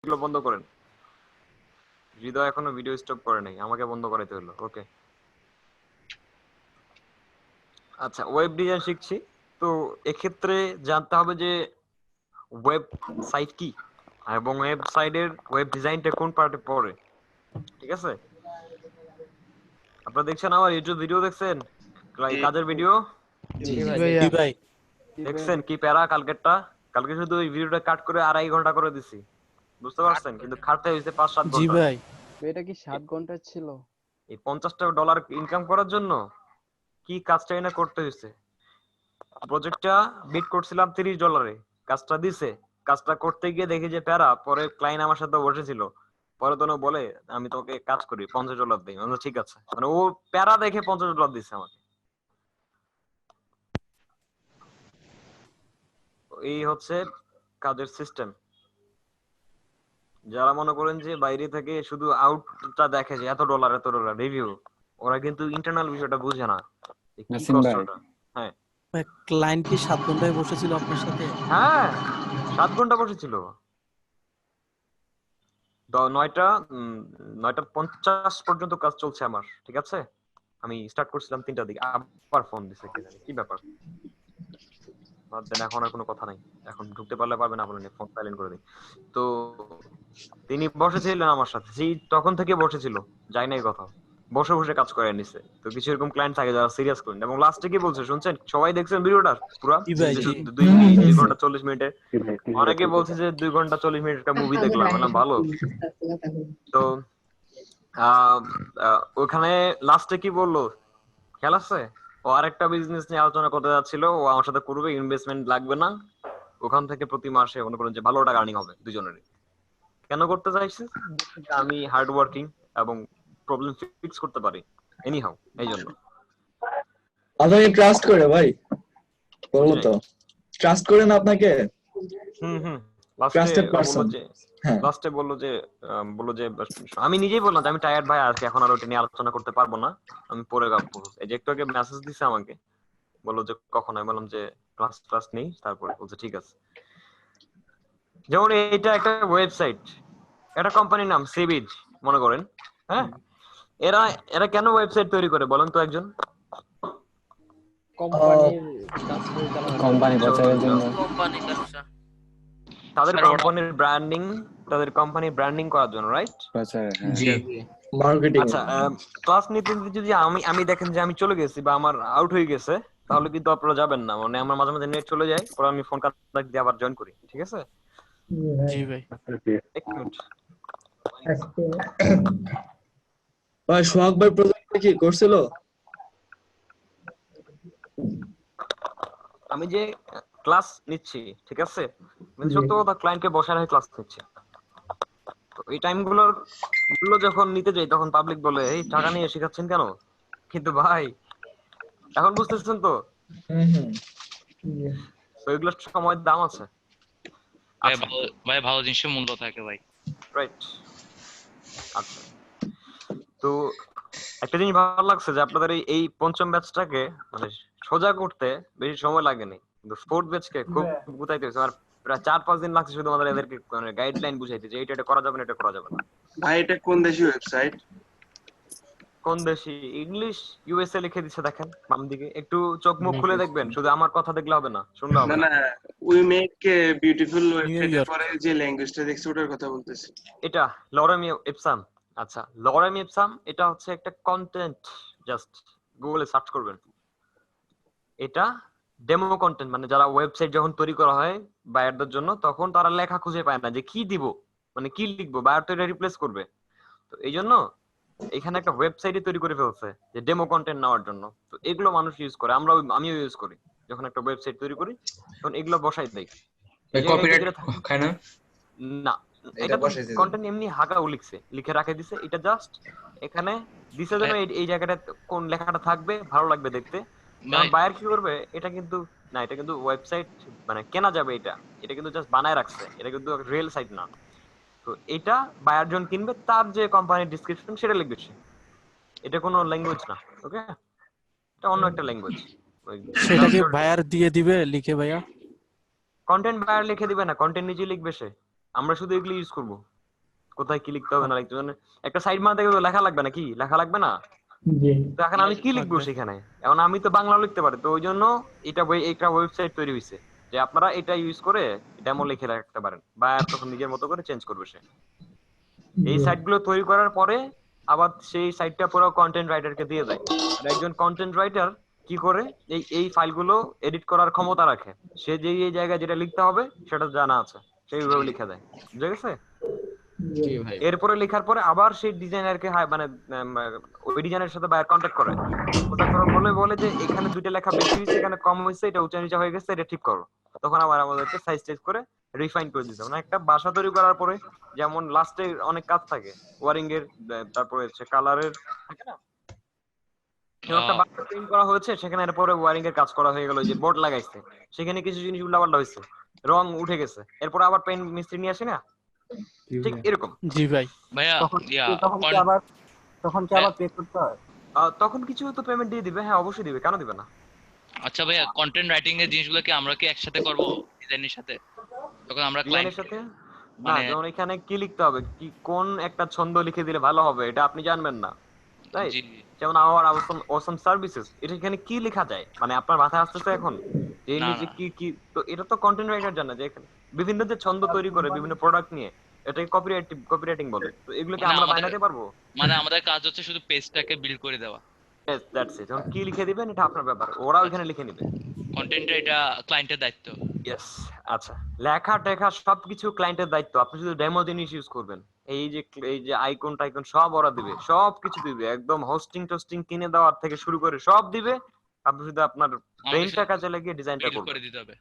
এগুলো বন্ধ করেন। হৃদয় এখনো ভিডিও স্টপ করে নাই, আমাকে বন্ধ করাইতে হলো। ওকে, আচ্ছা, ওয়েব ডিজাইন শিখছি। তো এক্ষেত্রে জানতে হবে যে ওয়েব সাইট কি এবং ওয়েবসাইটের ওয়েব ডিজাইনটা কোন পার্টে পড়ে। ঠিক আছে, আপনারা দেখছেন আমার ইউটিউব ভিডিও, দেখছেন কাজের ভিডিও জি জি ভাই। ভাইয়া। ভাই দেখছেন? কি প্যারা কালকেরটা, কালকে শুধু ওই ভিডিওটা কাট করে 2.5 ঘন্টা করে দিছি, বুঝতে পারছেন? কিন্তু খাটতে হয়েছে 5-7 জি ঘন্টা। ভাই। এটা কি 7 ঘন্টা ছিল? এই $50 ইনকাম করার জন্য কি কাজটাই না করতে হয়েছে। প্রজেক্টটা বিট করছিলাম $30, কাজটা দিছে, কাজটা করতে গিয়ে দেখি যে প্যারা। পরে ক্লায়েন্ট আমার সাথে বসেছিল, পরে তো বলে আমি তোমাকে কাজ করি, $50 দিই। আমি বললাম, ঠিক আছে। মানে ও প্যারা দেখে $50 দিছে আমাকে। এই হচ্ছে কাজের সিস্টেম। যারা মনে করেন যে বাইরে থেকে শুধু আউটটা দেখে যে এত ডলার রিভিউ, ওরা কিন্তু ইন্টারনাল বিষয়টা বুঝে না, যে কি নাসিম ভাই, কষ্টটা। হ্যাঁ ক্লায়েন্ট কি 7 ঘন্টায় বসেছিল আপনার সাথে? হ্যাঁ, 7 ঘন্টা বসেছিল। 9টা 50 পর্যন্ত কাজ চলছে আমার, ঠিক আছে? আমি স্টার্ট করছিলাম 3টার দিকে, আবার ফোন দিছে, কি জানি কি ব্যাপার। বাদ দেন, এখন আর কোনো কথা নাই। এখন ঢুকতে পারলে পারবেন, আপনার ফোন সাইলেন্ট করে দিই। তো তিনি বসেছিলেন আমার সাথে, সেই তখন থেকে বসেছিল, যাই নাই কোথাও, বসে বসে কাজ করে নিছে। তো কিছু এরকম ক্লায়েন্ট থাকে যারা সিরিয়াস ক্লায়েন্ট। এবং লাস্টে কি বলছে শুনছেন? সবাই দেখছেন ভিডিওটা পুরো? জি ভাই, জি। 2 ঘন্টা 40 মিনিটের। অনেকে বলছে যে 2 ঘন্টা 40 মিনিট একটা মুভি দেখলাম, মানে ভালো। তো ওখানে লাস্টে কি বললো খেয়াল আছে? ও আরেকটা বিজনেস নিয়ে আলোচনা করতে যাচ্ছিল, ও আমার সাথে করবে, ইনভেস্টমেন্ট লাগবে না, ওখান থেকে প্রতি মাসে মনে করেন যে ভালো টাকা আর্নিং হবে দুজনেরই। কেন করতে চাইছে? আমি হার্ড ওয়ার্কিং এবং প্রবলেম ফিক্স করতে পারি এনি হাউ, এই জন্য। আপনাকে ট্রাস্ট করে ভাই, বললো বুঝলেন? তো ট্রাস্ট করে না আপনাকে, হুম লাস্টে ট্রাস্টেড বললো পারসন। যে হ্যাঁ, লাস্টে বললো যে আমি নিজেই বললাম যে আমি টায়ার্ড ভাই, আজকে এখন আর ওটা নিয়ে আলোচনা করতে পারবো না, আমি পরে গাবো। এই যে একটু আগে মেসেজ দিছে আমাকে, বললো যে কখন। আমি বললাম যে ক্লাস নেই, তারপরে বলছে ঠিক আছে। যেমন এটা একটা ওয়েবসাইট, একটা কোম্পানির নাম সিবিজ মনে করেন, হ্যাঁ? এরা এরা কেন ওয়েবসাইট তৈরি করে বলেন তো একজন? কোম্পানির কাজ পরিচালনা করার কোম্পানি জন্য। প্রচারের জন্য। কোম্পানি ব্যবসা। তাদের কোম্পানির ব্র্যান্ডিং করার জন্য, রাইট? প্রচারে, হ্যাঁ। জি। মার্কেটিং। আচ্ছা, ক্লাস নিতে নিতে যদি আমি দেখেন যে আমি চলে গেছি বা আমার আউট হয়ে গেছে, তাহলে কিন্তু আপনারা যাবেন না। মানে আমার মাঝে মাঝে নেট চলে যায়, পরে আমি ফোন কাট দিয়ে আবার জয়েন করি, ঠিক আছে? জি ভাই। এক মিনিট। ভাই সোহাগ ভাই প্রজেক্ট কি করছিল? আমি যে ক্লাস নিচ্ছি, ঠিক আছে, মানে সত্য কথা, ক্লায়েন্টকে বসায় রেখে ক্লাস নিচ্ছি। তো এই গুলো যখন নিতে যাই, তখন পাবলিক বলে এই টাকা নিয়ে শেখাচ্ছেন কেন? কিন্তু ভাই, এখন বুঝতেছেন তো? হুম। তো এগুলোর সময়ের দাম আছে। ভাই আচ্ছা, ভালো, ভাই ভালো জিনিসের মূল্য থাকে ভাই। রাইট। আচ্ছা, তো একটা জিনিস ভালো লাগছে যে আপনাদের এই পঞ্চম ব্যাচটাকে মানে সোজা করতে বেশি সময় লাগেনি, কিন্তু ফোর্থ ব্যাচকে খুব গুতাইতে হয়েছে। আর প্রায় 4-5 দিন লাগছে শুধু আমাদের এদেরকে মানে গাইডলাইন বুঝাইতে, যে এটা করা যাবে না, এটা করা যাবে না। ভাই এটা কোন দেশি ওয়েবসাইট? কোন দেশি? ইংলিশ, ইউএসএ লিখে দিচ্ছে, দেখেন বাম দিকে। একটু চোখ মুখ খুলে দেখবেন, শুধু আমার কথা দেখলে হবে না, শুনলে হবে না না। না, উই মেক বিউটিফুল নিউ ওয়েবসাইটের ইয়র্ক। পরে যে ল্যাঙ্গুয়েজটা দেখছি ওটার কথা বলতেছি। এটা লরেম ইপসাম। আচ্ছা, লরেম ইপসাম এটা হচ্ছে একটা কন্টেন্ট, জাস্ট গুগলে সার্চ করবেন। এটা ডেমো কন্টেন্ট, মানে যারা ওয়েবসাইট যখন তৈরি করা হয় বায়ারদের জন্য, তখন তারা লেখা খুঁজে পায় না যে কি দিব, মানে কি লিখবো, বায়ার তো এটা রিপ্লেস করবে। তো এই জন্য এখানে একটা ওয়েবসাইটই তৈরি করে ফেলছে যে ডেমো কন্টেন্ট নেওয়ার জন্য। তো এগুলো মানুষ ইউজ করে, আমিও ইউজ করি। যখন একটা ওয়েবসাইট তৈরি করি, তখন এগুলো বসাই দেই। এই জায়গায় কপিরাইট যেটা থাকে খায় না? না, এটা এটা তো বসাইছে যে। কন্টেন্ট এমনি হাগাও লিখে রাখে দিছে। এটা জাস্ট এখানে দিছে যেন এই জায়গাটা কোন লেখাটা থাকবে, ভালো লাগবে দেখতে। এখন ভাই বায়ার কি করবে? এটা কিন্তু না, এটা কিন্তু ওয়েবসাইট মানে কেনা যাবে, এটা কিন্তু জাস্ট বানায় রাখছে, এটা কিন্তু রিয়েল সাইট না। তো এটা বায়ার জন কিনবে, তার যে কোম্পানির ডেসক্রিপশন সেটা লিখবে সে। এটা কোনো ল্যাঙ্গুয়েজ না, ওকে? এটা অন্য একটা ল্যাঙ্গুয়েজ। ওই সেটাকে ট্রান্সলেট, বায়ার দিয়ে দিবে লিখে ভাইয়া? কন্টেন্ট বায়ার লিখে দিবে না, কন্টেন্ট নিজে লিখবে সে। আমরা শুধু এগুলো ইউজ করব, কোথায় কি লিখতে হবে না লিখতে হবে না। একটা সাইড বানাতে গেলে লেখা লাগবে না, কি লেখা লাগবে না? জি তো এখন আমি কি লিখবো সেখানে? এখন আমি তো বাংলা লিখতে পারি, তো ওই জন্য একটা ওয়েবসাইট তৈরি হয়েছে যে আপনারা এটা ইউজ করে ডেমো লিখে রাখতে পারেন, বা তখন নিজের মতো করে চেঞ্জ করবে সে। এই সাইটগুলো তৈরি করার পরে আবার সেই সাইটটা পুরো কন্টেন্ট রাইটারকে দিয়ে দেয়। আর একজন কন্টেন্ট রাইটার কি করে এই ফাইলগুলো এডিট করার ক্ষমতা রাখে। সে যে এই জায়গায় যেটা লিখতে হবে সেটা জানা আছে, সেইভাবে লিখে দেয়। বুঝা গেছে? জি ভাই। এরপরে লেখার পরে আবার সেই ডিজাইনারকে মানে ওই ডিজাইনের সাথে বায়ার কন্ট্যাক্ট করে। কন্ট্যাক্ট করার বলে যে এখানে দুইটা লেখা বেশি হয়েছে, এখানে কম হয়েছে, এটা উঁচা নিচা হয়ে গেছে, এটা ঠিক করো। তখন আবার আমাদেরকে সাইজ টাইজ করে রিফাইন করে দিতে হবে। মানে একটা বাসা তৈরি করার পরে যেমন লাস্টে অনেক কাজ থাকে, ওয়ারিং এর, তারপরে হচ্ছে কালারের, থাকে না? একটা বাসা পেইন্ট করা হয়েছে, সেখানে এরপরে ওয়ারিং এর কাজ করা হয়ে গেল, যে বোর্ড লাগাইছে, সেখানে কিছু জিনিস উল্টাপাল্টা হয়েছে, রং উঠে গেছে, এরপর আবার পেইন্ট মিস্ত্রি নিয়ে আসে না, ঠিক এরকম। জি ভাই। ভাইয়া তখন কি আবার পে করতে হয়? তখন কিছু তো পেমেন্ট দিয়ে দিবে, হ্যাঁ অবশ্যই দিবে, কেন দিবে না? আচ্ছা ভাইয়া, কন্টেন্ট রাইটিং এর জিনিসগুলো কি আমরা কি একসাথে করব ডিজাইনের সাথে? তখন আমরা ডিজাইনের ক্লায়েন্ট সাথে না, মানে যেমন এখানে কি লিখতে হবে, কি কোন একটা ছন্দ লিখে দিলে ভালো হবে, এটা আপনি জানবেন না, তাই? জি যেমন আওয়ার অসম সার্ভিসেস, এটা এখানে কি লেখা যায়, মানে আপনার মাথায় আসতেছে এখন যে এই না, নিচে না। কি কি? তো এটা তো কন্টেন্ট রাইটার জানে যে এখানে বিভিন্ন যে ছন্দ তৈরি করে বিভিন্ন প্রোডাক্ট নিয়ে, এটাকে কপিরাইটিং বলে। তো এগুলোকে মানে আমরা আমাদের বানাতে পারবো? মানে আমাদের কাজ হচ্ছে শুধু পেজটাকে বিল্ড করে দেওয়া। Yes, that's it. যখন কি লিখে দিবেন এটা আপনার ব্যাপার, ওরা ওইখানে লিখে নিবে। কন্টেন্ট এটা ক্লায়েন্টের দায়িত্ব। ইয়েস। আচ্ছা, লেখা টেখা সবকিছু ক্লায়েন্টের দায়িত্ব, আপনি শুধু ডেমো জিনিস ইউজ করবেন। এই যে আইকন টাইকন সব ওরা দিবে, সবকিছু দিবে, একদম হোস্টিং টোস্টিং কিনে দেওয়ার থেকে শুরু করে সব দিবে। আপনি শুধু আপনার ব্রেইনটা কাজে লাগিয়ে ডিজাইনটা বিল্ড করবেন। করে দিতে হবে।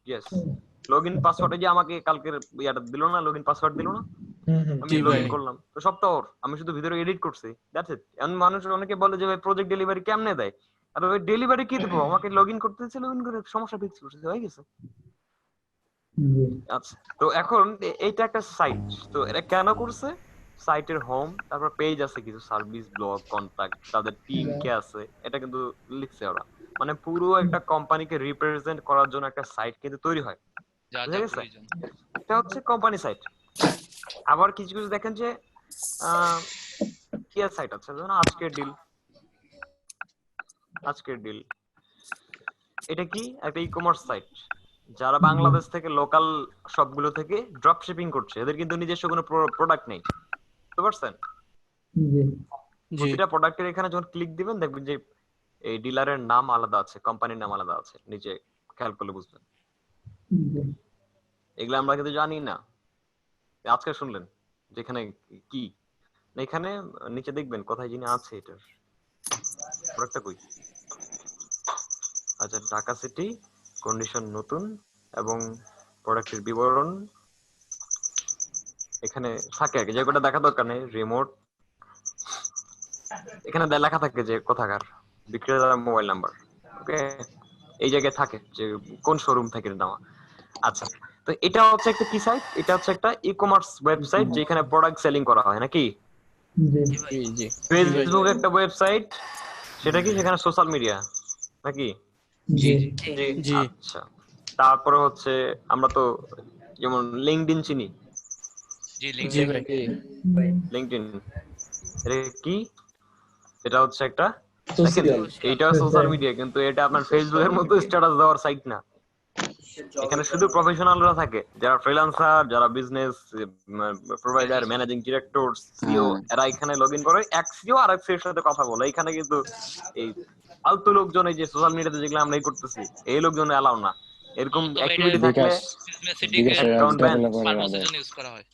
ইয়েস। লগইন পাসওয়ার্ডে যে আমাকে কালকের ইয়াটা দিল না, লগইন পাসওয়ার্ড দিল না, আমি জি লগইন ভাই। করলাম, তো সব তো ওর, আমি শুধু ভিতরে এডিট করছি, দ্যাটস ইট। এমন মানুষ অনেকে বলে যে ভাই প্রজেক্ট ডেলিভারি কেমনে দেয়, আর ওই ডেলিভারি কি দেবো, আমাকে লগইন করতে দিচ্ছে, লগইন করে সমস্যা ফিক্স করছে, হয়ে গেছে। আচ্ছা, তো এখন এইটা একটা সাইট, তো এটা কেন করছে? সাইটের হোম, তারপর পেজ আছে, কিছু সার্ভিস, ব্লগ, কন্টাক্ট, তাদের টিম কে আছে, এটা কিন্তু লিখছে ওরা। মানে পুরো একটা কোম্পানিকে রিপ্রেজেন্ট করার জন্য একটা সাইট কিন্তু তৈরি হয়। যা বুঝা যা গেছে? প্রয়োজন। এটা হচ্ছে কোম্পানি সাইট। আবার কিছু কিছু দেখেন যে কি সাইট আছে, যেমন আজকের ডিল, এটা কি একটা ই কমার্স সাইট, যারা বাংলাদেশ থেকে লোকাল শপগুলো থেকে ড্রপ শিপিং করছে, এদের কিন্তু নিজস্ব কোনো প্রোডাক্ট নেই, বুঝতে পারছেন? জি প্রতিটা প্রোডাক্টের এখানে যখন ক্লিক দিবেন দেখবেন যে এই ডিলারের নাম আলাদা আছে, কোম্পানির নাম আলাদা আছে, নিচে খেয়াল করলে বুঝবেন। এগুলো আমরা কিন্তু জানি না, আজকে শুনলেন যেখানে কি না, এখানে নিচে দেখবেন কোথায় যিনি আছে, এটার প্রোডাক্টটা কই। আচ্ছা, ঢাকা সিটি, কন্ডিশন নতুন, এবং প্রোডাক্টের বিবরণ এখানে থাকে, যে কোটা দেখা দরকার নেই, রিমোট, এখানে লেখা থাকে যে কোথাকার বিক্রেতার মোবাইল নাম্বার, ওকে, এই জায়গায় থাকে যে কোন শোরুম থেকে নেওয়া। আচ্ছা, তো এটা হচ্ছে একটা কি সাইট, এটা হচ্ছে একটা ই কমার্স ওয়েবসাইট যেখানে প্রোডাক্ট সেলিং করা হয়, নাকি? জি জি। ফেসবুক একটা ওয়েবসাইট, সেটা কি সেখানে সোশ্যাল মিডিয়া, নাকি? জি জি। আচ্ছা, তারপরে হচ্ছে আমরা তো যেমন লিঙ্কডইন চিনি, জি লিংক। জি ভাই। লিঙ্কডইন এটা কি? এটা হচ্ছে একটা, সোশ্যাল এইটা সোশ্যাল মিডিয়া, কিন্তু এটা আপনার ফেসবুকের মতো স্ট্যাটাস দেওয়ার সাইট না। এখানে শুধু প্রফেশনালরা থাকে, যারা ফ্রিল্যান্সার, যারা business provider, managing director, CEO, এরা এখানে লগইন করে, এক সিইও আর এক সিইওর সাথে কথা বলে। এখানে কিন্তু এই ফালতু লোকজন, এই যে সোশ্যাল মিডিয়াতে যেগুলো আমরা করতেছি, এই লোকজন এলাও না। এরকম অ্যাক্টিভিটি থাকলে বিজনেস অ্যাকাউন্ট ব্যান, পারপাসের জন্য ইউজ করা হয়।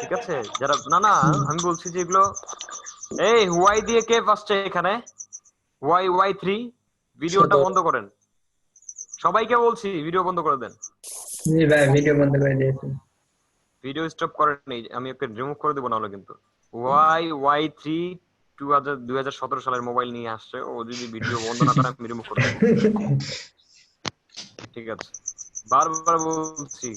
ঠিক আছে? যারা না আমি বলছি যে এগুলো, এই ওয়াই দিয়ে কে আসছে এখানে, Y3 ভিডিওটা বন্ধ করেন, সবাইকে বলছি ভিডিও বন্ধ করে দেন। জি ভাই, ভিডিও বন্ধ করে দিয়েছি। ভিডিও স্টপ করেন, আমি ওকে রিমুভ করে দেবো, নাহলে কিন্তু Y3 2017 সালের মোবাইল নিয়ে আসছে, ও যদি ভিডিও বন্ধ না করে আমি রিমুভ করে দেবো। ঠিক আছে, বারবার বলছি,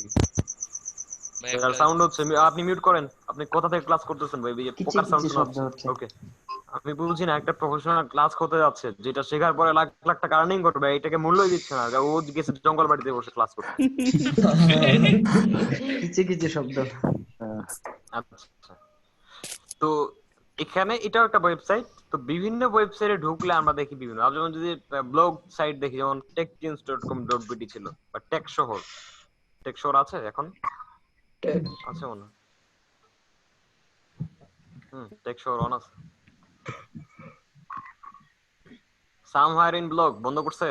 ভাই এর সাউন্ড হচ্ছে, আপনি মিউট করেন। আপনি কোথা থেকে ক্লাস করতেছেন ভাই? এই পোকার সাউন্ড শোনা হচ্ছে। ওকে, আমি বলছি না, একটা প্রফেশনাল ক্লাস হতে যাচ্ছে, যেটা শেখার পরে লাখ লাখ টাকা আর্নিং করবে, এটাকে মূল্যই দিচ্ছে না, ও গেছে জঙ্গল বাড়িতে বসে ক্লাস করতে। কিচি কিচি শব্দ। আচ্ছা, তো এখানে এটাও একটা ওয়েবসাইট। তো বিভিন্ন ওয়েবসাইটে ঢুকলে আমরা দেখি বিভিন্ন, যেমন যদি ব্লগ সাইট দেখি, যেমন techtunes.com.bt ছিল, বা টেক শহর। টেক শহর আছে এখন, আছে মনে হয়। টেক শহর অন আছে। সামহায়ার ইন ব্লগ বন্ধ করছে,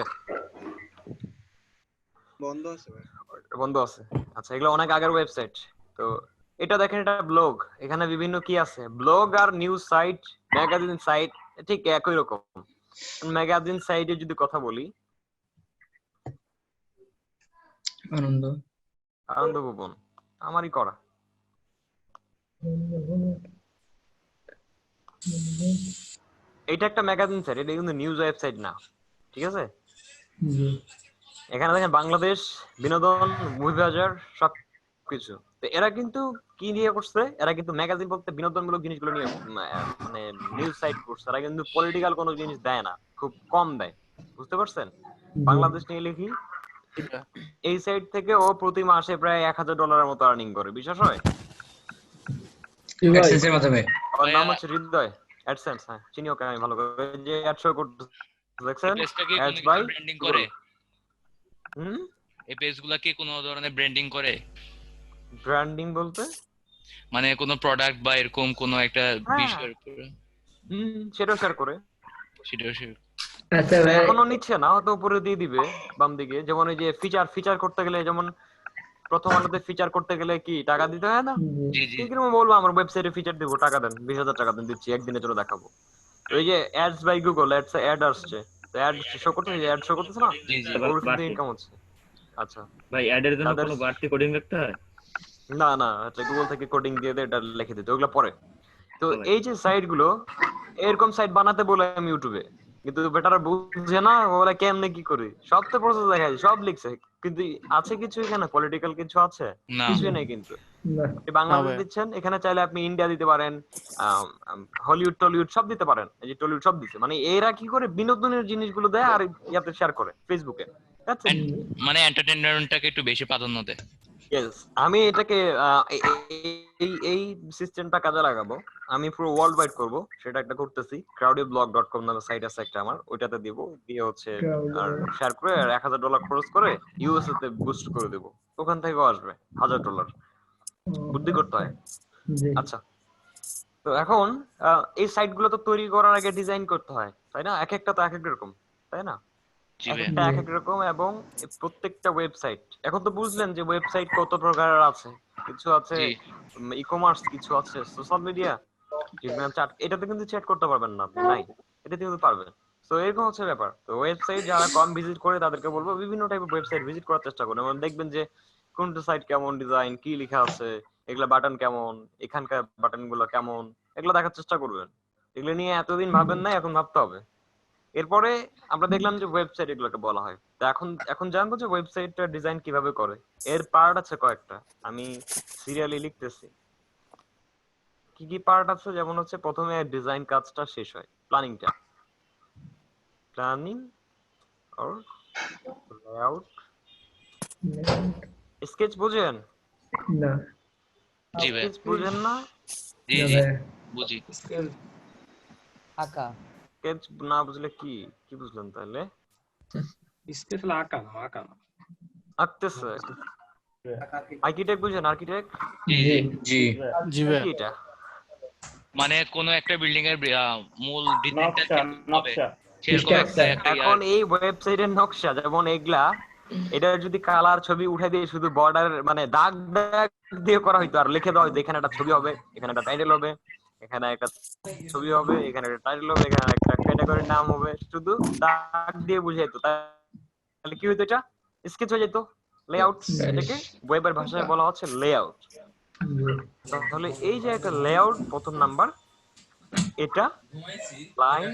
বন্ধ আছে ভাই। বন্ধ আছে। আচ্ছা, এগুলো অনেক আগের ওয়েবসাইট। তো এটা দেখেন, এটা ব্লগ। এখানে বিভিন্ন কি আছে, ব্লগ আর নিউজ সাইট, ম্যাগাজিন সাইট, ঠিক একই রকম। ম্যাগাজিন সাইটে যদি কথা বলি, আনন্দ। আনন্দ ভুবন আমারই করা। এটা একটা ম্যাগাজিন সাইট, এটা কিন্তু নিউজ ওয়েবসাইট না, ঠিক আছে? জি এখানে দেখেন বাংলাদেশ, বিনোদন, মুভি বাজার, সবকিছু। তো এরা কিন্তু কি নিয়ে করছে, এরা কিন্তু ম্যাগাজিন বলতে বিনোদনমূলক জিনিসগুলো নিয়ে মানে নিউজ সাইট করছে। এরা কিন্তু পলিটিক্যাল কোনো জিনিস দেয় না, খুব কম দেয়, বুঝতে পারছেন? বাংলাদেশ নিয়ে লিখি, এই সাইট থেকে ও প্রতি মাসে প্রায় $1000 মতো আর্নিং করে, বিশ্বাস হয়? কি ভাই? অ্যাডসেন্সের মাধ্যমে। ওর নাম হচ্ছে হৃদয়। অ্যাডসেন্স, হ্যাঁ চিনি ওকে আমি ভালো করে, যে অ্যাড শো করতে দেখছেন, পেজটা কি অ্যাডস কোনো বাই কিছু ব্র্যান্ডিং করে? হুম। এই পেজগুলো কি কোনো ধরনের ব্র্যান্ডিং করে? ব্র্যান্ডিং বলতে মানে কোনো প্রোডাক্ট বা এরকম কোনো একটা হ্যাঁ, বিষয়ের উপরে সেটাও শেয়ার করে। সেটাও সে আচ্ছা ভাই, এখনো নিচ্ছে না, হয়তো উপরে দিয়ে দিবে বাম দিকে। যেমন এই যে ফিচার করতে গেলে, যেমন প্রথম আলোতে ফিচার করতে গেলে কি টাকা দিতে হয় না? জি জি ঠিক কিরকম বলবো, আমার ওয়েবসাইটে ফিচার দিব, টাকা দেন, 20,000 টাকা দেন, দিচ্ছি, একদিনে চলো দেখাবো। তো এই যে অ্যাডস বাই গুগল, অ্যাড আসছে, তো অ্যাড শো করতেছে, অ্যাড শো করতেছে না, জি জি ওর কিন্তু ইনকাম হচ্ছে। আচ্ছা, ভাই অ্যাডের জন্য তাদের কোনো বাড়তি কোডিং লিখতে হয়? না না, আচ্ছা গুগল থেকে কোডিং দিয়ে দেয়, এটা লিখে দিতে, ওগুলো পরে। তো ভাই এই যে সাইট গুলো, এরকম সাইট বানাতে বলে আমি ইউটিউবে, কিন্তু বেটারা বুঝে না ওরা কেমনে কি করে, সব তো প্রসেস দেখায়, সব লিখছে, কিন্তু আছে কিছু এখানে পলিটিক্যাল কিছু আছে? না কিছুই নেই কিন্তু। না আপনি বাংলাদেশ দিচ্ছেন, এখানে চাইলে আপনি ইন্ডিয়া দিতে পারেন, হলিউড টলিউড সব দিতে পারেন। এই যে টলিউড সব দিচ্ছে, মানে এরা কি করে বিনোদনের জিনিসগুলো দেয় আর ইয়াতে শেয়ার করে ফেসবুকে। That's it. মানে এন্টারটেইনমেন্টটাকে একটু বেশি প্রাধান্য দেয়। Yes, আমি এটাকে এই সিস্টেমটা কাজে লাগাবো। আমি পুরো ওয়ার্ল্ড ওয়াইড করবো, সেটা একটা করতেছি। crowdyblog.com নামে সাইট আছে একটা আমার, ওইটাতে দিব, দিয়ে হচ্ছে আর শেয়ার করে, আর $1000 খরচ করে ইউএসএ তে বুস্ট করে দেবো, ওখান থেকেও আসবে $1000। বুদ্ধি করতে হয়। জি আচ্ছা, তো এখন এই সাইট গুলো তো তৈরি করার আগে ডিজাইন করতে হয়, তাই না? এক একটা তো এক এক রকম, তাই না? জি এক ভাই একটা এক এক রকম, এবং প্রত্যেকটা ওয়েবসাইট, এখন তো বুঝলেন যে ওয়েবসাইট কত প্রকারের আছে। কিছু আছে জি ই কমার্স, কিছু আছে সোশ্যাল মিডিয়া, চ্যাট। এটাতে কিন্তু চ্যাট করতে পারবেন না আপনি, নাই, এটাতে কিন্তু পারবেন। তো এরকম হচ্ছে ব্যাপার। তো ওয়েবসাইট যারা কম ভিজিট করে তাদেরকে বলবো বিভিন্ন টাইপের ওয়েবসাইট ভিজিট করার চেষ্টা করুন, এবং দেখবেন যে কোনটা সাইট কেমন ডিজাইন, কি লেখা আছে, এগুলা বাটন কেমন, এখানকার বাটন গুলো কেমন, এগুলো দেখার চেষ্টা করবেন। এগুলো নিয়ে এতদিন ভাবেন না, এখন ভাবতে হবে। এরপরে আমরা দেখলাম যে ওয়েবসাইট এগুলোকে বলা হয়। তো এখন জানবো যে ওয়েবসাইটটা ডিজাইন কিভাবে করে। এর পার্ট আছে কয়েকটা, আমি সিরিয়ালি লিখতেছি। কি কি পার্ট আছে, যেমন হচ্ছে প্রথমে ডিজাইন কাজটা শেষ হয়, প্ল্যানিংটা, প্ল্যানিং অর লেআউট, স্কেচ বুঝেন? না জি ভাই স্কেচ বুঝেন না? জি না জি ভাই, বুঝি। আঁকা স্কেচ না বুঝলে কি কি বুঝলেন তাহলে? স্কেচ হলো আঁকা না, আঁকা না। আঁকতেছে। আর্কিটেক্ট বুঝেন? আর্কিটেক্ট জি জি জি জি ভাই। কি এটা? মানে কোনো একটা বিল্ডিং এর মূল ডিজাইনটা নকশা, হবে নকশা। সেরকম একটা একটা এখন এই ওয়েবসাইটের নকশা যেমন এগুলা, এটা যদি কালার ছবি উঠে দিয়ে শুধু বর্ডার মানে দাগ দাগ দিয়ে করা হইতো, আর লিখে দেওয়া হইতো এখানে একটা ছবি হবে, এখানে একটা টাইটেল হবে, এখানে একটা ছবি হবে, এখানে একটা টাইটেল হবে, এখানে একটা ক্যাটাগরির নাম হবে, শুধু দাগ দিয়ে বুঝাইতো, তাহলে কি হইতো? এটা স্কেচ হয়ে যেত, লেআউট। এটাকে ওয়েবের ভাষায় বলা হচ্ছে লেআউট। তাহলে এই যে একটা লেআউট, প্রথম নাম্বার, এটা লাইন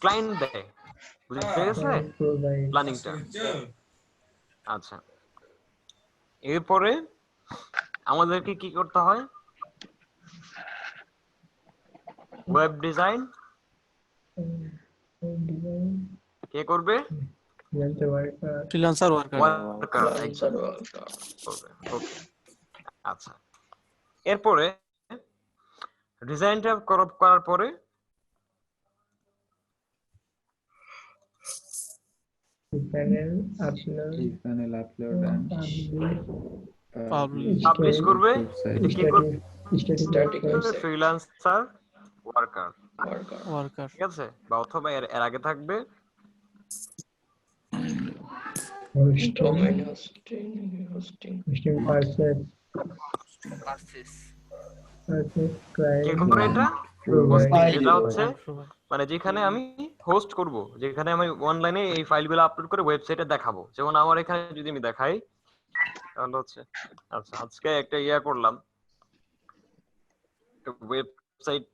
ক্লায়েন্ট দেয়, বুঝতে গেছে প্ল্যানিংটা? আচ্ছা, এরপরে আমাদেরকে কি করতে হয়? ওয়েব ডিজাইন কে করবে? ফ্রিল্যান্সার ওয়ার্কার ওয়ার্কার ওকে আচ্ছা এরপরে ডিজাইনটা করার পরে panel upload and পাবলিশ করবে এটা কি করবে static website freelancer worker worker ঠিক আছে বা অথবা এর আগে থাকবে domain hosting কি করে এটা এটা হচ্ছে মানে যেখানে আমি হোস্ট করব যেখানে আমি অনলাইনে এই ফাইলগুলো আপলোড করে ওয়েবসাইটে দেখাবো যেমন আমার এখানে যদি আমি দেখাই তাহলে হচ্ছে আচ্ছা আজকে একটা করলাম ওয়েবসাইট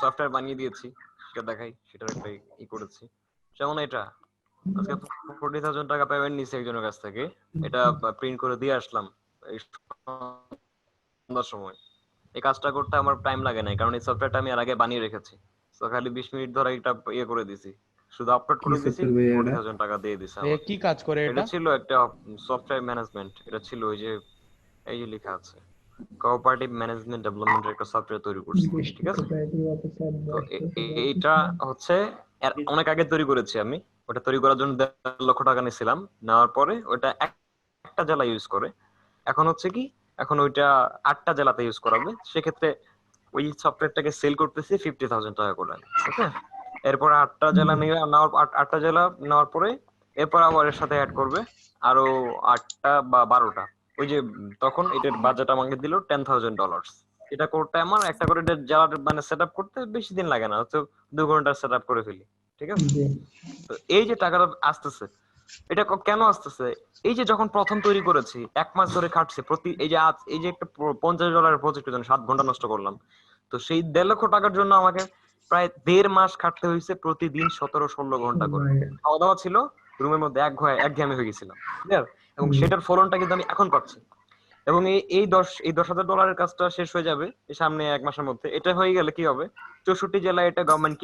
সফটওয়্যার বানিয়ে দিয়েছি সেটা দেখাই সেটার একটা করেছি যেমন এটা আজকে 40,000 টাকা পেমেন্ট নিছে একজনের কাছ থেকে এটা প্রিন্ট করে দিয়ে আসলাম এই সন্ধ্যার সময় এই কাজটা করতে আমার টাইম লাগে না কারণ এই সফটওয়্যারটা আমি এর আগে বানিয়ে রেখেছি তো খালি 20 মিনিট ধরে এটা করে দিয়েছি শুধু আপলোড করে দিয়েছি 40,000 টাকা দিয়ে দিয়েছি কি কাজ করে এটা ছিল একটা সফটওয়্যার ম্যানেজমেন্ট এটা ছিল ওই যে এই যে লেখা আছে কোঅপারেটিভ ম্যানেজমেন্ট ডেভেলপমেন্টের একটা সফটওয়্যার তৈরি করছি ঠিক আছে তো এইটা হচ্ছে অনেক আগে তৈরি করেছি আমি ওটা তৈরি করার জন্য 1.5 লক্ষ টাকা নিয়েছিলাম নেওয়ার পরে ওটা একটা জেলা ইউজ করে এখন হচ্ছে কি এখন ওইটা 8টা জেলাতে ইউজ করাবে সেক্ষেত্রে ওই সফটওয়্যারটাকে সেল করতেছি 50,000 টাকা করে ওকে এরপর 8টা জেলা নিয়ে নেওয়ার 8টা জেলা নেওয়ার পরে এরপর আবার এর সাথে অ্যাড করবে আরো 8টা বা 12টা ওই যে তখন এটার বাজেট আমাকে দিল $10,000 এটা করতে আমার একটা করে জেলা মানে সেটআপ করতে বেশি দিন লাগে না হয়তো 2 ঘন্টা সেটআপ করে ফেলি ঠিক আছে তো এই যে টাকাটা আসতেছে এটা কেন আসতেছে এই যে যখন প্রথম তৈরি করেছি 1 মাস ধরে খাটছি প্রতি এই যে আজ এই যে একটা $50 প্রজেক্টের জন্য 7 ঘন্টা নষ্ট করলাম তো সেই 1.5 লক্ষ টাকার জন্য আমাকে প্রায় 1.5 মাস খাটতে হয়েছে প্রতিদিন 17-16 ঘন্টা করে খাওয়া দাওয়া ছিল রুমের মধ্যে একঘেয়েমি হয়ে গেছিলাম ক্লিয়ার এবং সেটার ফলনটা কিন্তু আমি এখন পাচ্ছি এবং এই $10,000 কাজটা শেষ হয়ে যাবে এই সামনে 1 মাসের মধ্যে এটা হয়ে গেলে কি হবে 64 জেলায় এটা গভর্নমেন্ট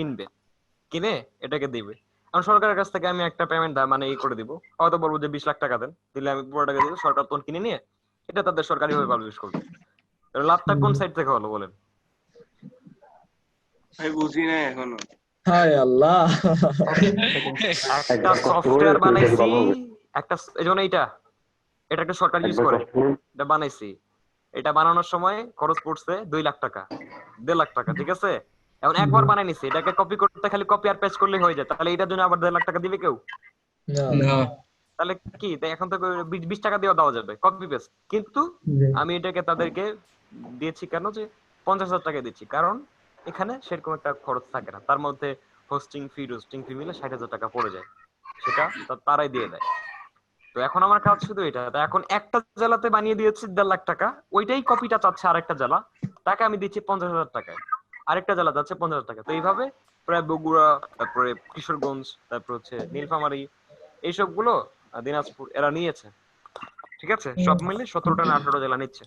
কিনে এটাকে দিবে কারণ সরকারের কাছ থেকে আমি একটা পেমেন্ট মানে করে দিব হয়তো বলবো যে 20 লাখ টাকা দেন দিলে আমি পুরো টাকা দিব সরকার তখন কিনে নিয়ে এটা তাদের সরকারি ভাবে পাবলিশ করবে লাভটা কোন সাইড থেকে হলো বলেন আমি বুঝি না এখনো হায় আল্লাহ একটা সফটওয়্যার বানাইছি একটা যেমন এটা একটা সরকার ইউজ করে এটা বানাইছি এটা বানানোর সময় খরচ পড়ছে 2 লাখ টাকা 1.5 লাখ টাকা ঠিক আছে এখন একবার বানাই নিছি এটাকে কপি করতে খালি কপি আর পেস্ট করলে হয়ে যায় তাহলে এটার জন্য আবার 1.5 লাখ টাকা দিবে কেউ না তাহলে কি এখন তো 20 টাকা দিয়ে দেওয়া যাবে কপি পেস্ট কিন্তু আমি এটাকে তাদেরকে দিয়েছি কেন যে 50,000 টাকা দিচ্ছি কারণ এখানে সেরকম একটা খরচ থাকে না তার মধ্যে হোস্টিং ফি মিলে 60,000 টাকা পড়ে যায় সেটা তারাই দিয়ে দেয় তো এখন আমার কাজ শুধু এটা এখন একটা জেলাতে বানিয়ে দিয়েছি 1.5 লাখ টাকা ওইটাই কপিটা চাচ্ছে আরেকটা জেলা তাকে আমি দিচ্ছি 50,000 টাকায় আরেকটা জেলা যাচ্ছে 50,000 টাকা তো এইভাবে প্রায় বগুড়া তারপরে কিশোরগঞ্জ তারপর হচ্ছে নীলফামারী এইসব গুলো দিনাজপুর এরা নিয়েছে ঠিক আছে সব মিলে 17টা না 18টা জেলা নিচ্ছে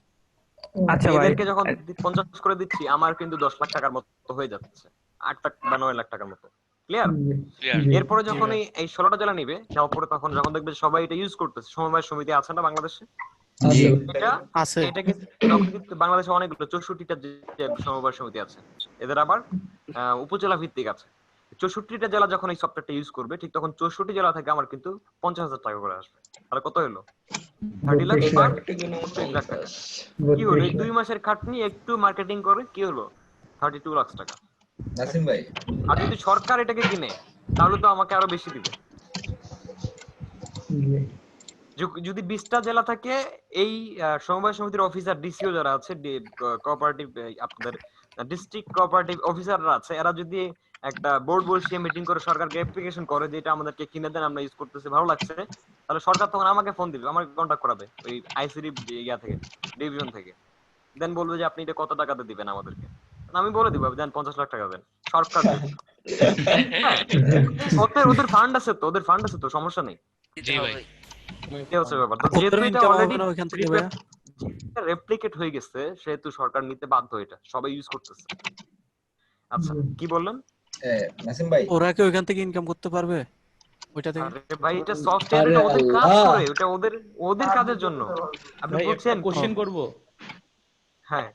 আচ্ছা ভাই এদেরকে যখন 50 করে দিচ্ছি আমার কিন্তু 10 লাখ টাকার মতো হয়ে যাচ্ছে 8 লাখ বা 9 লাখ টাকার মতো ক্লিয়ার এরপরে যখন এই 16টা জেলা নিবে যাওয়ার পরে তখন যখন দেখবে সবাই এটা ইউজ করতেছে সমবায় সমিতি আছে না বাংলাদেশে এটা আছে এটাকে কিন্তু বাংলাদেশে অনেকগুলো 64টা যে সমবায় সমিতি আছে এদের আবার উপজেলা ভিত্তিক আছে 64টা জেলা যখন এই সফটওয়্যারটা ইউজ করবে ঠিক তখন 64 জেলা থেকে আমার কিন্তু 50,000 টাকা করে আসবে তাহলে কত হলো 30 লাখ বা 30 লাখ টাকা কি হলো এই 2 মাসের খাটনি একটু মার্কেটিং করে কি হলো 32 লাখ টাকা নাসিম ভাই আর যদি সরকার এটাকে কিনে তাহলে তো আমাকে আরো বেশি দিবে যদি 20টা জেলা থাকে এই সমবায় সমিতির অফিসার ডিসিও যারা আছে কোঅপারেটিভ আপনাদের ডিস্ট্রিক্ট কোঅপারেটিভ অফিসাররা আছে এরা যদি একটা বোর্ড বসিয়ে মিটিং করে সরকারকে অ্যাপ্লিকেশন করে যে এটা আমাদেরকে কিনে দেন আমরা ইউজ করতেছি ভালো লাগছে তাহলে সরকার তখন আমাকে ফোন দিবে আমাকে কন্টাক্ট করাবে ওই আইসিডি ইয়া থেকে ডিভিশন থেকে দেন বলবে যে আপনি এটা কত টাকাতে দিবেন আমাদেরকে আমি বলে দিব দেন 50 লাখ টাকা দেন সরকার দেবে ওদের ফান্ড আছে তো সমস্যা নেই জি ভাই এই হচ্ছে ব্যাপার তো যেহেতু এটা অলরেডি রেপ্লিকেট হয়ে গেছে সেহেতু সরকার নিতে বাধ্য এটা সবাই ইউজ করতেছে আচ্ছা কি বললেন নাসিম ভাই ওরা কি ওইখান থেকে ইনকাম করতে পারবে ওইটা থেকে আরে ভাই এটা সফটওয়্যার, আরে এটা ওদের কাজ আল্লাহ। করে, এটা ওদের ওদের কাজের জন্য। আপনি ভাই একটা বুঝছেন? কোশ্চেন করব হ্যাঁ,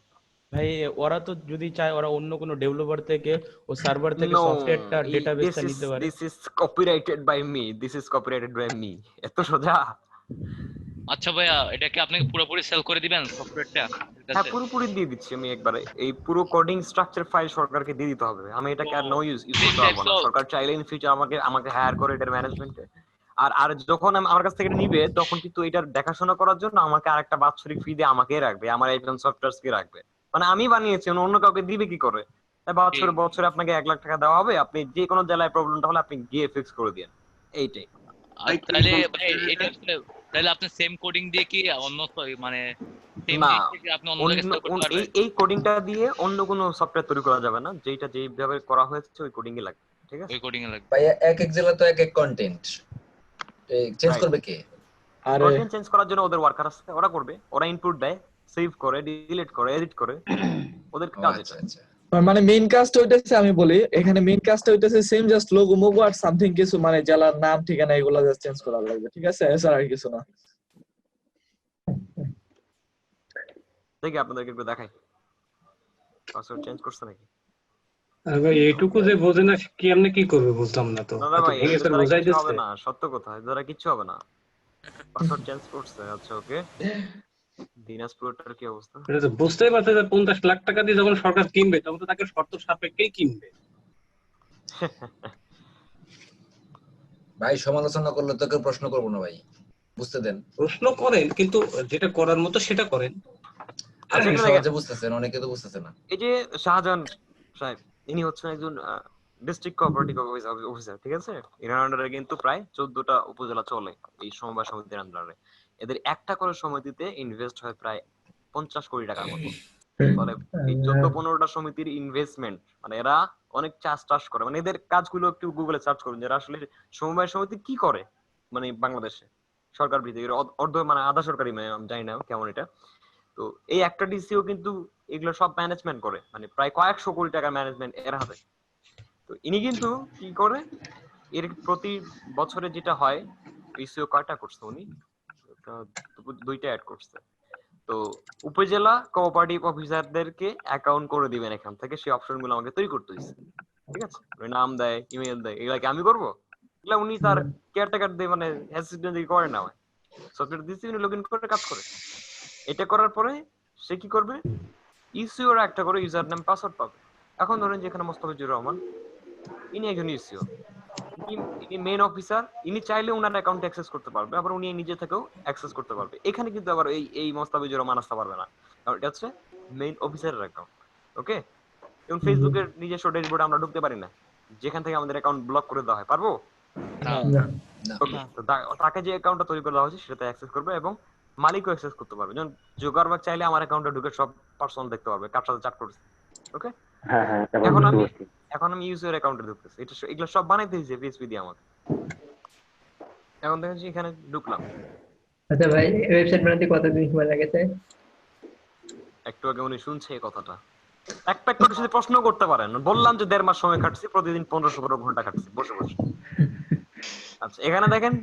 ভাই, ওরা তো যদি চায় ওরা অন্য কোনো ডেভেলপার থেকে ও সার্ভার থেকে নো, সফটওয়্যারটা ডেটাবেসটা নিতে পারে। This is copyrighted by me, this is copyrighted by me. এত সোজা? আচ্ছা ভাইয়া, এটা কি আপনি পুরোপুরি সেল করে দিবেন সফটওয়্যারটা? ঠিক হ্যাঁ, আছে, পুরোপুরি দিয়ে দিচ্ছি আমি একবারে। এই পুরো কোডিং স্ট্রাকচার ফাইল সরকারকে দিয়ে দিতে হবে। আমি এটাকে আর নো ইউজ These করতে পারবো types না। of- সরকার চাইলে ইন ফিউচার আমাকে হায়ার করে এটার ম্যানেজমেন্টে। আর আর যখন আমার কাছ থেকে এটা নিবে, তখন কিন্তু এটার দেখাশোনা করার জন্য আমাকে আরেকটা বাৎসরিক ফি দিয়ে আমাকেই রাখবে, আমার একজন সফটওয়্যারকে রাখবে। মানে আমি বানিয়েছি, অন্য কাউকে দিবে কি করে? তাই বছরে বছরে আপনাকে 1 লাখ টাকা দেওয়া হবে, আপনি যে কোনো জেলায় প্রবলেমটা হলে আপনি গিয়ে ফিক্স করে দিন। এইটাই। আর তাহলে ভাই এটা তাহলে আপনি সেম কোডিং দিয়ে কি অন্য মানে সেম না, জিনিস থেকে আপনি অন্য জায়গায় সেল করতে পারবেন? এই কোডিংটা দিয়ে অন্য কোনো সফটওয়্যার তৈরি করা যাবে না, যেটা যেভাবে করা হয়েছে ওই কোডিং এ লাগবে। ঠিক আছে? ওই কোডিং এ লাগবে। ভাই এক এক জেলা তো এক এক কন্টেন্ট চেঞ্জ Right. করবে কে? আরে কন্টেন্ট চেঞ্জ করার জন্য ওদের ওয়ার্কার আছে, ওরা করবে। ওরা ইনপুট দেয়, সেভ করে, ডিলিট করে, এডিট করে, ওদের ও কাজ আচ্ছা এটা। আচ্ছা। মানে মেইন কাজটা হইতেছে, আমি বলি এখানে মেইন কাজটা হইতেছে সেম, জাস্ট লোগো মোগো আর সামথিং কিছু, মানে জেলার নাম ঠিকানা এগুলো জাস্ট চেঞ্জ করা লাগবে। ঠিক আছে, এছাড়া আর কিছু না। দেখি আপনাদেরকে একটু দেখাই পাসওয়ার্ড চেঞ্জ করছে নাকি। আরে ভাই এইটুকু যে বোঝে না কি আপনি কি করবে বলতাম না তো। দাদা এত ভাই, ভেঙে এদের স্যার দ্বারা বোঝাই কিছু হবে দিচ্ছে। না, সত্য কথা, এদের দ্বারা কিছু হবে না। পাসওয়ার্ড চেঞ্জ করছে, আচ্ছা ওকে। দিনাজপুরটার কি অবস্থা? এটা তো বুঝতেই পারছে যে 50 লাখ টাকা দিয়ে যখন সরকার কিনবে তখন তো তাকে শর্ত সাপেক্ষেই কিনবে। ভাই সমালোচনা করলে তো কেউ প্রশ্ন করবো না ভাই, বুঝতে দেন। প্রশ্ন করেন কিন্তু যেটা করার মতো সেটা করেন। আচ্ছা, আপনি এখানে সহজে দেখেন, বুঝতেছেন, অনেকে তো বুঝতেছে না। এই যে শাহজাহান সাহেব, ইনি হচ্ছেন একজন ডিস্ট্রিক্ট কোঅপারেটিভ অফিসার। ঠিক আছে? এনার আন্ডারে কিন্তু প্রায় 14টা উপজেলা চলে এই সমবায় সমিতির আন্ডারে। এদের একটা করে সমিতিতে ইনভেস্ট হয় প্রায় 50 কোটি টাকার মতো। ফলে এই 14-15টা সমিতির ইনভেস্টমেন্ট, মানে এরা অনেক চাষ করে। মানে এদের কাজগুলো একটু গুগলে সার্চ করুন, যারা আসলে সমবায় সমিতি কি করে মানে বাংলাদেশে সরকার ভিত্তিক অর্ধ, মানে আধা সরকারি, মানে আমি জানি না কেমন এটা। তো এই একটা ডিসিও কিন্তু এগুলো সব ম্যানেজমেন্ট করে, মানে প্রায় কয়েকশো কোটি টাকার ম্যানেজমেন্ট এর হাতে। তো ইনি কিন্তু কি করে, এর প্রতি বছরে যেটা হয়, ডিসিও কয়টা করছে উনি? দুইটা অ্যাড করছে। তো উপজেলা কোঅপারেটিভ অফিসারদেরকে অ্যাকাউন্ট করে দিবেন এখান থেকে, সেই অপশনগুলো আমাকে তৈরি করতে হইছে। ঠিক আছে? ওই নাম দেয়, ইমেল দেয়, এগুলা কি আমি করব? এগুলা উনি তার কেয়ারটেকার দিয়ে, মানে অ্যাসিস্ট্যান্ট দিয়ে করে না। সফটওয়্যার দিছি, উনি লগইন করে কাজ করে। এটা করার পরে সে কি করবে, ইসিওর একটা করে ইউজার নেম পাসওয়ার্ড পাবে। এখন ধরেন যেখানে মোস্তাফিজুর রহমান, ইনি একজন ইসিও, ইনি মেইন অফিসার, ইনি চাইলে উনার অ্যাকাউন্ট অ্যাক্সেস করতে পারবে, আবার উনি নিজে থেকেও অ্যাক্সেস করতে পারবে। এখানে কিন্তু আবার এই মোস্তাফিজুর রহমান আসতে পারবে না, কারণ এটা হচ্ছে মেইন অফিসারের অ্যাকাউন্ট। ওকে? এবং ফেসবুকের নিজস্ব ড্যাশবোর্ডে আমরা ঢুকতে পারি না, যেখান থেকে আমাদের অ্যাকাউন্ট ব্লক করে দেওয়া হয়, পারবো? না। ওকে, তো তাকে যে অ্যাকাউন্টটা তৈরি করে দেওয়া হয়েছে সেটাতে অ্যাক্সেস করবে, এবং মালিকও অ্যাক্সেস করতে পারবে। যেমন জোগাড়বাগ চাইলে আমার অ্যাকাউন্টে ঢুকে সব পার্সোনাল দেখতে পারবে, কার সাথে চ্যাট করছে। ওকে? এখন আমি ইউজার অ্যাকাউন্টে ঢুকতেছি, এটা এগুলো সব বানাইতে হয়েছে পিএসপি দিয়ে আমাকে। এখন দেখেন এখানে ঢুকলাম, আচ্ছা ভাই, ওয়েবসাইট বানাতে কতদিন সময় লাগেছে? একটু আগে উনি শুনছে এই কথাটা। এক প্যাক করে যদি প্রশ্ন করতে পারেন, বললাম যে 1.5 মাস সময় কাটছে, প্রতিদিন 15-17 ঘন্টা কাটছে বসে বসে। আচ্ছা, এখানে দেখেন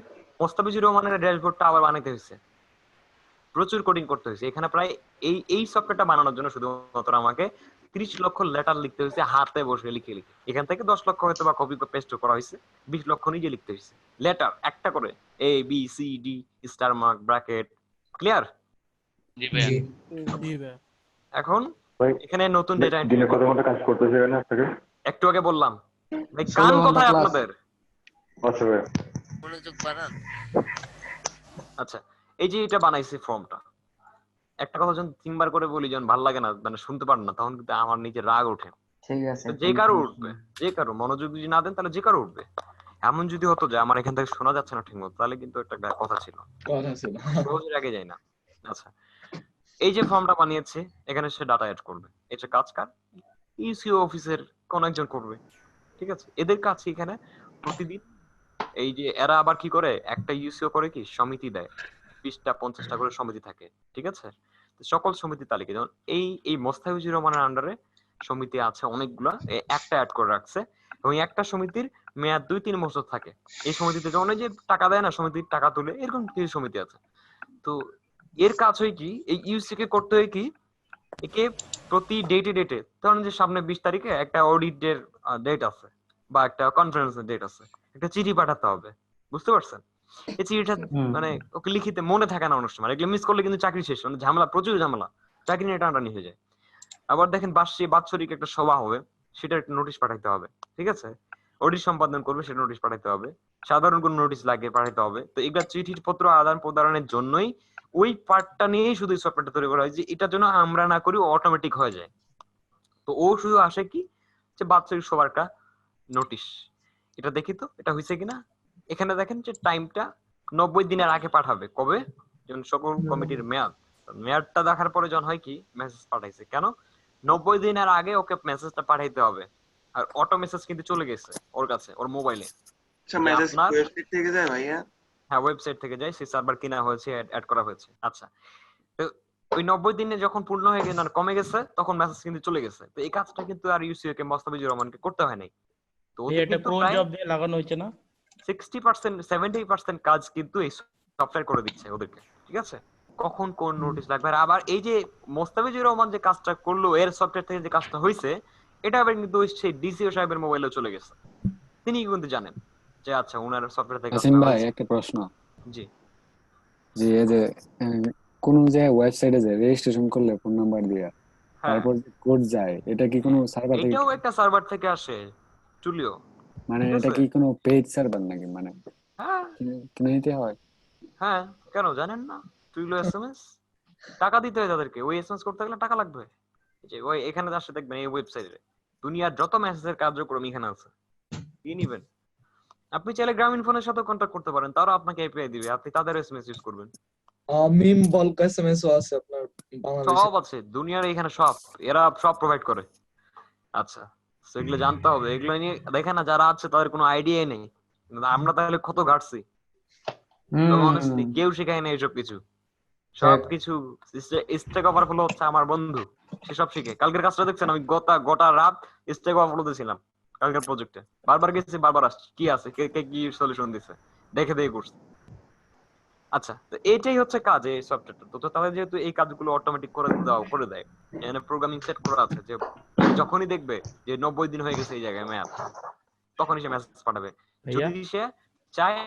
মোস্তাফিজুর রহমানের ড্যাশবোর্ডটা আবার বানাইতে হয়েছে, প্রচুর কোডিং করতে হয়েছে। এখানে প্রায় এই সফটওয়্যারটা বানানোর জন্য শুধুমাত্র আমাকে 30 লক্ষ লেটার লিখতে হয়েছে, হাতে বসে লিখে লিখে। এখান থেকে 10 লক্ষ হয়তো বা কপি পেস্ট করা হয়েছে, 20 লক্ষ নিজে লিখতে হয়েছে লেটার, একটা করে A B C D star mark bracket. Clear? জি ভাই। জি ভাই। এখন এখানে নতুন ডেটা এন্ট্রি। দিনে কত ঘন্টা কাজ করতেছে এখানে আপনাকে? একটু আগে বললাম ভাই, কান কোথায় আপনাদের? আচ্ছা ভাই, মনোযোগ বাড়ান। আচ্ছা, এই যে এটা বানাইছি ফর্মটা, একটা কথা যখন 3 বার করে বলি, যখন ভালো লাগে না, মানে শুনতে পারেন না, তখন কিন্তু আমার নিচে রাগ ওঠে। ঠিক আছে, যে কারো উঠবে, যে কারো মনোযোগ যদি না দেন তাহলে যে কারো উঠবে। এমন যদি হতো যে আমার এখান থেকে শোনা যাচ্ছে না ঠিক মতো, তাহলে কিন্তু একটা কথা ছিল, কথা ছিল। সহজে আগে যায় না। আচ্ছা, এই যে ফর্মটা বানিয়েছে, এখানে সে ডাটা এড করবে। এটা কাজ কার? ইউসিও অফিসের কোন একজন করবে। ঠিক আছে? এদের কাছে এখানে প্রতিদিন এই যে এরা আবার কি করে, একটা ইউসিও করে কি সমিতি দেয়, 20টা 50টা করে সমিতি থাকে। ঠিক আছে? সকল সমিতির তালিকা, যেমন এই মোস্তাফিজুর রহমানের আন্ডারে সমিতি আছে অনেকগুলা, একটা অ্যাড করে রাখছে, এবং একটা সমিতির মেয়াদ 2-3 বছর থাকে। এই সমিতিতে যখন ওই যে টাকা দেয় না, সমিতির টাকা তুলে, এরকম কিছু সমিতি আছে। তো এর কাজ হয় কি, এই ইউসি কে করতে হয় কি, একে প্রতি ডেটে ধরুন যে সামনে 20 তারিখে একটা অডিটের ডেট আছে বা একটা কনফারেন্সের ডেট আছে, একটা চিঠি পাঠাতে হবে, বুঝতে পারছেন? এই চিঠিটা মানে ওকে লিখিতে মনে থাকে না অনেক সময়, এগুলো মিস করলে কিন্তু চাকরি শেষ, মানে ঝামেলা, প্রচুর ঝামেলা, চাকরি নিয়ে টানাটানি হয়ে যায়। আবার দেখেন বাৎসরিক একটা সভা হবে, সেটা একটা নোটিশ পাঠাইতে হবে, ঠিক আছে? অডিট সম্পাদন করবে, সেটা নোটিশ পাঠাইতে হবে। সাধারণ কোন নোটিশ লাগে পাঠাইতে হবে। তো এগুলা চিঠির পত্র আদান প্রদানের জন্যই ওই পার্টটা নিয়েই শুধু সফটওয়্যারটা তৈরি করা হয়, যে এটার জন্য আমরা না করি, অটোমেটিক হয়ে যায়। তো ও শুধু আসে কি, যে বাৎসরিক সবার একটা নোটিশ, এটা দেখি তো এটা হয়েছে কিনা। এখানে দেখেন যে টাইমটা 90 দিনের আগে পাঠাবে, কবে? যখন সকল কমিটির মেয়াদটা দেখার পরে যখন হয় কি মেসেজ পাঠাইছে, কেন 90 দিনের আগে ওকে মেসেজটা পাঠাইতে হবে। আর অটো মেসেজ কিন্তু চলে গেছে ওর কাছে, ওর মোবাইলে। আচ্ছা, মেসেজ ওয়েবসাইট থেকে যায় ভাইয়া? হ্যাঁ, ওয়েবসাইট থেকে যায়, সেই সার্ভার কিনা হয়েছে, অ্যাড করা হয়েছে। আচ্ছা, তো ওই 90 দিনে যখন পূর্ণ হয়ে গেছে, কমে গেছে, তখন মেসেজ কিন্তু চলে গেছে। তো এই কাজটা কিন্তু আর ইউসিও কে মোস্তাফিজুর রহমানকে করতে হয় নাই। তো ওদের এটা কিন্তু প্রো প্রায় জব দিয়ে লাগানো হয়েছে না, 60% 70% কাজ কিন্তু এই সফটওয়্যার করে দিচ্ছে ওদেরকে, ঠিক আছে? কখন কোন নোটিশ লাগবে। আর আবার এই যে মোস্তাফিজুর রহমান যে কাজটা করলো, এর সফটওয়্যার থেকে যে কাজটা হয়েছে, এটা আবার কিন্তু ওই সেই ডিসিও সাহেবের মোবাইলেও চলে গেছে। তিনি কিন্তু জানেন যে আচ্ছা ওনার সফটওয়্যার থেকে আসিম কাজটা ভাই, হয়েছে। একটা প্রশ্ন। জি যে এই যে কোন যে ওয়েবসাইটে যে রেজিস্ট্রেশন করলে ফোন নাম্বার দিয়ে হ্যাঁ, তারপর যে কোড যায়, এটা কি কোনো সার্ভার থেকে, এটাও একটা সার্ভার থেকে আসে, টুলিও, মানে ঠিক এটা আছে? কি কোনো পেইড সার্ভার নাকি, মানে হ্যাঁ কিনে নিতে হয়? হ্যাঁ, কেন জানেন না? টুইলো এসএমএস টাকা দিতে হয় তাদেরকে, ওই এসএমএস করতে গেলে টাকা লাগবে। এই যে ওই এখানে আসলে দেখবেন এই ওয়েবসাইটে দুনিয়ার যত মেসেজের কার্যক্রম এখানে আছে, কি নিবেন? আপনি চাইলে গ্রামীণ ফোনের সাথে কন্ট্যাক্ট করতে পারেন, তারা আপনাকে এপিআই দিবে, আপনি তাদের এসএমএস ইউজ করবেন। মিম বলক এসএমএস ও আছে আপনার বাংলাদেশে। সব আছে দুনিয়ার এখানে, সব এরা সব প্রোভাইড করে। আচ্ছা, তো এগুলো জানতে হবে, এগুলো নিয়ে দেখেন না যারা আছে তাদের কোনো আইডিয়াই নেই, কিন্তু আমরা তাহলে কত ঘাটছি। অনেস্টলি কেউ শেখায় না এইসব কিছু, সবকিছু স্ট্যাক ওভারফ্লো হচ্ছে আমার বন্ধু, সে সব শিখে। কালকের কাজটা দেখছেন, আমি গোটা রাত স্ট্যাক ওভারফ্লো দিয়েছিলাম কালকের প্রজেক্টে, বারবার গেছি বারবার আসছি, কি আছে কে কি সলিউশন দিছে দেখে করছি। আচ্ছা, তো এইটাই হচ্ছে কাজ এই সফটওয়্যারটা। তো তাহলে যেহেতু এই কাজগুলো অটোমেটিক করে দেয়, এখানে প্রোগ্রামিং সেট করা আছে যে যখনই দেখবে যে 90 দিন হয়ে গেছে এই জায়গায় মেয়াদ, তখনই সে মেসেজ পাঠাবে। ভাইয়া যদি সে চায়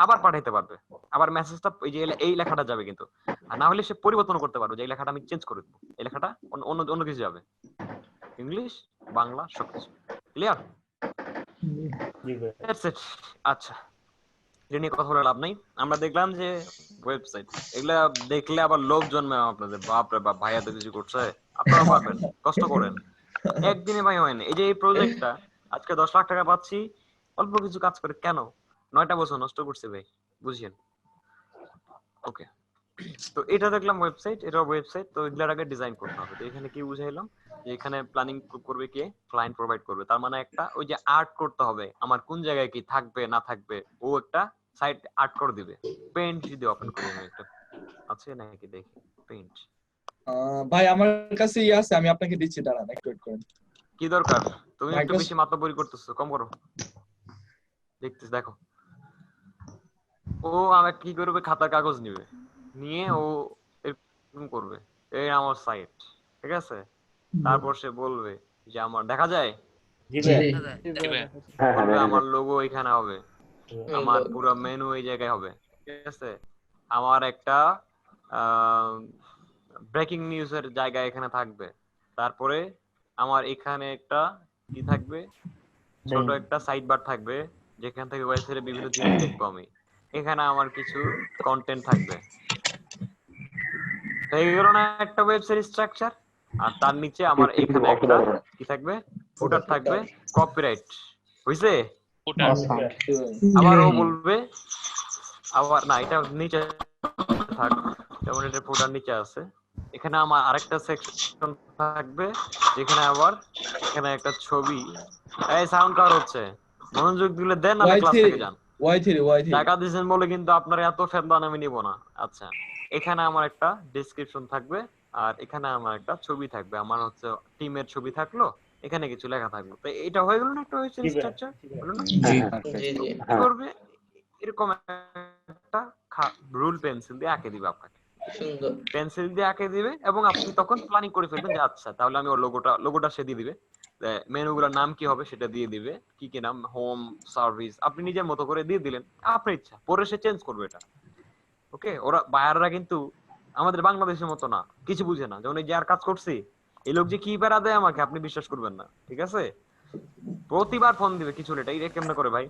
আবার পাঠাইতে পারবে, আবার মেসেজটা এই যে এই লেখাটা যাবে কিন্তু, আর না হলে সে পরিবর্তন করতে পারবে, যে এই লেখাটা আমি চেঞ্জ করে দেবো, এই লেখাটা অন্য অন্য কিছু যাবে, ইংলিশ বাংলা সবকিছু ক্লিয়ার। That's it. আচ্ছা, এটা নিয়ে কথা বলে লাভ নাই। আমরা দেখলাম যে ওয়েবসাইট, এগুলা দেখলে আবার লোভ জন্মে আপনাদের, বাপ রে বাপ, ভাইয়া তো কিছু করছে, আপনারা পারবেন, কষ্ট করেন, একদিনে ভাই হয় না। এই যে এই প্রজেক্টটা আজকে 10 লাখ টাকা পাচ্ছি, অল্প কিছু কাজ করে কেন 9টা বছর নষ্ট করছে ভাই, বুঝছেন? ওকে, তো এটা দেখলাম ওয়েবসাইট, এটা ওয়েবসাইট। তো এগুলার আগে ডিজাইন করতে হবে। তো এখানে কি বুঝাইলাম, যে এখানে প্ল্যানিং করবে কে, ক্লায়েন্ট প্রোভাইড করবে। তার মানে একটা ওই যে আর্ট করতে হবে, আমার কোন জায়গায় কি থাকবে না থাকবে, ও একটা সাইট আর্ট করে দিবে। পেইন্ট যদি ওপেন করি আমি, একটা আছে নাকি দেখি, পেইন্ট। ভাই আমার কাছে আছে, আমি আপনাকে দিচ্ছি, দাঁড়ান একটু ওয়েট করেন। কি দরকার, তুমি একটু Microsoft- বেশি মাতব্বরি করতেছো, কম করো। দেখতেছ, দেখো ও আমার কি করবে, খাতা কাগজ নিবে, নিয়ে ও এরকম করবে, এই আমার সাইট, ঠিক আছে? তারপর সে বলবে যে আমার দেখা যায়, বলবে আমার লোগো এখানে হবে, আমার পুরো মেনু এই জায়গায় হবে, ঠিক আছে? আমার একটা ব্রেকিং নিউজের জায়গা এখানে থাকবে, তারপরে আমার এখানে একটা কি থাকবে, ছোট একটা সাইড বার থাকবে, যেখান থেকে ওয়েবসাইটে বিভিন্ন জিনিস দেখবো আমি, এখানে আমার কিছু কন্টেন্ট থাকবে। এই ধরনের একটা ওয়েবসাইট স্ট্রাকচার। আর তার নিচে আমার এখানে একটা কি থাকবে, ফুটার থাকবে, কপিরাইট, বুঝলে? আবার ও বলবে, আবার না, এটা নিচে থাক, যেমন এটা ফুটার নিচে আছে, এখানে আমার আরেকটা সেকশন থাকবে, যেখানে আবার এখানে একটা ছবি। এই সাউন্ড কার হচ্ছে, মনোযোগ দিলে দেন, না ক্লাস থেকে যান। Y3 টাকা দিয়েছেন বলে কিন্তু আপনার এত ফেরদান আমি নিব না। আচ্ছা, এখানে আমার একটা ডেসক্রিপশন থাকবে, আর এখানে আমার একটা ছবি থাকবে, আমার হচ্ছে টিমের ছবি থাকলো, এখানে কিছু লেখা থাকবে। তো এটা হয়ে গেল না একটা ওয়েবসাইট স্ট্রাকচার, হলো না? জি পারফেক্ট। জি কি করবে এরকম একটা রুল পেন্সিল দিয়ে আঁকে দিবে আপনাকে, সুন্দর। পেন্সিল দিয়ে আঁকে দিবে এবং আপনি তখন প্ল্যানিং করে ফেলবেন যে আচ্ছা তাহলে আমি ওর লোগোটা সে দিয়ে দিবে, মেনুগুলোর নাম কি হবে সেটা দিয়ে দিবে, কি কি নাম, হোম, সার্ভিস, আপনি নিজের মতো করে দিয়ে দিলেন, আপনার ইচ্ছা, পরে সে চেঞ্জ করবে এটা। ওকে, ওরা বায়াররা কিন্তু আমাদের বাংলাদেশের মতো না, কিছু বুঝে না। যেমন এই যে আর কাজ করছি, এই লোক যে কি প্যারা দেয় আমাকে আপনি বিশ্বাস করবেন না, ঠিক আছে? প্রতিবার ফোন দিবে কিছু লেটা, এটা কেমনে করে ভাই?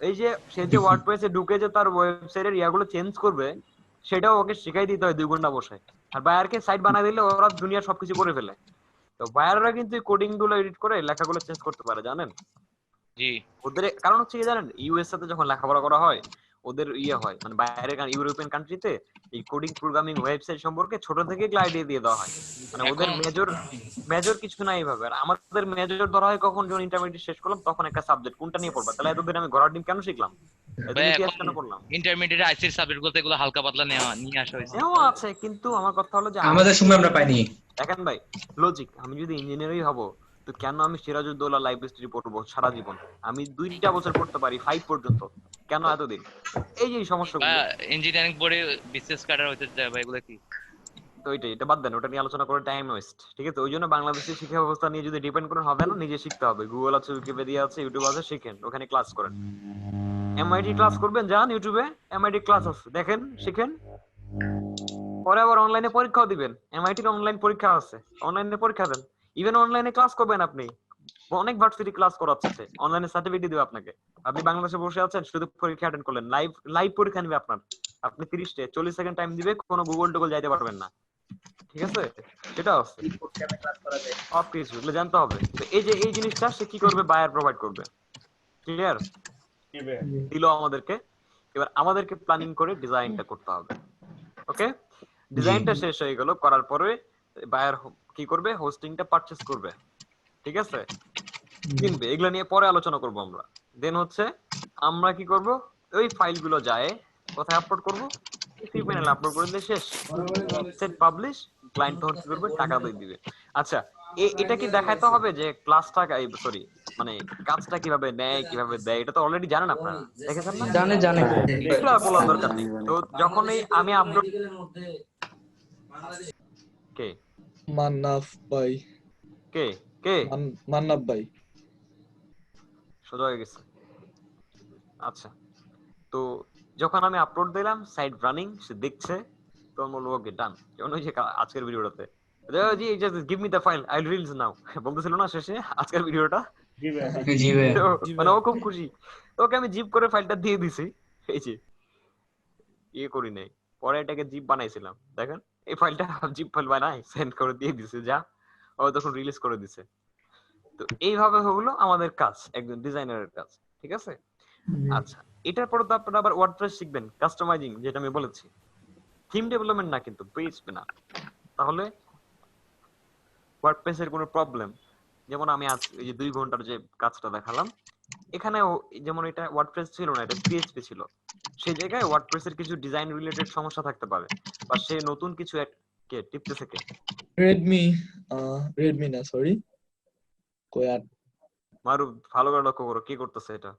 এই যে সে যে ওয়ার্ডপ্রেসে ঢুকে যে তার ওয়েবসাইটের ইয়াগুলো চেঞ্জ করবে, সেটাও ওকে শিখাই দিতে হয় 2 ঘন্টা বসে। আর বায়ারকে সাইট বানায় দিলে ওরা দুনিয়ার সবকিছু করে ফেলে। তো বায়াররা কিন্তু কোডিং গুলো এডিট করে লেখাগুলো চেঞ্জ করতে পারে, জানেন? জি ওদের কারণ হচ্ছে কি জানেন, ইউএসএ তে যখন লেখাপড়া করা হয় ওদের ইয়ে হয়, মানে বাইরের ইউরোপিয়ান কান্ট্রিতে এই কোডিং প্রোগ্রামিং ওয়েবসাইট সম্পর্কে ছোট থেকে আইডিয়া দিয়ে দেওয়া হয়, মানে ওদের এখন মেজর কিছু নাই এইভাবে। আর আমাদের মেজর ধরা হয় কখন, যখন ইন্টারমিডিয়েট শেষ করলাম তখন একটা সাবজেক্ট কোনটা নিয়ে পড়বা, তাহলে এতদিন আমি ঘোড়ার ডিম কেন শিখলাম, এতদিন ভাই ইতিহাস এখন কেন পড়লাম? ইন্টারমিডিয়েট আইসির সাবজেক্ট গুলোতে এগুলো হালকা পাতলা নিয়ে আসা হয়েছে। এও আছে, কিন্তু আমার কথা হলো যে আমাদের সময় আমরা পাইনি। দেখেন ভাই, লজিক, আমি যদি ইঞ্জিনিয়ারই হব তো কেন আমি সিরাজউদ্দৌলা লাইফ হিস্ট্রি পড়বো সারা জীবন? আমি 2টা বছর পড়তে পারি 5 পর্যন্ত, কেন এতদিন? এই যে এই সমস্যাগুলো। ইঞ্জিনিয়ারিং পড়ে বিসিএস ক্যাডার হইতে যায় ভাই, এগুলো কি? তো এটা বাদ দেন, ওটা নিয়ে আলোচনা করে টাইম ওয়েস্ট, ঠিক আছে? ওই জন্য বাংলাদেশের শিক্ষা ব্যবস্থা নিয়ে যদি ডিপেন্ড করেন হবে না, নিজে শিখতে হবে। গুগল আছে, উইকিপিডিয়া আছে, ইউটিউব আছে, শিখেন, ওখানে ক্লাস করেন। এমআইটি ক্লাস করবেন, যান ইউটিউবে, এমআইটি ক্লাস আছে, দেখেন, শিখেন, পরে আবার অনলাইনে পরীক্ষাও দিবেন। এমআইটির অনলাইন পরীক্ষা আছে, অনলাইনে পরীক্ষা দেন, ইভেন অনলাইনে ক্লাস করবেন আপনি। অনেক ভার্সিটি ক্লাস করাচ্ছে, অনলাইনে সার্টিফিকেট দিবে আপনাকে। আপনি বাংলাদেশে বসে আছেন, শুধু পরীক্ষা অ্যাটেন্ড করলেন, লাইভ পরীক্ষা নিবে আপনার, আপনি 40 সেকেন্ড টাইম দিবে, কোনো গুগল টুগল যাইতে পারবেন না, ঠিক আছে? সেটা আছে, সব কিছু এগুলো জানতে হবে। তো এই যে এই জিনিসটা সে কি করবে, বায়ার প্রোভাইড করবে, ক্লিয়ার? দিল আমাদেরকে, এবার আমাদেরকে প্ল্যানিং করে ডিজাইনটা করতে হবে। ওকে, ডিজাইনটা শেষ হয়ে গেল, করার পরে বায়ার কি করবে, হোস্টিংটা পারচেজ করবে, ঠিক আছে? কিনবে, এগুলো নিয়ে পরে আলোচনা করব আমরা। দেন হচ্ছে আমরা কি করব, ওই ফাইলগুলো যায় কোথায় আপলোড করব, সি প্যানেলে আপলোড করে দিলে শেষ, সেট পাবলিশ, ক্লায়েন্ট তখন কি করবে, টাকা দিয়ে দিবে। আচ্ছা, এটা কি দেখাইতে হবে যে ক্লাসটা, সরি মানে কাজটা কিভাবে নেয়, কিভাবে দেয়, এটা তো অলরেডি জানেন আপনারা, দেখেছেন না? জানে জানে। এটা বলার দরকার নেই। তো যখনই আমি আপলোড, কে মান্নাফ ভাই, কে কে মান্নাফ ভাই। সোজা হয়ে গেছে। আচ্ছা, তো যখন আমি আপলোড দিলাম, সাইট রানিং, সে দেখছে, তো আমি বলবো ওকে ডান। যেমন ওই যে আজকের ভিডিওটাতে, জি just give me the file, I will release now বলতেছিল না শেষে আজকের ভিডিওটা, জি ভাই। তো মানে ও খুব খুশি, ওকে আমি জিপ করে ফাইলটা দিয়ে দিছি, এই যে ইয়ে করি নাই, পরে এটাকে জিপ বানাইছিলাম, দেখেন এই ফাইলটা জিপ ফাইল বানাই সেন্ড করে দিয়ে দিছে, যা ও তখন রিলিজ করে দিছে। তো এইভাবে হলো আমাদের কাজ, একজন ডিজাইনারের কাজ, ঠিক আছে? আচ্ছা, এটার পরে তো আপনারা আবার ওয়ার্ডপ্রেস শিখবেন, কাস্টমাইজিং, যেটা আমি বলেছি, থিম ডেভেলপমেন্ট না, কিন্তু পিএইচপি না। তাহলে ওয়ার্ডপ্রেস এর কোনো প্রবলেম, যেমন আমি আজ এই যে 2 ঘন্টার যে কাজটা দেখালাম, এখানে যেমন এটা ওয়ার্ডপ্রেস ছিল না, এটা পিএইচপি ছিল, সেই জায়গায় ওয়ার্ডপ্রেস এর কিছু ডিজাইন রিলেটেড সমস্যা থাকতে পারে, বা সে নতুন কিছু কে টিপতেছে, কে রেডমি না, সরি, কোয়াট মারু, ভালো করে লক্ষ্য করো কি করতেছে এটা,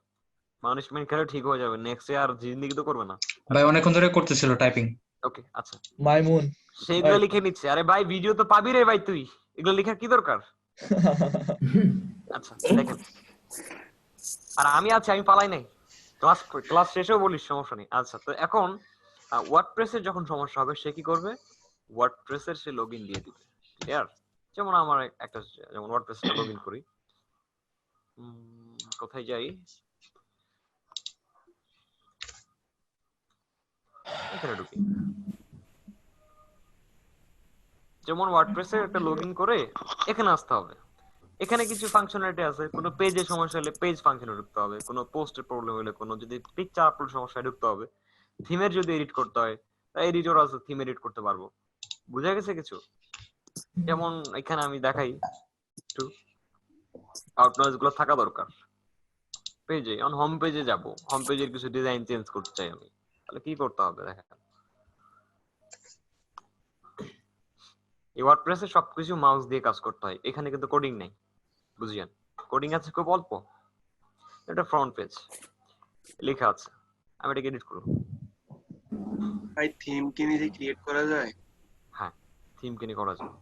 মানুষ মেন খেলে ঠিক হয়ে যাবে, নেক্সট ইয়ার জিন্দেগি তো করবে না ভাই অনেকক্ষণ ধরে করতেছিল টাইপিং। ওকে, আচ্ছা, মাইমুন সেগুলো লিখে নিচ্ছে। আরে ভাই ভিডিও তো পাবি রে ভাই, তুই এগুলো লেখার কি দরকার? আচ্ছা দেখেন, আর আমি আছি, আমি পালাই নাই, ক্লাস শেষেও বলিস, সমস্যা নেই। আচ্ছা, তো এখন ওয়ার্ডপ্রেসের যখন সমস্যা হবে, সে কি করবে, ওয়ার্ডপ্রেসের সে লগইন দিয়ে দিবে, ক্লিয়ার? যেমন আমার একটা, যেমন ওয়ার্ডপ্রেসটা লগইন করি, কোথায় যাই, এখানে ঢুকি, যেমন ওয়ার্ডপ্রেসে একটা লগইন করে এখানে আসতে হবে। এখানে কিছু ফাংশনালিটি আছে, কোনো পেজে সমস্যা হলে পেজ ফাংশনে ঢুকতে হবে, কোনো পোস্টের প্রবলেম হলে, কোনো যদি পিকচার আপলোড সমস্যায় ঢুকতে হবে, থিমের যদি এডিট করতে হয়, এডিটর আছে, থিম এডিট করতে পারবো। বুঝা গেছে কিছু? যেমন এখানে আমি দেখাই একটু, আউটলাইনস গুলো থাকা দরকার পেজে। অন হোম পেজে যাব, হোম পেজের কিছু ডিজাইন চেঞ্জ করতে চাই আমি, তাহলে কি করতে হবে দেখেন, এই ওয়ার্ডপ্রেসে সবকিছু মাউস দিয়ে কাজ করতে হয়, এখানে কিন্তু কোডিং নাই, বুঝিয়েন কোডিং আছে খুব অল্প, এটা ফ্রন্ট পেজ লেখা আছে, আমি এটাকে এডিট করব। ভাই থিম কি নিজে ক্রিয়েট করা যায়? হ্যাঁ থিম কিনে করা যায়।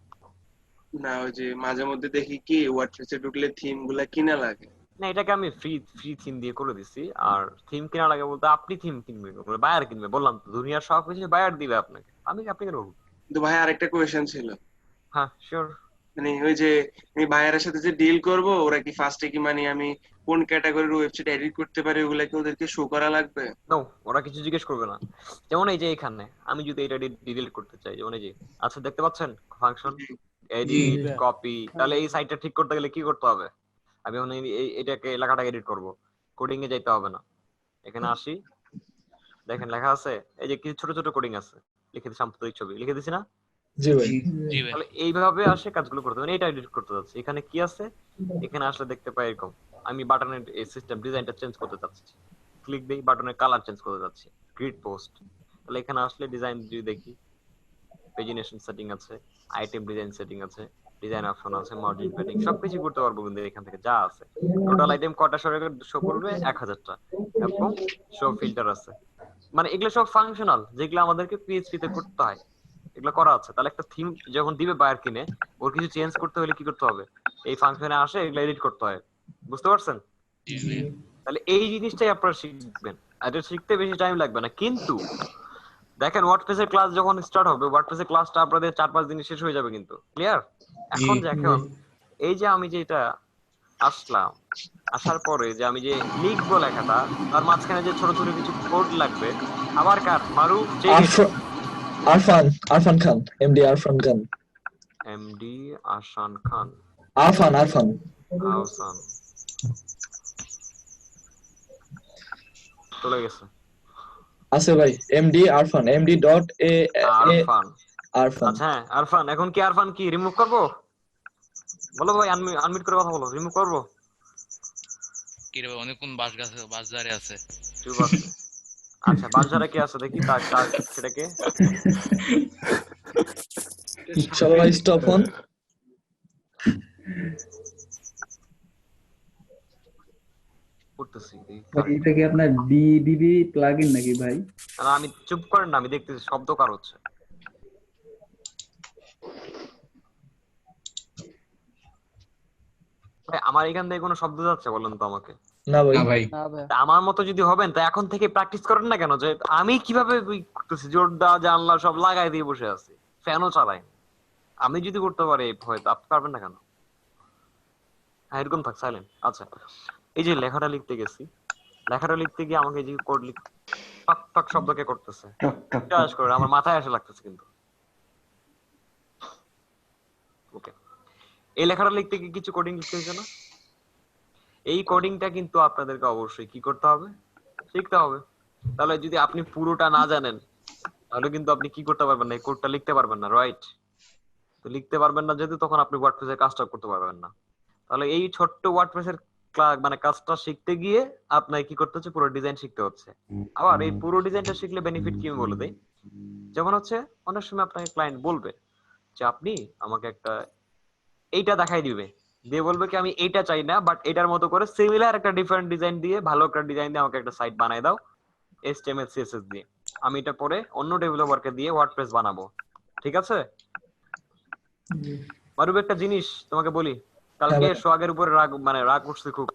না ওই যে মাঝে মধ্যে দেখি কি ওয়ার্ডপ্রেসে ঢুকলে থিম গুলা কিনা লাগে। না এটাকে আমি ফ্রি থিম দিয়ে করে দিছি। আর থিম কেনা লাগে বলতে আপনি থিম কিনবেন, বায়ার কিনবে, বললাম তো দুনিয়ার সব কিছু বায়ার দিবে আপনাকে, আমি আপনি কেন বলবো? কিন্তু ভাই আরেকটা কোয়েশ্চেন ছিল, হ্যাঁ শিওর। মানে ওই যে আমি বায়ারের সাথে যে ডিল করব, ওরা কি ফার্স্টে কি মানে আমি কোন ক্যাটাগরির ওয়েবসাইট এডিট করতে পারি ওগুলা কি ওদেরকে শো করা লাগবে? নো, ওরা কিছু জিজ্ঞেস করবে না। যেমন এই যে এখানে আমি যদি এটা ডিলিট করতে চাই, যেমন এই যে আচ্ছা দেখতে পাচ্ছেন ফাংশন এডিট কপি, তাহলে এই সাইটটা ঠিক করতে গেলে কি করতে হবে? আমি এখন এটাকে লেখাটা এডিট করব, কোডিং এ যাইতে হবে না, এখানে আসি, দেখেন লেখা আছে, এই যে কিছু ছোট ছোট কোডিং আছে, লিখে দিই সাম্প্রতিক ছবি লিখে দিছি না? জি ভাই। জি ভাই তাহলে এইভাবে আসে কাজগুলো করতে হবে। এটা এডিট করতে যাচ্ছি, এখানে কি আছে, এখানে আসলে দেখতে পাই এরকম, আমি বাটনের এই সিস্টেম ডিজাইনটা চেঞ্জ করতে চাচ্ছি, ক্লিক দেই, বাটনের কালার চেঞ্জ করতে যাচ্ছি, গ্রিড পোস্ট, তাহলে এখানে আসলে ডিজাইন যদি দেখি, পেজিনেশন সেটিং আছে, আইটেম ডিজাইন সেটিং আছে, ডিজাইন অপশন আছে, মার্জিন প্যাডিং সবকিছু করতে পারবো কিন্তু এখান থেকে যা আছে। টোটাল আইটেম কটা শো করবে 1000টা, এবং শো ফিল্টার আছে, মানে এগুলো সব ফাংশনাল যেগুলো আমাদেরকে পিএইচপি তে করতে হয়, এগুলো করা আছে। তাহলে একটা থিম যখন দিবে বায়ার কিনে, ওর কিছু চেঞ্জ করতে হলে কি করতে হবে? এই ফাংশনে আসে এগুলো এডিট করতে হয়, বুঝতে পারছেন? তাহলে এই জিনিসটাই আপনারা শিখবেন, এটা শিখতে বেশি টাইম লাগবে না। কিন্তু দেখেন ওয়ার্ডপ্রেস এর ক্লাস যখন স্টার্ট হবে, ওয়ার্ডপ্রেস এর ক্লাসটা আপনাদের 4-5 দিনে শেষ হয়ে যাবে কিন্তু, ক্লিয়ার? এখন দেখুন এই যে আমি যে এটা আসলাম, আসার পরে যে আমি যে লিখবো লেখাটা, তার মাঝখানে যে ছোট ছোট কিছু কোড লাগবে, আবার কার মারু আরফান খান, এমডি আরফান খান, এমডি আসান খান, আরফান আহসান চলে গেছে আছে ভাই, MD Arfan, MD dot A Arfan. Arfan. আচ্ছা হ্যাঁ আরফান, এখন কি আরফান কি রিমুভ করবো? বলো ভাই, আনমিউট করে কথা বলো, রিমুভ করবো? কি রে ভাই, অনেকক্ষণ বাসধারে আছে। চুপ আছে। আচ্ছা বাজারে কি আছে দেখি, তার সেটাকে চলো ভাই স্টপ হন। করতেছি। এটা কি আপনার বিবিবি প্লাগইন নাকি ভাই? না আমি চুপ করেন না, আমি দেখতেছি শব্দ কার হচ্ছে। আমার এখান থেকে কোনো শব্দ যাচ্ছে বলেন তো আমাকে? না ভাই। আমার মতো যদি হবেন তা এখন থেকে প্র্যাকটিস করেন না কেন, যে আমি কিভাবে করতেছি, জোরদা জানলা সব লাগাই দিয়ে বসে আছি, ফ্যানও চালাই, আমি যদি করতে পারি হয়তো আপনি পারবেন না কেন? হ্যাঁ এরকম থাক, সাইলেন্ট। আচ্ছা এই যে লেখাটা লিখতে গেছি, লেখাটা লিখতে গিয়ে আমাকে যে কোড লিখ টক টক শব্দকে করতেছে, চার্জ করে আমার মাথায় এসে লাগতেছে কিন্তু। ওকে, এই লেখাটা লিখতে গিয়ে কিছু কোডিং লিখতে হয়েছে না? এই কোডিংটা কিন্তু আপনাদেরকে অবশ্যই কি করতে হবে, শিখতে হবে। তাহলে যদি আপনি পুরোটা না জানেন তাহলে কিন্তু আপনি কি করতে পারবেন না, এই কোডটা লিখতে পারবেন না, রাইট? তো লিখতে পারবেন না যেহেতু, তখন আপনি ওয়ার্ডপ্রেস এর কাজটা করতে পারবেন না। তাহলে এই ছোট্ট ওয়ার্ডপ্রেস এর মানে কাজটা শিখতে গিয়ে আপনাকে কি করতে হচ্ছে, পুরো ডিজাইন শিখতে হচ্ছে। আবার এই পুরো ডিজাইনটা শিখলে বেনিফিট কি আমি বলে দেই। যেমন হচ্ছে অনেক সময় আপনাকে ক্লায়েন্ট বলবে যে আপনি আমাকে একটা এইটা দেখাই দিবে, দিয়ে বলবে কি আমি এইটা চাই না, বাট এটার মতো করে সিমিলার একটা ডিফারেন্ট ডিজাইন দিয়ে, ভালো একটা ডিজাইন দিয়ে আমাকে একটা সাইট বানাই দাও HTML CSS দিয়ে, আমি এটা পরে অন্য ডেভেলপারকে দিয়ে ওয়ার্ডপ্রেস বানাবো, ঠিক আছে? মারুব একটা জিনিস তোমাকে বলি, কালকে সোহাগের উপরে রাগ উঠছে খুব,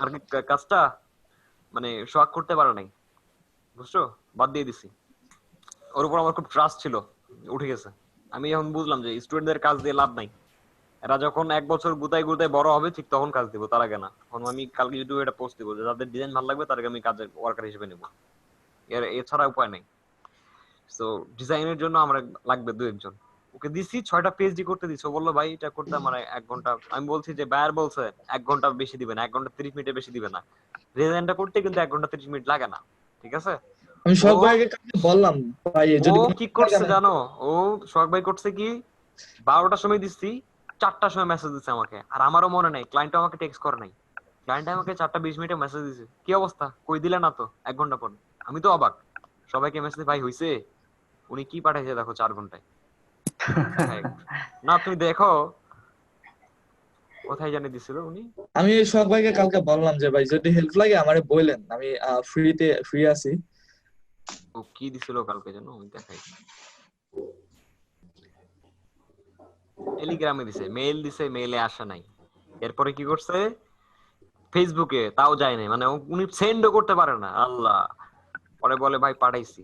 আর কি কাজটা মানে সোহাগ করতে পারে নাই, বুঝছো, বাদ দিয়ে দিছি। ওর উপর আমার খুব ট্রাস্ট ছিল, উঠে গেছে। আমি এখন বুঝলাম যে স্টুডেন্টদের কাজ দিয়ে লাভ নাই, এরা যখন 1 বছর গুতাই গুতাই বড় হবে ঠিক তখন কাজ দিব, তার আগে না। এখন আমি কালকে ইউটিউবে এটা পোস্ট দিব যে যাদের ডিজাইন ভালো লাগবে তাদেরকে আমি কাজের ওয়ার্কার হিসেবে নেব, এছাড়া উপায় নেই। সো ডিজাইনের জন্য আমরা লাগবে 2-1 জন। ওকে দিছি 6টা পিএইচডি করতে দিছি, ও বললো ভাই এটা করতে আমার 1 ঘন্টা, আমি বলছি যে বায়ার বলছে 1 ঘন্টা বেশি দিবে না, 1 ঘন্টা 30 মিনিটের বেশি দিবে না, ডিজাইনটা করতে কিন্তু 1 ঘন্টা 30 মিনিট লাগে না, ঠিক আছে? আমি সোহাগ ভাইকে বললাম ভাই যদি কি করছে জানো, ও সোহাগ ভাই করছে কি 12টার সময় দিছি, 4টার সময় মেসেজ দিছে আমাকে, আর আমারও মনে নাই, ক্লায়েন্ট আমাকে টেক্সট করে নাই, ক্লায়েন্ট আমাকে 4:20 মিনিটে মেসেজ দিছে, কি অবস্থা কই দিলে না তো 1 ঘন্টা পর। আমি তো অবাক, সবাইকে মেসেজ ভাই হইছে, উনি কি পাঠাইছে দেখো 4 ঘন্টায়। না তুমি দেখো কোথায় জানি দিছিল উনি? আমি শখ ভাইকে কালকে বললাম যে ভাই যদি হেল্প লাগে আমারে বললেন, আমি ফ্রি আছি। ও কি দিছিল কালকে জানো? আমি দেখাই। টেলিগ্রামে দিছে, মেইল দিছে, মেইলে আসে নাই। এরপরে কি করছে? ফেসবুকে, তাও যায় নাই, মানে উনি সেন্ডও করতে পারে না। আল্লাহ। পরে বলে ভাই পাঠাইছি।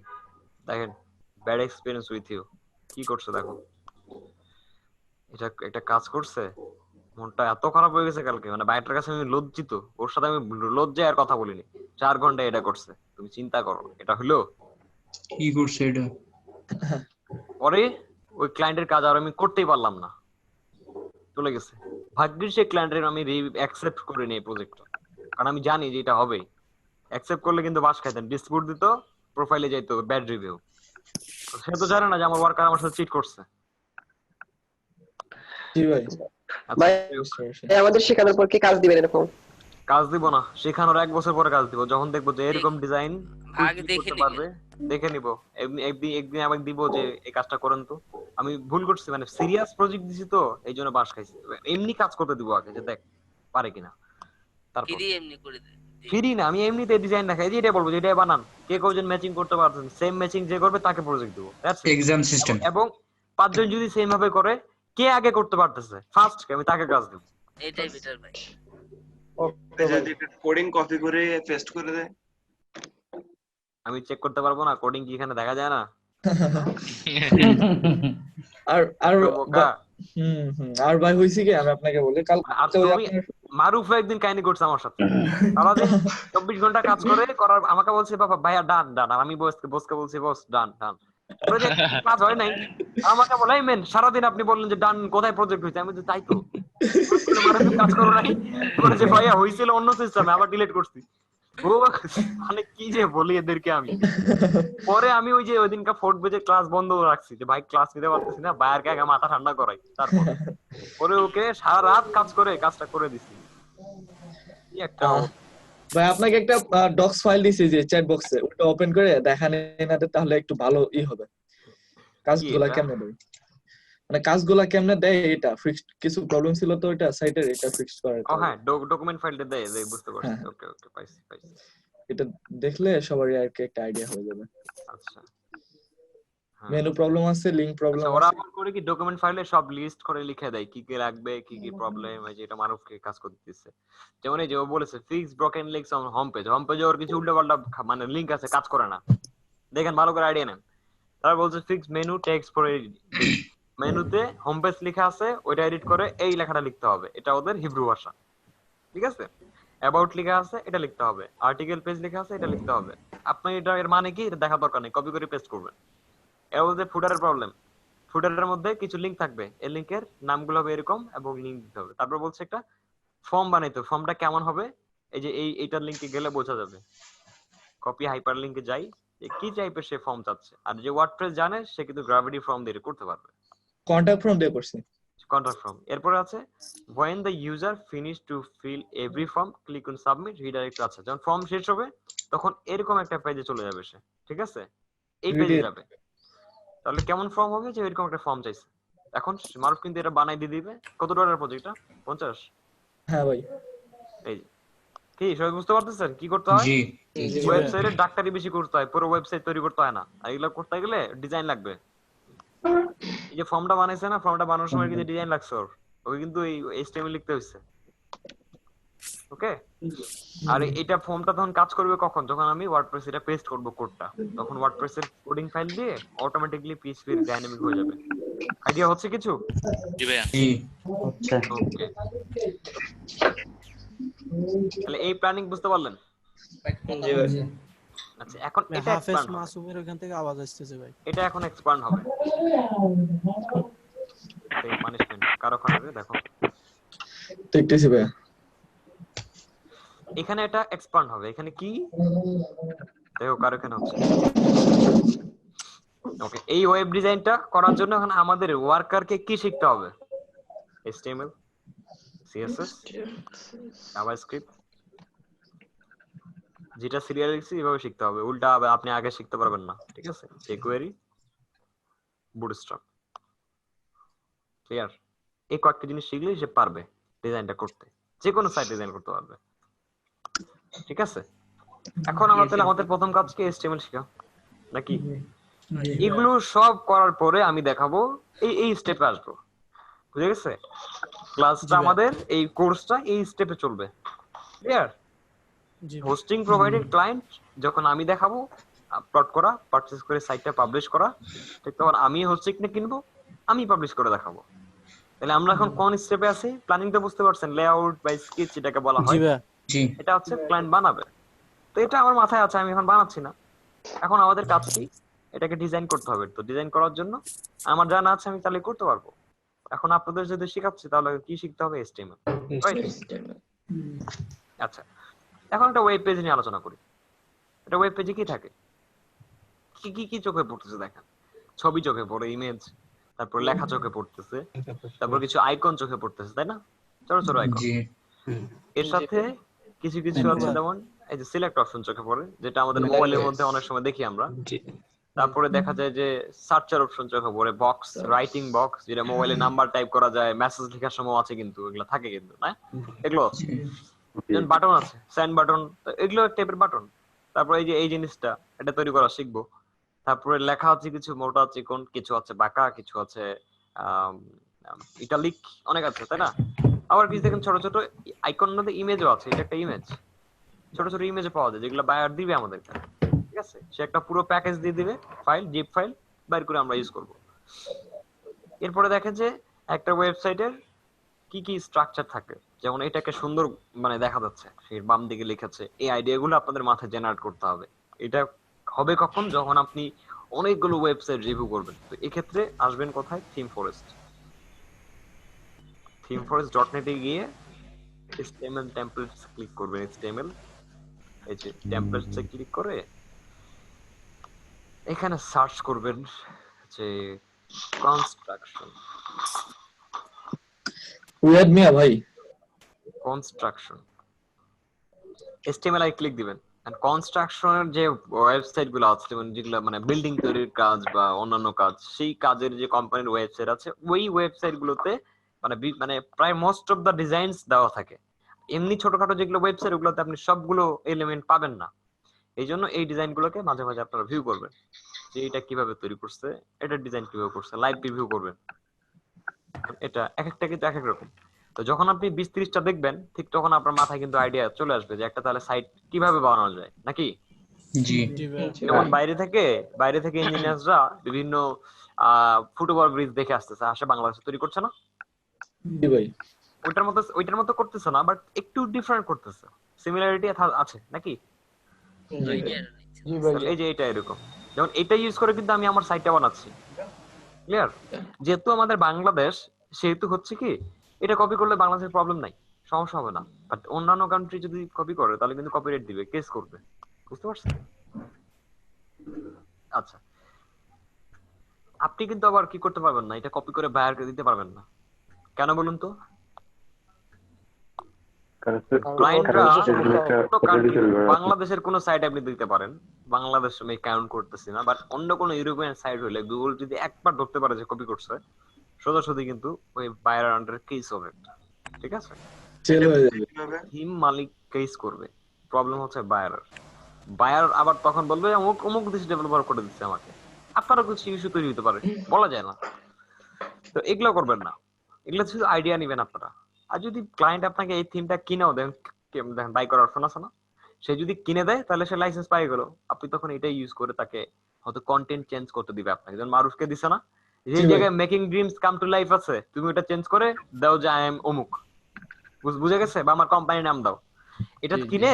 দেখেন, ব্যাড এক্সপেরিয়েন্স উইথ ইউ। কি করছে দেখো। এটা একটা কাজ করছে। মনটা এত খারাপ হয়ে গেছে কালকে, মানে বাইটার কাছে আমি লজ্জিত। ওর সাথে আমি লজ্জায় আর কথা বলিনি। 4 ঘন্টা এটা করছে। তুমি চিন্তা করো, এটা হলো? কি করছে এটা? পরে ওই ক্লায়েন্টের কাজ আর আমি করতেই পারলাম না, চলে গেছে। ভাগ্যিস সেই ক্লায়েন্টের আমি অ্যাকসেপ্ট করে নিই প্রজেক্টটা, কারণ আমি জানি যে এটা হবে। অ্যাকসেপ্ট করলে কিন্তু বাস খাইতেন, ডিসপুট দিত, প্রোফাইলে যাইতো ব্যাড রিভিউ। সে তো জানে না যে আমার ওয়ার্কার আমার সাথে চিট করছে। জি ভাই। ভাই আমাদের শেখানোর পর কি কাজ দিবেন এরকম? কাজ দিব না, শেখানোর 1 বছর পরে কাজ দিব, যখন দেখবো যে এরকম ডিজাইন আগে দেখে করতে পারবে, দেখে নিব। একদিন আমাকে দিব যে এই কাজটা করেন তো। আমি ভুল করছি, মানে সিরিয়াস প্রজেক্ট দিছি তো এই জন্য বাস খাইছি। এমনি কাজ করতে দিব আগে, যে দেখ পারে কিনা। তারপর ফ্রি এমনি করে দে। ফ্রি না, আমি এমনিতে ডিজাইন দেখাই, যে এটা বলবো যে এটা বানান, কে কয়জন ম্যাচিং করতে পারছেন, সেম ম্যাচিং যে করবে তাকে প্রজেক্ট দেবো। Exam system. এবং 5 জন যদি সেম ভাবে করে, কে আগে করতে পারতেছে ফার্স্ট, আমি তাকে কাজ দেব। এটাই বেটার ভাই। যদি কোডিং কপি করে পেস্ট করে দেয়, আমি চেক করতে পারবো না কোডিং কি এখানে দেখা যায় না? আর আর বোকা। আর ভাই হইছে কি, আমি আপনাকে বলি কাল আর তুমি মারুফ একদিন কাহিনী করছে আমার সাথে। সারাদিন 24 ঘন্টা কাজ করার আমাকে বলছে বাবা ভাইয়া ডান ডান, আর আমি বসকে বলছি বস ডান ডান, প্রজেক্ট কাজ হয় নাই। আমাকে বলে এই মেন সারাদিন আপনি বললেন যে ডান, কোথায় প্রজেক্ট হইছে? আমি বলছি তাই তো, মারুফ কাজ করো নাই। বলেছে ভাইয়া হইছিল অন্য সিস্টেমে, আবার ডিলিট করছি। ও মানে কি যে বলি এদেরকে আমি। পরে আমি ওই যে ওইদিনকা 4 বেজে ক্লাস বন্ধ রাখছি, যে ভাই ক্লাস নিতে পারতেছি না, ভাইয়ারকে আগে মাথা ঠান্ডা করাই, তারপর পরে ওকে সারা রাত কাজ করে কাজটা করে দিছি। কি একটা ভাই আপনাকে একটা ডক্স ফাইল দিছি যে চ্যাট বক্সে, ওটা ওপেন করে দেখান এনাদের, তাহলে একটু ভালো হবে। কাজগুলা কেমনে দেয়, মানে কাজগুলা কেমনে দেয়, এটা ফিক্সড কিছু প্রবলেম ছিল তো এটা সাইটের, এটা ফিক্সড করার। ও হ্যাঁ, ডকুমেন্ট ফাইলটা দেয়, বুঝতে পারছি। ওকে ওকে, পাইছি। এটা দেখলে সবারই আর কি একটা আইডিয়া হয়ে যাবে। আচ্ছা, মেনু প্রবলেম আছে, লিংক প্রবলেম আছে। ওরা করে কি ডকুমেন্ট ফাইলে সব লিস্ট করে লিখে দেয় কি কি লাগবে, কি কি প্রবলেম, এই যে এটা মারুফকে কাজ করতে দিচ্ছে। যেমন এই যে ও বলেছে fix broken links on home পেজে ওর কিছু উল্টোপাল্টা মানে লিংক আছে, কাজ করে না। দেখেন ভালো করে আইডিয়া নেন। তারপর বলছে ফিক্স মেনু টেক্সট ফর মেনুতে হোম পেজ লেখা আছে, ওইটা এডিট করে এই লেখাটা লিখতে হবে, এটা ওদের হিব্রু ভাষা, ঠিক আছে। অ্যাবাউট লেখা আছে, এটা লিখতে হবে। আর্টিকেল পেজ লেখা আছে, এটা লিখতে হবে। আপনি এটা এর মানে কি এটা দেখা দরকার নেই, কপি করে পেস্ট করবেন। এর মধ্যে ফুটারের প্রবলেম, ফুটারের মধ্যে কিছু লিংক থাকবে, এই লিংকের নামগুলো হবে এরকম এবং লিংক দিতে হবে। তারপর বলছে একটা ফর্ম বানাইতে, ফর্মটা কেমন হবে এই যে এইটার লিংকে গেলে বোঝা যাবে। কপি হাইপার লিংকে যাই, কি টাইপের সে ফর্ম চাচ্ছে। আর যে ওয়ার্ডপ্রেস জানে সে কিন্তু গ্র্যাভিটি ফর্ম দিয়ে করতে পারবে। কন্টাক্ট ফর্ম দিয়ে করছি, কন্ট্যাক্ট ফর্ম। এরপর আছে when the user finish to fill every form click on submit redirect। আচ্ছা, যখন ফর্ম শেষ হবে তখন এরকম একটা পেজে চলে যাবে সে, ঠিক আছে, এই পেজে যাবে। তাহলে কেমন ফর্ম হবে, যে এরকম একটা ফর্ম চাইছে। এখন মারুফ কিন্তু এটা বানাই দিয়ে দিবে। কত ডলারের প্রজেক্টটা? 50। হ্যাঁ ভাই। এই কি সবাই বুঝতে পারতেছেন কি করতে হয়? ওয়েবসাইটে ডাক্তারি বেশি করতে হয়, পুরো ওয়েবসাইট তৈরি করতে হয় না। আর এগুলো করতে গেলে ডিজাইন লাগবে। এই যে ফর্মটা বানাইছে না, ফর্মটা বানানোর সময় কি ডিজাইন লাগছে ওর, ওকে কিন্তু এই HTML লিখতে হইছে। ওকে। আর এটা ফর্মটা তখন কাজ করবে কখন, যখন আমি ওয়ার্ডপ্রেস এটা পেস্ট করব কোডটা, তখন ওয়ার্ডপ্রেস এর কোডিং ফাইল দিয়ে অটোমেটিক্যালি PHP এর ডাইনামিক হয়ে যাবে। আইডিয়া হচ্ছে কিছু? জি ভাইয়া। ওকে, তাহলে এই প্ল্যানিং বুঝতে পারলেন? জি ভাই। আচ্ছা, এখন এটা হাফেজ মাসুমের ওখান থেকে আওয়াজ আসতেছে ভাই। এটা এখন এক্সপ্যান্ড হবে। এই পানিশমেন্ট কারো খাবে দেখো, দেখতেছি ভাই। এখানে এটা এক্সপ্যান্ড হবে। এখানে কি দেখো কারো এখানে হচ্ছে। ওকে, এই ওয়েব ডিজাইনটা করার জন্য এখন আমাদের ওয়ার্কারকে কি শিখতে হবে? HTML, CSS, JavaScript, যেটা সিরিয়াল লিখছি এভাবে শিখতে হবে। উল্টা আপনি আগে শিখতে পারবেন না, ঠিক আছে। jQuery, bootstrap, clear. এই কয়েকটা জিনিস শিখলেই সে পারবে। ডিজাইনটা করতে, যে কোনো সাইট ডিজাইন করতে পারবে। ঠিক আছে, এখন আমরা তাহলে আমাদের প্রথম কাজ কি HTML শেখা নাকি? এগুলো সব করার পরে আমি দেখাবো এই স্টেপে আসবো। বুঝে গেছে? ক্লাসটা আমাদের এই কোর্সটা এই স্টেপে চলবে। ক্লিয়ার? হোস্টিং প্রোভাইডেড ক্লায়েন্ট যখন আমি দেখাবো আপলোড করা, পারচেজ করে সাইটটা পাবলিশ করা, ঠিক তখন আমি হোস্টিংটা কিনবো, আমি পাবলিশ করে দেখাবো। তাহলে আমরা এখন কোন স্টেপে আছি? প্ল্যানিং তো বুঝতে পারছেন, লেআউট বা স্কেচ এটাকে বলা হয়। এটা হচ্ছে ক্লায়েন্ট বানাবে। তো এটা আমার মাথায় আছে, আমি এখন বানাচ্ছি না। এখন আমাদের কাজ কি? এটাকে ডিজাইন করতে হবে। তো ডিজাইন করার জন্য আমার জানা আছে, আমি তাহলে করতে পারবো। এখন আপনাদের যদি শেখাচ্ছি তাহলে কি শিখতে হবে? HTML, right? আচ্ছা, এখন একটা ওয়েব পেজ নিয়ে আলোচনা করি। এটা ওয়েব পেজে কি থাকে, কি কি কি চোখে পড়তেছে দেখেন। ছবি চোখে পড়ে, ইমেজ, তারপর লেখা চোখে পড়তেছে, তারপর কিছু আইকন চোখে পড়তেছে, তাই না? ছোট ছোট আইকন। এর সাথে কিছু কিছু আছে, যেমন এই যে সিলেক্ট অপশন চোখে পড়ে, যেটা আমাদের মোবাইলের মধ্যে অনেক সময় দেখি আমরা। তারপরে দেখা যায় যে সার্চার অপশন চোখে পড়ে, বক্স, রাইটিং বক্স, যেটা মোবাইলে নাম্বার টাইপ করা যায়, মেসেজ লেখার সময় আছে, কিন্তু এগুলো থাকে কিন্তু না, এগুলো বাটন আছে, সেন্ড বাটন, এগুলো টাইপের বাটন। তারপরে এই যে এই জিনিসটা, এটা তৈরি করা শিখবো। তারপরে লেখা আছে কিছু মোটা চিকন, কিছু আছে বাঁকা, কিছু আছে ইটালিক, অনেক আছে, তাই না? আবার কিছু দেখেন ছোট ছোট আইকনের মধ্যে ইমেজও আছে। এটা একটা ইমেজ, ছোট ছোট ইমেজ পাওয়া যায়, যেগুলো বায়ার দিবে আমাদেরকে। ঠিক আছে, সে একটা পুরো প্যাকেজ দিয়ে দিবে, ফাইল, জিপ ফাইল বাইর করে আমরা ইউজ করব। এরপরে দেখেন যে একটা ওয়েবসাইটের কি কি স্ট্রাকচার থাকে, যেমন এটাকে সুন্দর মানে দেখা যাচ্ছে, সেই বাম দিকে লিখেছে, এই আইডিয়াগুলো আপনাদের মাথায় জেনারেট করতে হবে। এটা হবে কখন? যখন আপনি অনেকগুলো ওয়েবসাইট রিভিউ করবেন। তো এক্ষেত্রে আসবেন কোথায়? Theme forest. themforest.net এ গিয়ে HTML টেমপ্লেটস ক্লিক করবেন। HTML, এই যে টেমপ্লেটস এ ক্লিক করে এখানে সার্চ করবেন যে কনস্ট্রাকশন। উইয়াদ মিয়া ভাই, কনস্ট্রাকশন HTML এ ক্লিক দিবেন। এন্ড কনস্ট্রাকশনের যে ওয়েবসাইট গুলো আছে, যেগুলো মানে বিল্ডিং তৈরির কাজ বা অন্যান্য কাজ, সেই কাজের যে কোম্পানির ওয়েবসাইট আছে, ওই ওয়েবসাইট গুলোতে মানে প্রায় মোস্ট অফ দা ডিজাইনস দেওয়া থাকে। এমনি ছোটখাটো যেগুলো ওয়েবসাইট, ওগুলোতে আপনি সবগুলো এলিমেন্ট পাবেন না। এই জন্য এই ডিজাইন গুলোকে মাঝে মাঝে আপনারা ভিউ করবেন, যে এটা কিভাবে তৈরি করছে, এটা ডিজাইন কিভাবে করছে, লাইভ রিভিউ করবেন। এটা এক একটা কিন্তু এক এক রকম। তো যখন আপনি 20-30টা দেখবেন, ঠিক তখন আপনার মাথায় কিন্তু আইডিয়া চলে আসবে যে একটা তাহলে সাইট কিভাবে বানানো যায়, নাকি? যেমন বাইরে থেকে ইঞ্জিনিয়ারসরা বিভিন্ন ফুটওভার ব্রিজ দেখে আসতেছে, আসে বাংলাদেশে তৈরি করছে না? জি ভাই। ওইটার মতো করতেছে না, বাট একটু ডিফারেন্ট করতেছে, সিমিলারিটি আছে নাকি? এই যে এটা এরকম, যেমন এটা ইউজ করে কিন্তু আমি আমার সাইটটা বানাচ্ছি। ক্লিয়ার? যেহেতু আমাদের বাংলাদেশ, সেহেতু হচ্ছে কি, এটা কপি করলে বাংলাদেশের প্রবলেম নাই, সমস্যা হবে না। বাট অন্যান্য কান্ট্রি যদি কপি করে তাহলে কিন্তু কপিরাইট দিবে, কেস করবে। বুঝতে পারছেন? আচ্ছা, আপনি কিন্তু আবার কি করতে পারবেন না, এটা কপি করে বায়ারকে দিতে পারবেন না। কেন বলুন তো? বাংলাদেশের কোন সাইট আপনি দিতে পারেন, বাংলাদেশ আমি কাউন্ট করতেছি না, বাট অন্য কোন ইউরোপিয়ান সাইট হলে গুগল যদি একবার ধরতে পারে যে কপি করছে, সোজাসুজি কিন্তু ওই বায়ার আন্ডার কেস হবে। ঠিক আছে, থিম মালিক কেস করবে। প্রবলেম হচ্ছে বায়ার আবার তখন বলবে অমুক দেশ ডেভেলপার করে দিচ্ছে আমাকে। আপনারও কিছু ইস্যু তৈরি হতে পারে, বলা যায় না। তো এগুলো করবেন না, এগুলো শুধু আইডিয়া নেবেন আপনারা। আর যদি ক্লায়েন্ট আপনাকে এই থিমটা কিনেও দেন, বাই করার অপশন আছে না, সে যদি কিনে দেয় তাহলে সে লাইসেন্স পাই গেল। আপনি তখন এটাই ইউজ করে তাকে হয়তো কন্টেন্ট চেঞ্জ করতে দিবে আপনাকে। যেমন মারুফকে দিছে না, যে জায়গায় making dreams come to life আছে, তুমি ওটা চেঞ্জ করে দাও যে আই এম অমুক, বুঝে গেছে, বা আমার কোম্পানির নাম দাও। এটা কিনে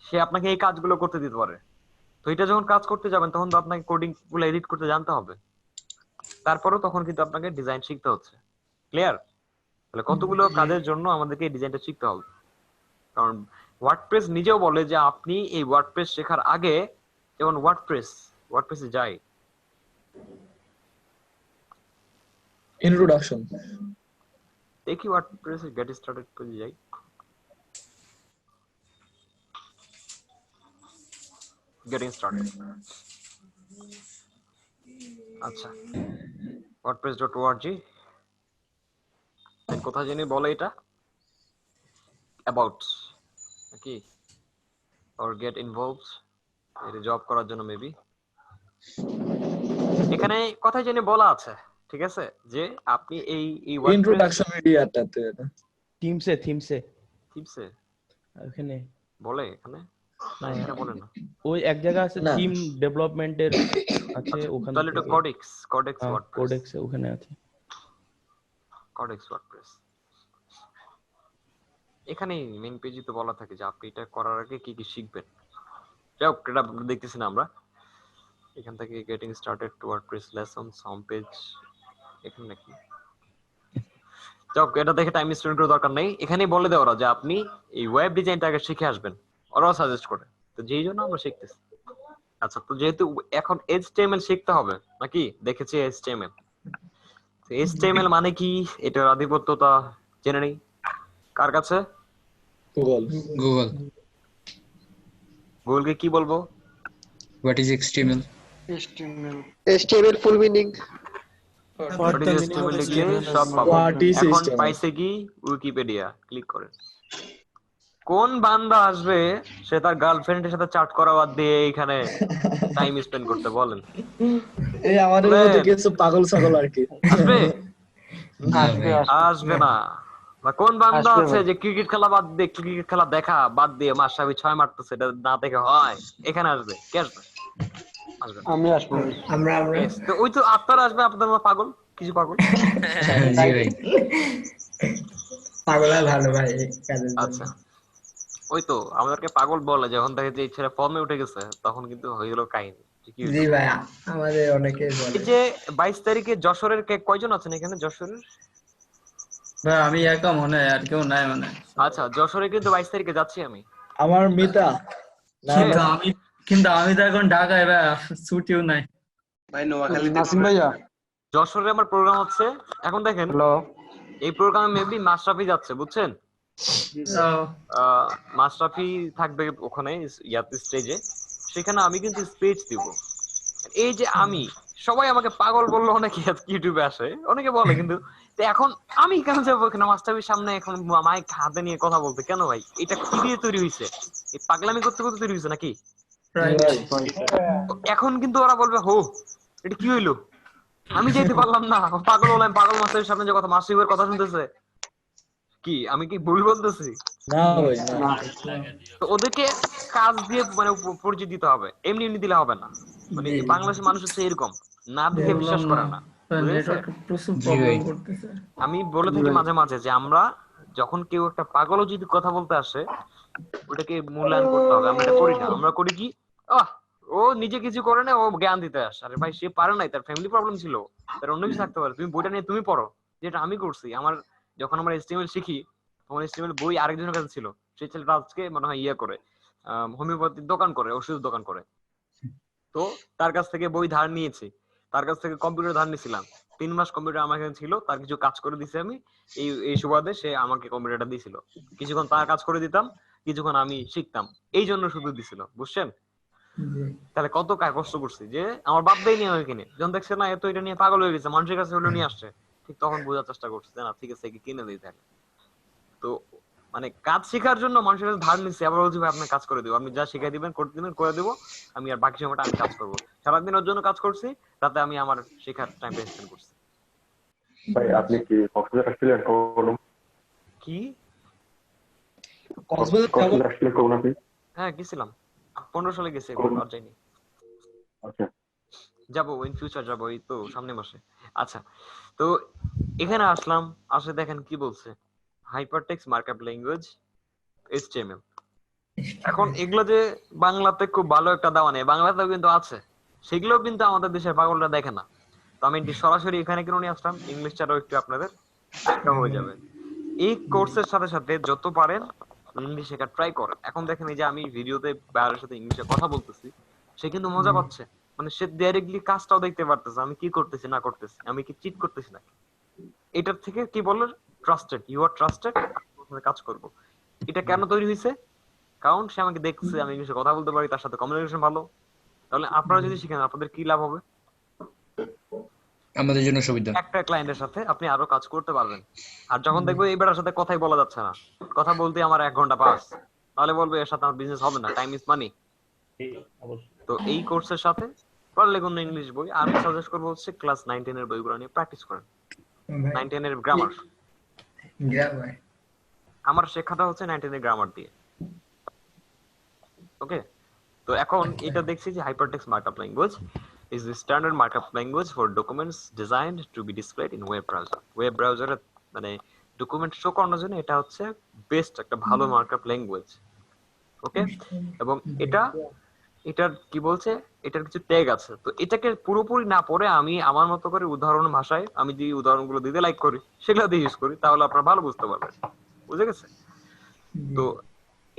সে আপনাকে এই কাজগুলো করতে দিতে পারে। তো এটা যখন কাজ করতে যাবেন, তখন তো আপনাকে কোডিং গুলো এডিট করতে জানতে হবে। তারপরেও তখন কিন্তু আপনাকে ডিজাইন শিখতে হচ্ছে। ক্লিয়ার? তাহলে কতগুলো কাজের জন্য আমাদেরকে এই ডিজাইনটা শিখতে হবে। কারণ ওয়ার্ডপ্রেস নিজেও বলে যে আপনি এই ওয়ার্ডপ্রেস শেখার আগে, যেমন ওয়ার্ডপ্রেসে যাই, ইন্ট্রোডাকশন দেখি ওয়ার্ডপ্রেসে গেট স্টার্টেড পেজে যাই। Getting started. আচ্ছা, wordpress.org কোথায় জানি বলে এটা, about নাকি or get involved এর জব করার জন্য মেবি এখানে কথা জেনে বলা আছে ঠিক আছে যে আপনি এই ইন্ট্রোডাকশন ভিডিওটাতে থিমসে টিপসে ওখানে বলে এখানে না এখানে বলে না ওই এক জায়গা আছে না। থিম ডেভেলপমেন্টের আছে ওখানে তাহলে এটা কোডেক্স ওয়ার্ডপ্রেস কোডেক্সে ওখানে আছে কোডেক্স ওয়ার্ডপ্রেস এখানে মেইন পেজে তো বলা থাকে যে আপনি এটা করার আগে কি কি শিখবেন যাও এটা দেখতেছি না আমরা এখান থেকে getting started to WordPress lessons home page এখানে নাকি যাও এটা দেখে টাইম স্পেন্ড করার দরকার নেই এখানেই বলে দেয় ওরা যে আপনি এই ওয়েব ডিজাইনটা আগে শিখে আসবেন ওরাও সাজেস্ট করে তো যেই জন্য আমরা শিখতেছি আচ্ছা তো যেহেতু এখন HTML শিখতে হবে নাকি দেখেছি HTML তো HTML মানে কি এটার আধিপত্যতা জেনে নেই কার কাছে গুগল গুগলকে কি বলবো What is HTML? HTML full meaning What is HTML লিখলে সব পাবো What is এখন HTML? পাইছে কি উইকিপিডিয়া ক্লিক করেন কোন বান্দা আসবে সে তার গার্লফ্রেন্ডের সাথে চ্যাট করা বাদ দিয়ে এখানে টাইম স্পেন্ড করতে বলেন এই আমাদের মধ্যে কিছু পাগল ছাগল আর কি আসবে আসবে না বা কোন বান্দা আছে যে ক্রিকেট খেলা বাদ দিয়ে ক্রিকেট খেলা দেখা বাদ দিয়ে মাশরাফি 6 মারতেছে এটা না দেখে হয় এখানে আসবে কে আসবে আসবে না। আমি আসবো আমরা Yes, তো ওই তো আপনারা আসবে আপনাদের মতো পাগল কিছু পাগল জি ভাই পাগলা ভালো ভাই আচ্ছা ওই তো আমাদেরকে পাগল বলে যখন দেখে যে ছেলে ফর্মে উঠে গেছে তখন কিন্তু হয়ে গেল কাহিনী জি ভাই আমাদের অনেকে বলে এই যে 22 তারিখে যশোরের কয়জন আছেন এখানে যশোরের ভাই আমি একা মনে হয় আর কেউ নাই মানে আচ্ছা যশোরে কিন্তু 22 তারিখে যাচ্ছি আমি আমার মিতা না কিন্তু আমি তো এখন ঢাকায় ভাই ছুটিও নাই ভাই নোয়াখালীতে নাসিম ভাইয়া যশোরে আমার প্রোগ্রাম হচ্ছে এখন দেখেন এই প্রোগ্রামে মেবি মাশরাফি যাচ্ছে বুঝছেন মাশরাফি থাকবে ওখানে ইয়াতে স্টেজে সেখানে আমি কিন্তু স্পিচ দিব এই যে আমি সবাই আমাকে পাগল বললো অনেকে ইউটিউবে আসে অনেকে বলে কিন্তু তো এখন আমি কেন যাবো এখানে মাশরাফির সামনে এখন মাইক হাতে নিয়ে কথা বলতে কেন ভাই এটা কি দিয়ে তৈরি হয়েছে এই পাগলামি করতে করতে তৈরি হয়েছে নাকি তো এখন কিন্তু ওরা বলবে হো এটা কি হইলো আমি যেতে পারলাম না পাগল হলাম পাগল মাস্টারের সামনে যে কথা মাসিবের কথা শুনতেছে কি আমি কি ভুল বলতেছি না ভাই না তো ওদেরকে কাজ দিয়ে মানে পরিচয় দিতে হবে এমনি এমনি দিলে হবে না মানে বাংলাদেশের মানুষ হচ্ছে এরকম না দেখে বিশ্বাস করে না আমি বলে থাকি মাঝে মাঝে যে আমরা যখন কেউ একটা পাগলও যদি কথা বলতে আসে ওটাকে মূল্যায়ন করতে হবে আমরা এটা করি না আমরা করি কি ও নিজে কিছু করে না ও জ্ঞান দিতে আসে আরে ভাই সে পারে নাই তার ফ্যামিলি প্রবলেম ছিল তার অন্য কিছু থাকতে পারে তুমি বইটা নিয়ে তুমি পড়ো যেটা আমি করছি আমার যখন আমরা HTML শিখি তখন HTML বই আরেকজনের কাছে ছিল সেই ছেলেটা আজকে মনে হয় ইয়ে করে হোমিওপ্যাথির দোকান করে ওষুধের দোকান করে তো তার কাছ থেকে বই ধার নিয়েছি তার কাছ থেকে কম্পিউটার ধার নিয়েছিলাম 3 মাস কম্পিউটার আমার কাছে ছিল তার কিছু কাজ করে দিছি আমি এই সুবাদে সে আমাকে কম্পিউটারটা দিয়েছিল কিছুক্ষণ তার কাজ করে দিতাম কিছুক্ষণ আমি শিখতাম এই জন্য শুধু দিছিল বুঝছেন তাহলে কত কষ্ট করছি যে আমার বাপ দেয়নি আমাকে কিনে যখন দেখছে না এত এটা নিয়ে পাগল হয়ে গেছে মানুষের কাছে হলো নিয়ে আসছে ঠিক তখন বোঝার চেষ্টা করছে না ঠিক আছে কিনে দিই তাহলে তো মানে কাজ শেখার জন্য মানুষের কাছে ধার নিচ্ছি আবার বলছি ভাই আপনি কাজ করে দিব আপনি যা শিখাই দিবেন করতে দিবেন করে দেবো আমি আর বাকি সময়টা আমি কাজ করবো সারাদিন ওর জন্য কাজ করছি তাতে আমি আমার শেখার টাইম স্পেন্ড করছি ভাই আপনি কি কক্সবাজার আসছিলেন কোন কি কক্সবাজার আসছিলেন কোন আপনি হ্যাঁ গেছিলাম 15 সালে গেছি আর যাইনি আচ্ছা যাবো ইন ফিউচার যাবো এই তো সামনে মাসে আচ্ছা তো এখানে আসলাম আসে দেখেন কি বলছে হাইপারটেক্সট মার্কআপ ল্যাঙ্গুয়েজ HTML এখন এগুলো যে বাংলাতে খুব ভালো একটা দেওয়া নেই বাংলাতেও কিন্তু আছে সেগুলো কিন্তু আমাদের দেশের পাগলরা দেখে না তো আমি সরাসরি এখানে কেন নিয়ে আসলাম ইংলিশটাও একটু আপনাদের একটা হয়ে যাবে এই কোর্সের সাথে সাথে যত পারেন ইংলিশ শেখার ট্রাই করেন এখন দেখেন এই যে আমি ভিডিওতে বাইরের সাথে ইংলিশে কথা বলতেছি সে কিন্তু মজা পাচ্ছে মানে সে ডাইরেক্টলি কাজটাও দেখতে পারতেছে আমি কি করতেছি না করতেছি আমি কি চিট করতেছি না এটার থেকে কি বলে ট্রাস্টেড ইউ আর ট্রাস্টেড কাজ করব এটা কেন তৈরি হয়েছে কারণ সে আমাকে দেখছে আমি ইংলিশে কথা বলতে পারি তার সাথে কমিউনিকেশন ভালো তাহলে আপনারা যদি শিখেন আপনাদের কি লাভ হবে আমাদের জন্য সুবিধা। একটা ক্লায়েন্টের সাথে আপনি আরো কাজ করতে পারবেন। আর যখন দেখবো এই বেটার সাথে কথাই বলা যাচ্ছে না, কথা বলতে আমার 1 ঘন্টা পাস, তাহলে বলবে এর সাথে আমার বিজনেস হবে না, টাইম ইজ মানি। তো এই কোর্সের সাথে পারলে কোনো ইংলিশ বই আমি সাজেস্ট করবো হচ্ছে ক্লাস 9 10 এর বইগুলো নিয়ে প্র্যাকটিস করেন। 9 10 এর গ্রামার, আমার শেখাটা হচ্ছে 9 10 এর গ্রামার দিয়ে। ওকে, তো এখন এটা দেখছি যে hypertext markup language is the standard markup language for documents designed to be displayed in web browser. Web ব্রাউজারে মানে ডকুমেন্ট শো করানোর জন্য এটা হচ্ছে বেস্ট একটা ভালো মার্কআপ ল্যাঙ্গুয়েজ। ওকে, এবং এটার কি বলছে, এটার কিছু ট্যাগ আছে, তো এটাকে পুরোপুরি না পড়ে আমি আমার মতো করে উদাহরণ ভাষায় আমি যে উদাহরণগুলো দিতে লাইক করি সেগুলো দিয়ে ইউজ করি, তাহলে আপনারা ভালো বুঝতে পারবেন। বুঝে গেছে? তো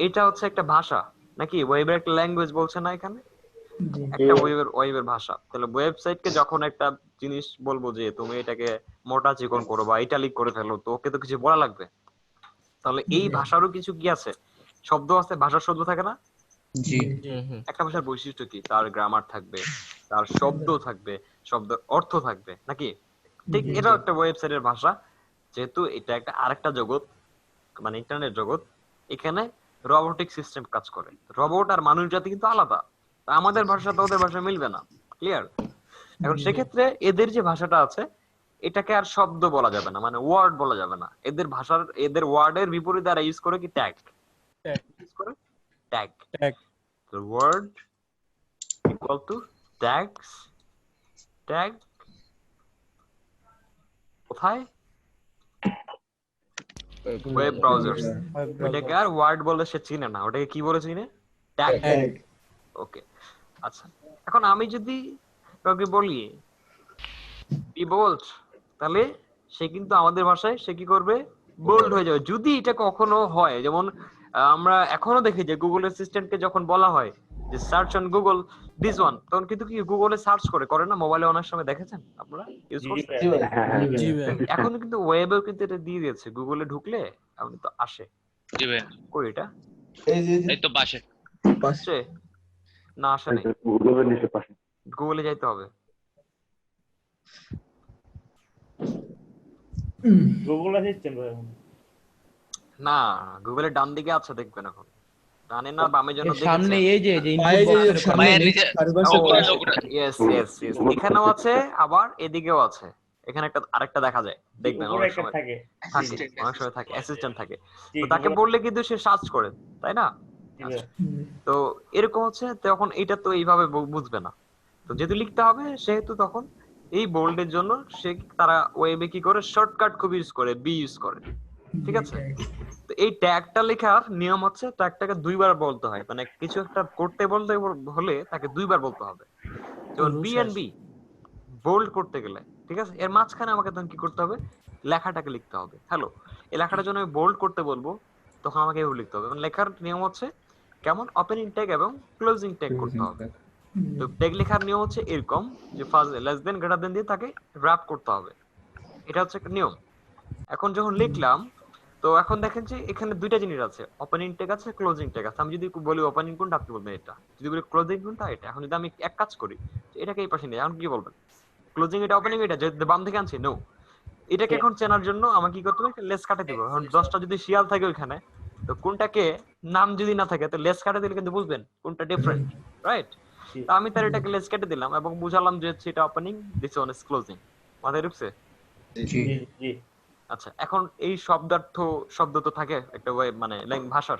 এটা হচ্ছে একটা ভাষা নাকি ওয়েবের একটা ল্যাঙ্গুয়েজ বলছে না এখানে, একটা ওয়েবের ভাষা। তাহলে ওয়েবসাইটকে যখন একটা জিনিস বলবো যে তুমি এটাকে মোটা চিকন করো বা ইটালিক করে ফেলো, তো ওকে তো কিছু বলা লাগবে। তাহলে এই ভাষারও কিছু কি আছে, শব্দ আছে, ভাষার শব্দ থাকে না? জি। একটা ভাষার বৈশিষ্ট্য কি, তার গ্রামার থাকবে, তার শব্দ থাকবে, শব্দের অর্থ থাকবে নাকি? ঠিক এটা একটা ওয়েবসাইটের ভাষা। যেহেতু এটা একটা আরেকটা জগৎ, মানে ইন্টারনেট জগৎ, এখানে রোবোটিক সিস্টেম কাজ করে। রোবট আর মানুষ জাতি কিন্তু আলাদা, আমাদের ভাষা তো ওদের ভাষা মিলবে না। ক্লিয়ার? এখন সেক্ষেত্রে এদের যে ভাষাটা আছে এটাকে আর শব্দ বলা যাবে না, মানে ওয়ার্ড বলা যাবে না। এদের ভাষার এদের ওয়ার্ডের বিপরীতে তারা ইউজ করে কি ট্যাগ ইউজ করে, tag. The word equal to tags, tag কোথায়? Web browsers. ওটাকে আর ওয়ার্ড বলে সে চিনে না, ওটাকে কি বলে চিনে? ট্যাগ। ওকে, আচ্ছা, এখন আমি যদি কাউকে বলি বি বোল্ড, তাহলে সে কিন্তু আমাদের ভাষায় সে কি করবে? বোল্ড হয়ে যাবে। যদি এটা কখনো হয়, যেমন আমরা এখনো দেখি যে গুগল অ্যাসিস্ট্যান্টকে যখন বলা হয় যে search on Google this one, তখন কিন্তু কি গুগলে সার্চ করে না? মোবাইলে অনেক সময় দেখেছেন আপনারা, ইউজ করছেন? এখন কিন্তু ওয়েবেও কিন্তু এটা দিয়ে দিয়েছে, গুগলে ঢুকলে আপনি তো আসে। জি ভাই, কই এটা? এই তো পাশে আসছে না? আসে নাই, গুগলের নিচে পাশে গুগলে যাইতে হবে। গুগল অ্যাসিস্ট্যান্ট ভাই না, গুগলের ডান দিকে আছে, দেখবেন এখন ডানে না বামের জন্য সামনে দেখেছেন? এই যে ইনপুট বক্সের মায়ের নিচে ইয়েস ইয়েস ইয়েস, এখানেও আছে আবার এদিকেও আছে। এখানে একটা আরেকটা দেখা যায়, দেখবেন অনেক সময় থাকে, অনেক সময় থাকে, অ্যাসিস্ট্যান্ট থাকে। তো তাকে বললে কিন্তু সে সার্চ করে, তাই না? আচ্ছা, তো এরকম হচ্ছে, তখন এটা তো এইভাবে বুঝবে না। তো যেহেতু লিখতে হবে সেহেতু তখন এই বোল্ডের জন্য সে তারা ওয়েবে কি করে শর্টকাট খুব ইউজ করে, বি ইউজ করে। ঠিক আছে? তো এই ট্যাগটা লেখার নিয়ম হচ্ছে ট্যাগটাকে 2 বার বলতে হয়, মানে কিছু একটা করতে বলতে হলে তাকে 2 বার বলতে হবে। যেমন বি এন্ড বি বোল্ড করতে গেলে, ঠিক আছে, এর মাঝখানে আমাকে তখন কি করতে হবে? লেখাটাকে লিখতে হবে। হ্যালো, এই লেখাটার জন্য আমি বোল্ড করতে বলবো, তখন আমাকে এভাবে লিখতে হবে। লেখার নিয়ম হচ্ছে কেমন? ওপেনিং ট্যাগ এবং ক্লোজিং ট্যাগ করতে হবে। তো ট্যাগ লেখার নিয়ম হচ্ছে এরকম যে ফার্স্ট লেস দেন গ্রেটার দেন দিয়ে তাকে র‍্যাপ করতে হবে, এটা হচ্ছে একটা নিয়ম। এখন যখন লিখলাম, তো এখন দেখেন যে এখানে দুইটা জিনিস আছে, ওপেনিং ট্যাগ আছে, ক্লোজিং ট্যাগ আছে। আমি যদি বলি ওপেনিং কোনটা, আপনি বলবেন এটা। যদি বলি ক্লোজিং কোনটা, এটা। এখন যদি আমি এক কাজ করি, এটাকে এই পাশে নিয়ে, এখন কি বলবেন? ক্লোজিং এটা, ওপেনিং এটা, যে বাম থেকে আনছি, নো। এটাকে এখন চেনার জন্য আমাকে কি করতে হবে? লেস কাটে দিব। এখন 10টা যদি শিয়াল থাকে ওইখানে, তো কোনটাকে নাম যদি না থাকে, তো লেস কাটে দিলে কিন্তু বুঝবেন কোনটা ডিফারেন্ট, রাইট? তো আমি তার এটাকে লেস কেটে দিলাম এবং বুঝালাম যে এটা opening, this one is closing. মাথায় ঢুকছে? জি। আচ্ছা, এখন এই শব্দ তো থাকে একটা মানে ভাষার,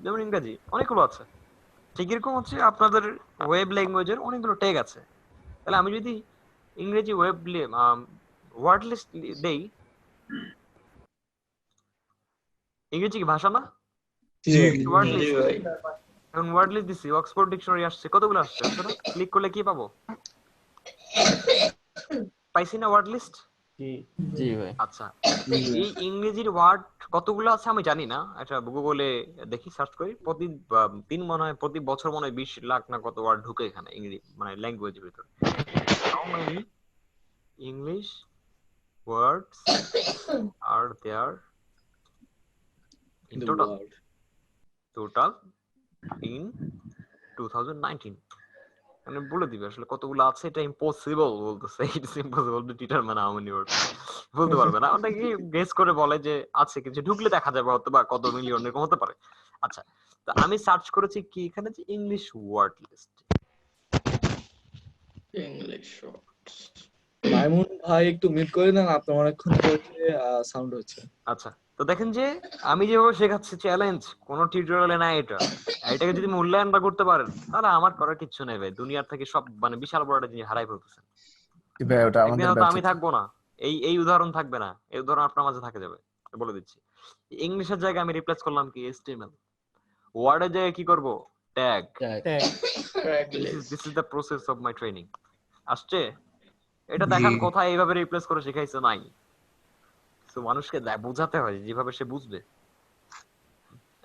যেমন ইংরেজি অনেকগুলো আছে, ঠিক এরকম হচ্ছে আপনাদের ওয়েব ল্যাঙ্গুয়েজের অনেকগুলো ট্যাগ আছে। তাহলে আমি যদি ইংরেজি ওয়ার্ড লিস্ট দেই, ইংরেজি কি ভাষা না? Word list. এখন ওয়ার্ড লিস্ট দিছি, অক্সফোর্ড ডিকশনারি আসছে, কতগুলো আসছে? ক্লিক করলে কি পাবো? পাইছি না ওয়ার্ড লিস্ট? জি ভাই। আচ্ছা, এই ইংরেজির ওয়ার্ড কতগুলো আছে আমি জানি না, এটা গুগলে দেখি, সার্চ করি। প্রতিদিন মনে হয়, প্রতি বছর মনে হয় 20 লাখ না কত ওয়ার্ড ঢুকে এখানে ইংরেজি মানে ল্যাঙ্গুয়েজের ভিতর। How many English words are there in total in 2019? মানে বলে দিবে আসলে কতগুলো আছে, এটা ইম্পসিবল বলতেছে, it's impossible to determine how many words, বলতে পারবে না। অনেকে গেস করে বলে যে আছে, কিছু ঢুকলে দেখা যাবে হয়তো বা কত মিলিয়ন এরকম হতে পারে। আচ্ছা, তো আমি সার্চ করেছি কি এখানে যে English word list. English Maimun ভাই একটু মিউট করে দেন, আপনার অনেকক্ষণ ধরে সাউন্ড হচ্ছে। আচ্ছা, তো দেখেন যে আমি যেভাবে শেখাচ্ছি, চ্যালেঞ্জ কোন টিউটোরিয়ালে না এটা, এটাকে যদি মূল্যায়ন না করতে পারেন তাহলে আমার করার কিচ্ছু নেই ভাই। দুনিয়ার থেকে সব মানে বিশাল বড় একটা জিনিস হারাই ফেলতেছেন। ভাই ওটা একদিন আমাদের হয়তো আমি ব্যর্থতা। থাকবো না, এই উদাহরণ থাকবে না, এই উদাহরণ আপনার মাঝে থাকে যাবে। বলে দিচ্ছি, ইংলিশের জায়গায় আমি রিপ্লেস করলাম কি HTML, ওয়ার্ডের জায়গায় কি করব tag. This is the process of my training. আসছে এটা দেখান কোথায় এইভাবে রিপ্লেস করে শেখাইছে নাই। সো মানুষকে বোঝাতে হয় যেভাবে সে বুঝবে।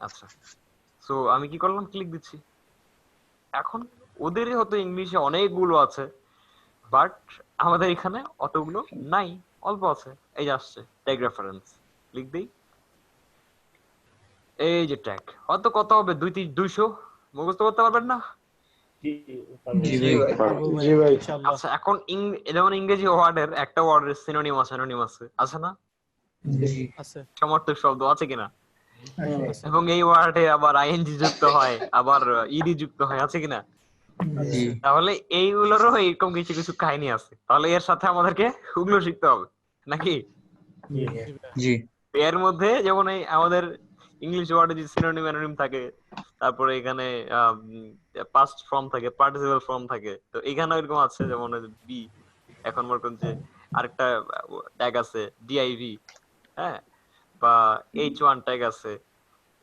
আচ্ছা, সো আমি কি করলাম, ক্লিক দিচ্ছি। এখন ওদেরই হয়তো ইংলিশে অনেকগুলো আছে, বাট আমাদের এখানে অতগুলো নাই, অল্প আছে। এই যে আসছে ট্যাগ রেফারেন্স, ক্লিক দেই, এই যে ট্যাগ। হয়তো কত হবে 200 মুখস্থ করতে পারবেন না? আচ্ছা, এখন যেমন ইংরেজি ওয়ার্ডের একটা ওয়ার্ডের সিনোনিম আছে, অ্যানোনিম আছে না? আছে। সমার্থক শব্দ আছে কিনা? এবং এই ওয়ার্ডে আবার আইএনজি যুক্ত হয়, আবার ইডি যুক্ত হয়, আছে কিনা? তাহলে এইগুলোরও এরকম কিছু কিছু কাহিনী আছে। তাহলে এর সাথে আমাদেরকে ওগুলো শিখতে হবে নাকি? জি। এর মধ্যে যেমন এই আমাদের ইংলিশ ওয়ার্ডে যে সিনোনিম অ্যানোনিম থাকে, তারপরে এখানে পাস্ট ফর্ম থাকে, পার্টিসিপল ফর্ম থাকে, তো এখানে এরকম আছে যেমন বি। এখন মনে করেন যে আরেকটা ট্যাগ আছে ডিআইভি, হ্যাঁ, বা H1 ট্যাগ আছে,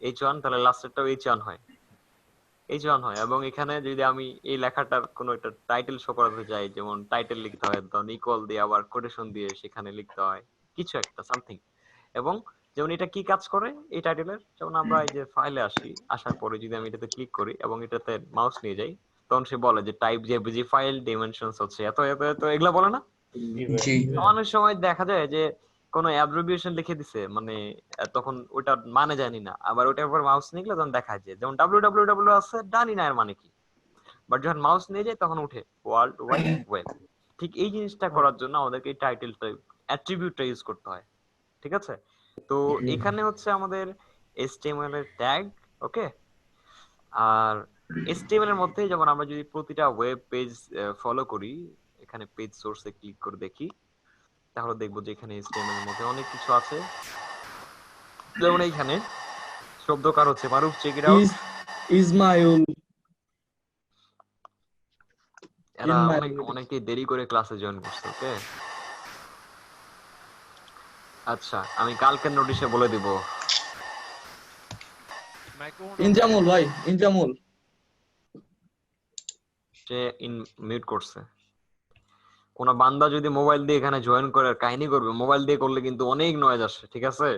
H1, তাহলে লাস্টেরটাও H1 হয়, H1 হয়। এবং এখানে যদি আমি এই লেখাটার কোনো একটা টাইটেল শো করাতে চাই, যেমন টাইটেল লিখতে হয় তখন ইকুয়াল দিয়ে আবার কোটেশন দিয়ে সেখানে লিখতে হয় কিছু একটা সামথিং। এবং যেমন এটা কি কাজ করে এই টাইটেলের, যেমন আমরা এই যে ফাইলে আসার পরে যদি আমি এটাতে ক্লিক করি এবং এটাতে মাউস নিয়ে যাই, তখন সে বলে যে টাইপ জেপিজি ফাইল, ডিমেনশনস হচ্ছে এত এত এত, এগুলা বলে না? অনেক সময় দেখা যায় যে কোনো অ্যাব্রিভিয়েশন লিখে দিছে, মানে তখন ওটা মানে জানি না, আবার ওটার উপর মাউস নিয়ে গেলে তখন দেখা যায় যেমন www আছে, জানি না এর মানে কি, বাট যখন মাউস নিয়ে যায় তখন উঠে ওয়ার্ল্ড ওয়াইড ওয়েব। ঠিক এই জিনিসটা করার জন্য আমাদেরকে এই টাইটেলটা, অ্যাট্রিবিউটটা ইউজ করতে হয়, ঠিক আছে? তো এখানে হচ্ছে আমাদের HTML এর ট্যাগ, ওকে। আর HTML এর মধ্যে যেমন আমরা যদি প্রতিটা ওয়েব পেজ ফলো করি, এখানে পেজ সোর্সে ক্লিক করে দেখি, তাহলে দেখবো যে এখানে HTML এর মধ্যে অনেক কিছু আছে। যেমন এইখানে শব্দকার হচ্ছে মারুফ, চেক ইট আউট। ইসমাইল, এরা অনেকে দেরি করে ক্লাসে জয়েন করছে, ওকে। আচ্ছা, আমি কালকের নোটিশে বলে দিব। ইনজামুল ভাই, ইনজামুল সে মিউট করছে। কোন বান্দা যদি মোবাইল দিয়ে এখানে জয়েন করে কাহিনী করবে, মোবাইল দিয়ে করলে কিন্তু অনেক নয়েজ আসে, ঠিক আছে?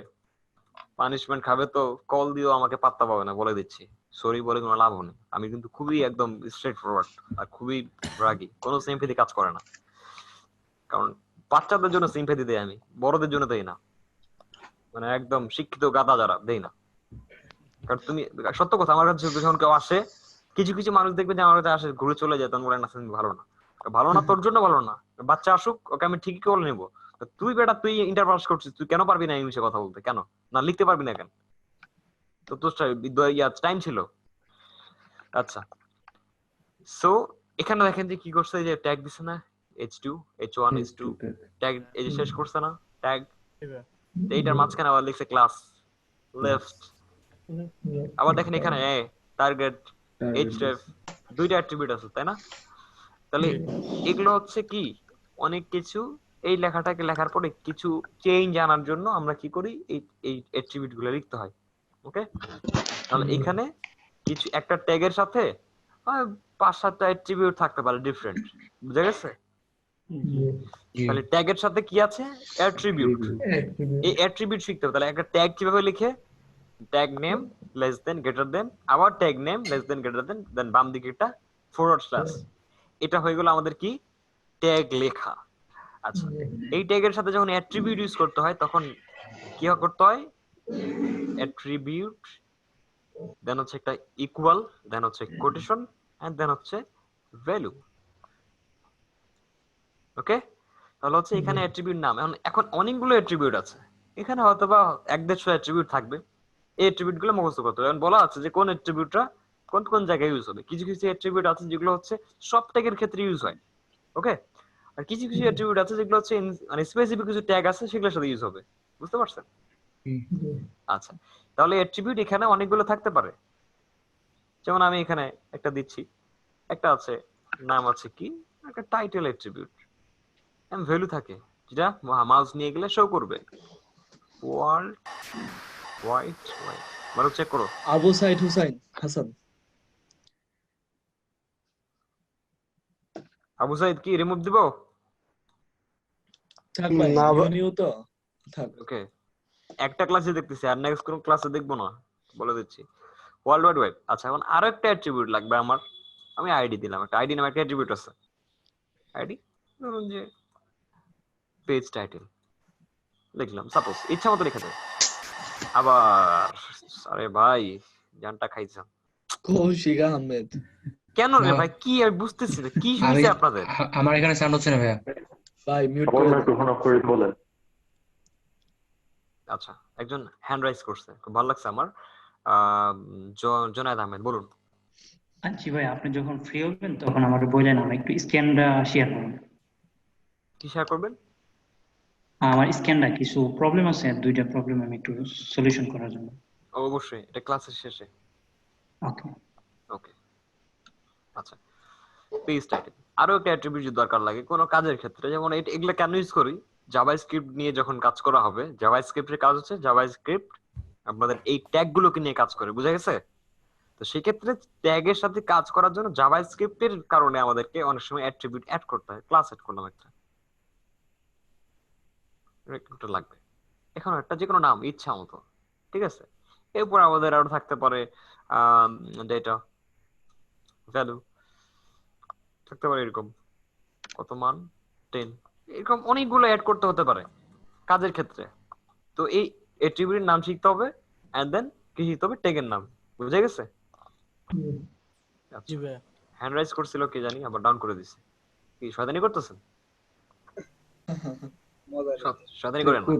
পানিশমেন্ট খাবে তো কল দিও, আমাকে পাত্তা পাবে না, বলে দিচ্ছি। সরি বলে কোনো লাভ নেই। আমি কিন্তু খুবই একদম স্ট্রেট ফরওয়ার্ড আর খুবই রাগী, কোনো সিম্পেথি কাজ করে না। কারণ বাচ্চাদের জন্য সিম্পেথি দেই আমি, বড়দের জন্য দেই না। মানে একদম শিক্ষিত গাদা যারা, দেই না। কারণ তুমি সত্য কথা, আমার কাছে যখন কেউ আসে, কিছু কিছু মানুষ দেখবে যে আমার কাছে আসে ঘুরে চলে যায়, তখন বলে না তুমি ভালো না, ভালো না তোর জন্য ভালো না, বাচ্চা আসুক, ওকে আমি ঠিকই করে নেবো। তুই বেটা, তুই ইন্টার পাস করছিস, তুই কেন পারবি না ইংলিশে কথা বলতে, কেন না লিখতে পারবি না কেন? তো তোর টাইম ছিল। আচ্ছা, সো এখানে দেখেন যে কি করছে, যে ট্যাগ দিছে না, H2 H1 H2 ট্যাগ, এই যে শেষ করছে না ট্যাগ, এইটার মাঝখানে আবার লিখছে ক্লাস লেফট। আবার দেখেন এখানে টার্গেট, href, দুইটা অ্যাট্রিবিউট আছে, তাই না? তাহলে এগুলো হচ্ছে কি, অনেক কিছু এই লেখাটাকে লেখার পরে কিছু চেঞ্জ আনার জন্য আমরা কি করি, এই অ্যাট্রিবিউট গুলো লিখতে হয়, ওকে। তাহলে এখানে কিছু একটা ট্যাগের সাথে 5-7টা অ্যাট্রিবিউট থাকতে পারে ডিফারেন্ট, বুঝা গেছে? তাহলে ট্যাগের সাথে কি আছে, অ্যাট্রিবিউট। এই অ্যাট্রিবিউট শিখতে হবে। তাহলে একটা ট্যাগ কিভাবে লিখে, tag name less than greater than, আবার tag name less than greater than, then বাম দিকে একটা ফরওয়ার্ড স্ল্যাশ। এটা হয়ে গেল আমাদের কি, ট্যাগ লেখা। আচ্ছা, এই ট্যাগের সাথে যখন অ্যাট্রিবিউট ইউজ করতে হয় তখন কি করতে হয়, অ্যাট্রিবিউট, দেন হচ্ছে একটা ইকুয়াল, দেন হচ্ছে কোটেশন, এন্ড দেন হচ্ছে ভ্যালু। ওকে, তাহলে হচ্ছে এখানে অ্যাট্রিবিউট নাম। এখন অনেকগুলো অ্যাট্রিবিউট আছে, এখানে হয়তো বা 1-150 অ্যাট্রিবিউট থাকবে। এই অ্যাট্রিবিউট গুলো মুখস্থ করতে হবে। এখন বলা আছে যে কোন অ্যাট্রিবিউটটা কোন কোন জায়গায় ইউজ হবে। কিছু কিছু অ্যাট্রিবিউট আছে যেগুলো হচ্ছে সব ট্যাগের ক্ষেত্রে ইউজ হয়। ওকে, আর কিছু কিছু অ্যাট্রিবিউট আছে যেগুলো হচ্ছে মানে স্পেসিফিক কিছু ট্যাগ আছে সেগুলোর সাথে ইউজ হবে। বুঝতে পারছেন? আচ্ছা, তাহলে অ্যাট্রিবিউট এখানে অনেকগুলো থাকতে পারে। যেমন আমি এখানে একটা দিচ্ছি, একটা আছে নাম আছে কি, একটা টাইটেল অ্যাট্রিবিউট, এম ভ্যালু থাকে যেটা মাউস নিয়ে গেলে শো করবে। ওয়ার্ল্ড হোয়াইট হোয়াইট, মানে চেক করো। আবু সাইদ হুসাইন হাসান। আবু সাইদ কি রিমুভ দিব? থাক ভাই, নিউ তো থাক। ওকে, একটা ক্লাসে দেখতেছি আর নেক্সট কোন ক্লাসে দেখবো না, বলে দিচ্ছি। World wide web. আচ্ছা, এখন আরো একটা অ্যাট্রিবিউট লাগবে আমার। আমি আইডি দিলাম, একটা আইডি নামে একটা অ্যাট্রিবিউট আছে। আইডি ধরুন যে পেজ টাইটেল লিখলাম, সাপোজ ইচ্ছা মতো লিখে দেব। আবার আরে ভাই জানটা খাইছাম। কৌশিক আহমেদ। কেন রে ভাই, কি আমি বুঝতেছি না, কি হইছে আপনাদের? আমার এখানে সাউন্ড হচ্ছে না ভাইয়া। ভাই মিউট আমার করে মাইক্রোফোন অফ করে বলেন। আচ্ছা, একজন হ্যান্ড রাইজ করছে, খুব ভালো লাগছে আমার। জুনায়েদ আহমেদ বলুন। আচ্ছা ভাই, আপনি যখন ফ্রি হবেন তখন আমাকে বললেন, আমরা একটু স্ক্যানটা শেয়ার করুন। কি শেয়ার করবেন? আমার স্ক্যানটা কিছু প্রবলেম আছে, দুইটা প্রবলেম আমি একটু সলিউশন করার জন্য। অবশ্যই, এটা ক্লাসের শেষে। ওকে ওকে, আচ্ছা। পেজ টাইটেল আরো একটা অ্যাট্রিবিউট দরকার লাগে কোনো কাজের ক্ষেত্রে। যেমন এগুলা কেন ইউজ করি, জাভাস্ক্রিপ্ট নিয়ে যখন কাজ করা হবে, জাভাস্ক্রিপ্টের কাজ হচ্ছে জাভাস্ক্রিপ্ট আপনাদের এই ট্যাগ গুলোকে নিয়ে কাজ করে, বুঝা গেছে? তো সেই ক্ষেত্রে ট্যাগের সাথে কাজ করার জন্য জাভাস্ক্রিপ্টের কারণে আমাদেরকে অনেক সময় অ্যাট্রিবিউট অ্যাড করতে হয়। ক্লাস অ্যাড করলাম একটা লাগবে, এখন একটা যে কোনো নাম ইচ্ছা মতো, ঠিক আছে? এরপর আমাদের আরো থাকতে পারে ডেটা, ভ্যালু থাকতে পারে, এরকম কত মান 10, এরকম অনেকগুলো অ্যাড করতে হতে পারে কাজের ক্ষেত্রে। তো এই অ্যাট্রিবিউটের নাম শিখতে হবে, এন্ড দেন কি শিখতে হবে, ট্যাগের নাম। বুঝা গেছে? জি ভাইয়া। হ্যান্ড রাইজ করছিল কি জানি, আবার ডাউন করে দিছে। কি শয়তানি করতেছেন? শয়তানি করেন না।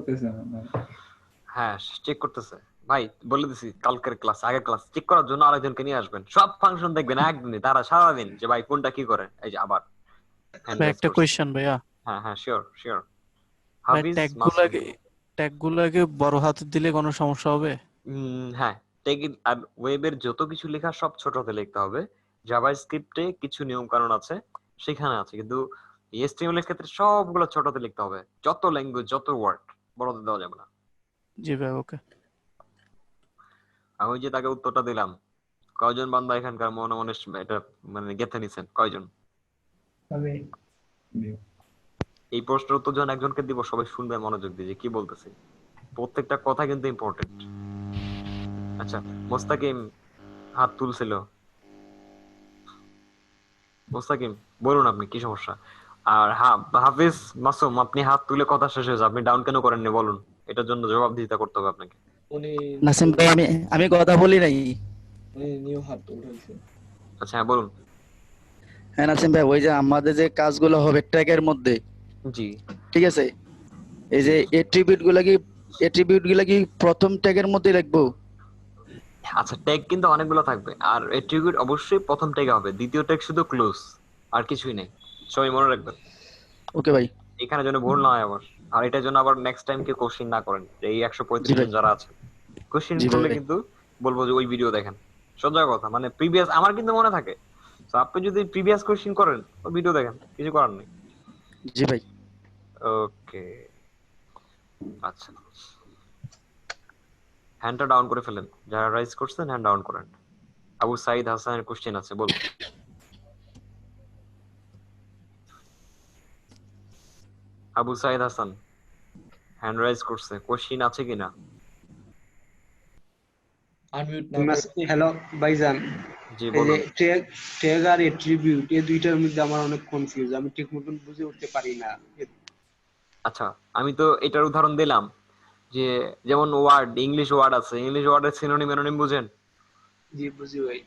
হ্যাঁ, চেক করতেছে ভাই, বলে দিছি কালকের ক্লাস, আগের ক্লাস চেক করার জন্য আরেকজনকে নিয়ে আসবেন। সব ফাংশন দেখবেন একদিনে, তারা সারাদিন যে ভাই কোনটা কি করে। এই যে আবার ভাই একটা কোশ্চেন ভাইয়া। হ্যাঁ হ্যাঁ, শিওর শিওর। ভাই ট্যাগগুলোকে বড় হাতে দিলে কোনো সমস্যা হবে? হ্যাঁ, ট্যাগ আর ওয়েবের যত কিছু লেখা সব ছোট হাতে লিখতে হবে। জাভাস্ক্রিপ্টে কিছু নিয়ম কানুন আছে, সেখানে আছে, কিন্তু এইচটিএমএল এর ক্ষেত্রে সবগুলো ছোট হাতে লিখতে হবে। যত ল্যাঙ্গুয়েজ, যত ওয়ার্ড বড় হাতে দেওয়া যাবে না। জি ভাই, ওকে। আমি যে তাকে উত্তরটা দিলাম, কয়জন বান্দা এখানকার মনে মনে এটা মানে গেঁথে নিছেন? কয়জন? এই প্রশ্নের উত্তর যখন একজনকে দিব, সবাই শুনবে মনোযোগ দিয়ে যে কি বলতেছি। প্রত্যেকটা কথা কিন্তু ইম্পর্টেন্ট। আচ্ছা, মোস্তাকিম হাত তুলছিল। মোস্তাকিম বলুন আপনি কি সমস্যা? আর হাফিজ মাসুম, আপনি হাত তুলে কথা শেষ হয়েছে, আপনি ডাউন কেন করেননি বলুন, এটার জন্য জবাবদিহিতা করতে হবে আপনাকে। উনি নাসিম ভাই, আমি কথা বলি নাই। উনি নিউ হাত উঠাইছে। আচ্ছা হ্যাঁ বলুন। হ্যাঁ নাসিম ভাই, ওই যে আমাদের যে কাজগুলো হবে ট্যাগের মধ্যে, জি ঠিক আছে, এই যে অ্যাট্রিবিউট গুলা কি প্রথম ট্যাগের মধ্যে রাখবো? আচ্ছা, ট্যাগ কিন্তু অনেকগুলো থাকবে, আর অ্যাট্রিবিউট অবশ্যই প্রথম ট্যাগে হবে, দ্বিতীয় ট্যাগ শুধু ক্লোজ, আর কিছুই নেই। সবাই মনে রাখবেন। ওকে ভাই। এখানে যেন ভুল না হয় আবার, আর এটার জন্য আবার নেক্সট টাইম কে কোশ্চেন না করেন। এই 135 জন যারা আছে কোশ্চেন করলে কিন্তু বলবো যে ওই ভিডিও দেখেন। সোজা কথা, মানে প্রিভিয়াস আমার কিন্তু মনে থাকে। তো আপনি যদি প্রিভিয়াস কোশ্চেন করেন, ওই ভিডিও দেখেন, কিছু করার নেই। জি ভাই। ওকে, আচ্ছা, হ্যান্ডটা ডাউন করে ফেলেন, যারা রাইজ করছেন হ্যান্ড ডাউন করেন। আবু সাইদ হাসানের কোশ্চেন আছে, বলুন। আবু সাইদ হাসান হ্যান্ড রাইজ করছে, কোশ্চেন আছে কিনা? আনমিউট না। হ্যালো ভাইজান, জি এই বলুন। যে ট্যাগ আর অ্যাট্রিবিউট এই দুইটার মধ্যে আমার অনেক কনফিউজ, আমি ঠিক মতন বুঝে উঠতে পারি না। আচ্ছা, আমি তো এটার উদাহরণ দিলাম যে যেমন ওয়ার্ড, ইংলিশ ওয়ার্ড আছে, ইংলিশ ওয়ার্ডের সিনোনিম অ্যানোনিম বুঝেন? জি বুঝি ভাই।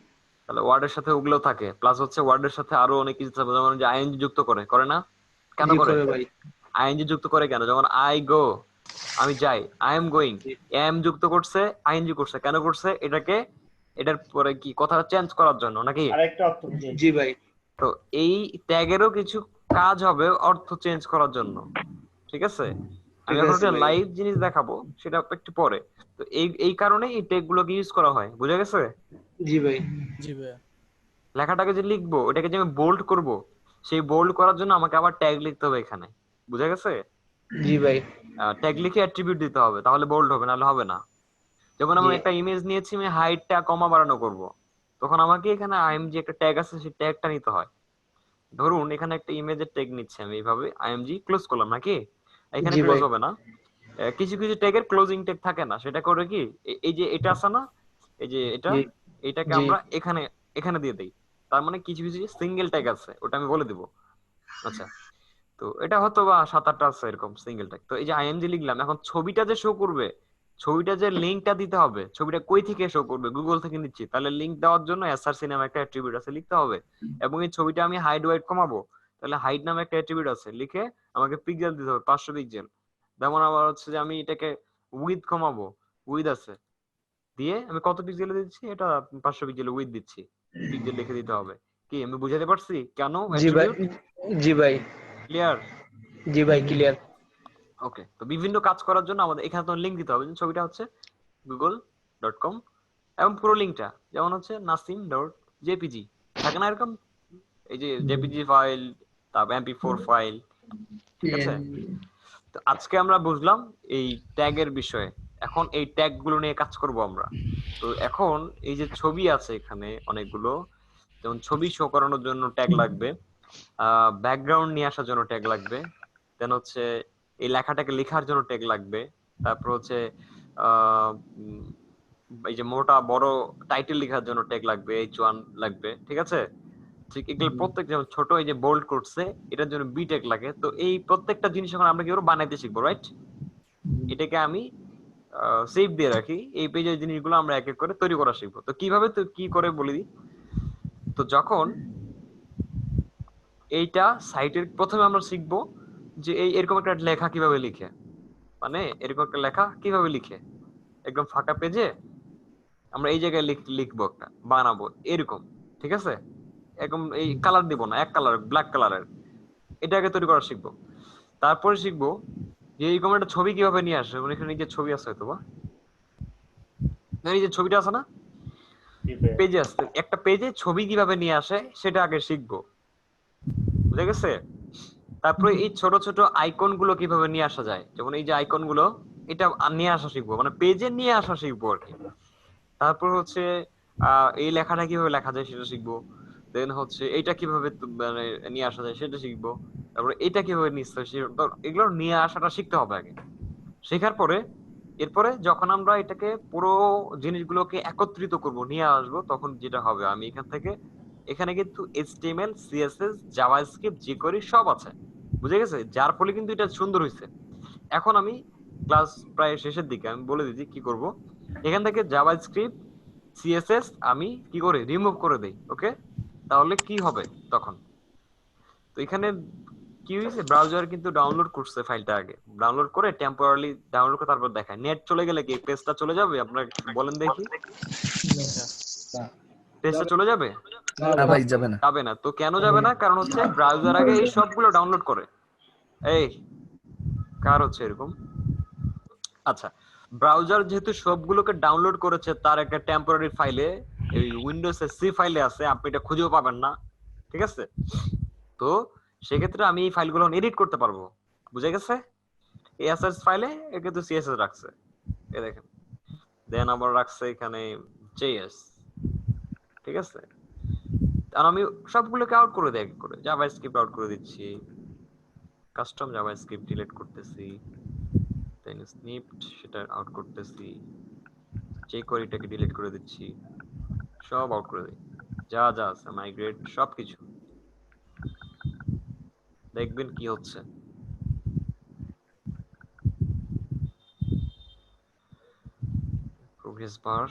তাহলে ওয়ার্ডের সাথে ওগুলো থাকে, প্লাস হচ্ছে ওয়ার্ডের সাথে আরো অনেক কিছু থাকে, যেমন যে আইএনজি যুক্ত করে না? কেন জি করে? করে ভাই। আইএনজি যুক্ত করে কেন? যেমন আই গো, আমি যাই, আই এম গোয়িং, এম যুক্ত করছে, আইএনজি করছে, কেন করছে? এটার পরে কি কথাটা চেঞ্জ করার জন্য নাকি? জি ভাই। তো এই ট্যাগেরও কিছু কাজ হবে অর্থ চেঞ্জ করার জন্য, ঠিক আছে? আমি ঠিক এখন আছে একটা ভাই। লাইভ জিনিস দেখাবো, সেটা একটু পরে। তো এই কারণে এই ট্যাগ গুলোকে ইউজ করা হয়, বুঝা গেছে? জি ভাই। জি ভাই। লেখাটাকে যে লিখবো, ওটাকে যে আমি বোল্ড করব, সেই বোল্ড করার জন্য আমাকে আবার ট্যাগ লিখতে হবে এখানে, বুঝা গেছে? জি ভাই। ট্যাগ লিখে অ্যাট্রিবিউট দিতে হবে, তাহলে বোল্ড হবে, নাহলে হবে না। যখন আমি জি। একটা ইমেজ নিয়েছি, আমি হাইটটা কমা বাড়ানো করব, তখন আমাকে এখানে আইএমজি একটা ট্যাগ আছে, সেই ট্যাগটা নিতে হয়। ধরুন এখানে একটা ইমেজের ট্যাগ নিচ্ছি আমি, এইভাবে আইএমজি ক্লোজ করলাম নাকি? এখানে জি ক্লোজ ভাই। হবে না। কিছু কিছু ট্যাগের ক্লোজিং ট্যাগ থাকে না, সেটা করে কি, এই যে এটা আছে না, এই যে জি। এটাকে জি। আমরা এখানে এখানে দিয়ে দেই। তার মানে কিছু কিছু সিঙ্গেল ট্যাগ আছে, ওটা আমি বলে দিব। আচ্ছা, তো এটা হয়তো বা 7-8টা আছে এরকম সিঙ্গেল ট্যাগ। তো এই যে আইএমজি লিখলাম, এখন ছবিটা যে শো করবে, ছবিটা যে লিঙ্কটা দিতে হবে, ছবিটা কই থেকে শো করবে? গুগল থেকে নিচ্ছি, তাহলে লিঙ্ক দেওয়ার জন্য এসআরসি নামে একটা অ্যাট্রিবিউট আছে, লিখতে হবে। এবং এই ছবিটা আমি হাইট ওয়াইট কমাবো, তাহলে হাইট নামে একটা অ্যাট্রিবিউট আছে, লিখে আমাকে পিক্সেল দিতে হবে 500 পিক্সেল। যেমন আবার হচ্ছে যে আমি এটাকে উইথ কমাবো, উইথ আছে, দিয়ে আমি কত পিক্সেল দিচ্ছি, এটা 500 পিক্সেল উইথ দিচ্ছি, পিক্সেল লিখে দিতে হবে। কি আমি বুঝাতে পারছি কেন জি ভাই। অ্যাট্রিবিউট? জি ভাই। ক্লিয়ার? জি ভাই ক্লিয়ার। ওকে, তো বিভিন্ন কাজ করার জন্য আমাদের এখানে তো লিংক দিতে হবে। ছবিটা হচ্ছে google.com এবং পুরো লিংকটা যেমন হচ্ছে nasim.jpg থাকে না এরকম, এই যে জেপিজি ফাইল, তারপর এমপি4 ফাইল, ঠিক আছে? তো আজকে আমরা বুঝলাম এই ট্যাগের বিষয়ে। এখন এই ট্যাগ গুলো নিয়ে কাজ করব আমরা। তো এখন এই যে ছবি আছে এখানে অনেকগুলো, যেমন ছবি শো করানোর জন্য ট্যাগ লাগবে, ব্যাকগ্রাউন্ড নিয়ে আসার জন্য ট্যাগ লাগবে, দেন হচ্ছে এই লেখাটাকে লেখার জন্য ট্যাগ লাগবে, তারপর হচ্ছে এই যে মোটা বড় টাইটেল লেখার জন্য ট্যাগ লাগবে, H1 লাগবে, ঠিক আছে? ঠিক এগুলো প্রত্যেক, যেমন ছোট এই যে বোল্ড করছে, এটার জন্য বি ট্যাগ লাগে। তো এই প্রত্যেকটা জিনিস এখন আমরা কি করব, বানাইতে শিখবো, রাইট? এটাকে আমি সেভ দিয়ে রাখি, এই পেজের জিনিসগুলো আমরা এক এক করে তৈরি করা শিখবো। তো কিভাবে, তো কি করে বলে দিই। তো যখন এইটা সাইটের প্রথমে আমরা শিখবো যে এই এরকম একটা লেখা কিভাবে লিখে, মানে এরকম একটা লেখা কিভাবে লিখে, একদম ফাঁকা পেজে আমরা এই জায়গায় লিখবো, একটা বানাবো এরকম, ঠিক আছে? একদম এই কালার দিব না, এক কালার, ব্ল্যাক কালারের, এটাকে তৈরি করা শিখবো। তারপরে শিখবো যে এইরকম একটা ছবি কিভাবে নিয়ে আসে, মানে এখানে যে ছবি আছে হয়তো বা, এই যে ছবিটা আছে না, পেজে আছে, একটা পেজে ছবি কিভাবে নিয়ে আসে সেটা আগে শিখবো, বুঝা গেছে? তারপরে এই ছোট ছোট আইকন গুলো কিভাবে নিয়ে আসা যায়, যেমন এই যে আইকন গুলো, এটা নিয়ে আসা শিখবো, মানে পেজে নিয়ে আসা শিখবো আর কি। তারপর হচ্ছে এই লেখাটা কিভাবে লেখা যায় সেটা শিখবো। দেন হচ্ছে এইটা কিভাবে মানে নিয়ে আসা যায় সেটা শিখবো। তারপরে এটা কিভাবে নিচ্ছে এগুলো নিয়ে আসাটা শিখতে হবে আগে। শেখার পরে এরপরে যখন আমরা এটাকে পুরো জিনিসগুলোকে একত্রিত করব, নিয়ে আসবো, তখন যেটা হবে, আমি এখান থেকে, এখানে কিন্তু HTML, CSS, জাভাস্ক্রিপ্ট, jQuery সব আছে, বুঝে গেছে? যার ফলে কিন্তু এটা সুন্দর হয়েছে। এখন আমি ক্লাস প্রায় শেষের দিকে আমি বলে দিচ্ছি কি করব। এখান থেকে জাভাস্ক্রিপ্ট, CSS আমি কি করে রিমুভ করে দেই, ওকে? তাহলে কি হবে তখন? তো এখানে কি হয়েছে, ব্রাউজার কিন্তু ডাউনলোড করছে ফাইলটা, আগে ডাউনলোড করে টেম্পোরারি ডাউনলোড করে তারপর দেখায়। নেট চলে গেলে কি পেজটা চলে যাবে? আপনারা বলেন দেখি, পেজটা চলে যাবে? না ভাই, যাবে না। যাবে না। তো কেন যাবে না? কারণ হচ্ছে ব্রাউজার আগে এই সবগুলো ডাউনলোড করে। এই কার হচ্ছে এরকম? আচ্ছা, ব্রাউজার যেহেতু সবগুলোকে ডাউনলোড করেছে তার একটা টেম্পোরারি ফাইলে, এই উইন্ডোজ এর সি ফাইলে আছে, আপনি এটা খুঁজেও পাবেন না, ঠিক আছে? তো সেক্ষেত্রে আমি এই ফাইলগুলো এডিট করতে পারবো, বুঝে গেছে? এই এসএস ফাইলে কিন্তু সিএসএস রাখছে, এই দেখেন। দেন আবার রাখছে এখানে জেএস, ঠিক আছে? আর আমি সবগুলোকে আউট করে দিই, এক করে জাভাস্ক্রিপ্ট আউট করে দিচ্ছি, কাস্টম জাভাস্ক্রিপ্ট ডিলিট করতেছি, দেন স্নিপড সেটা আউট করতেছি, jQueryটাকে ডিলিট করে দিচ্ছি, সব আউট করে দিই, যা যা আছে মাইগ্রেট সবকিছু। দেখবেন কি হচ্ছে। প্রোগ্রেস বার,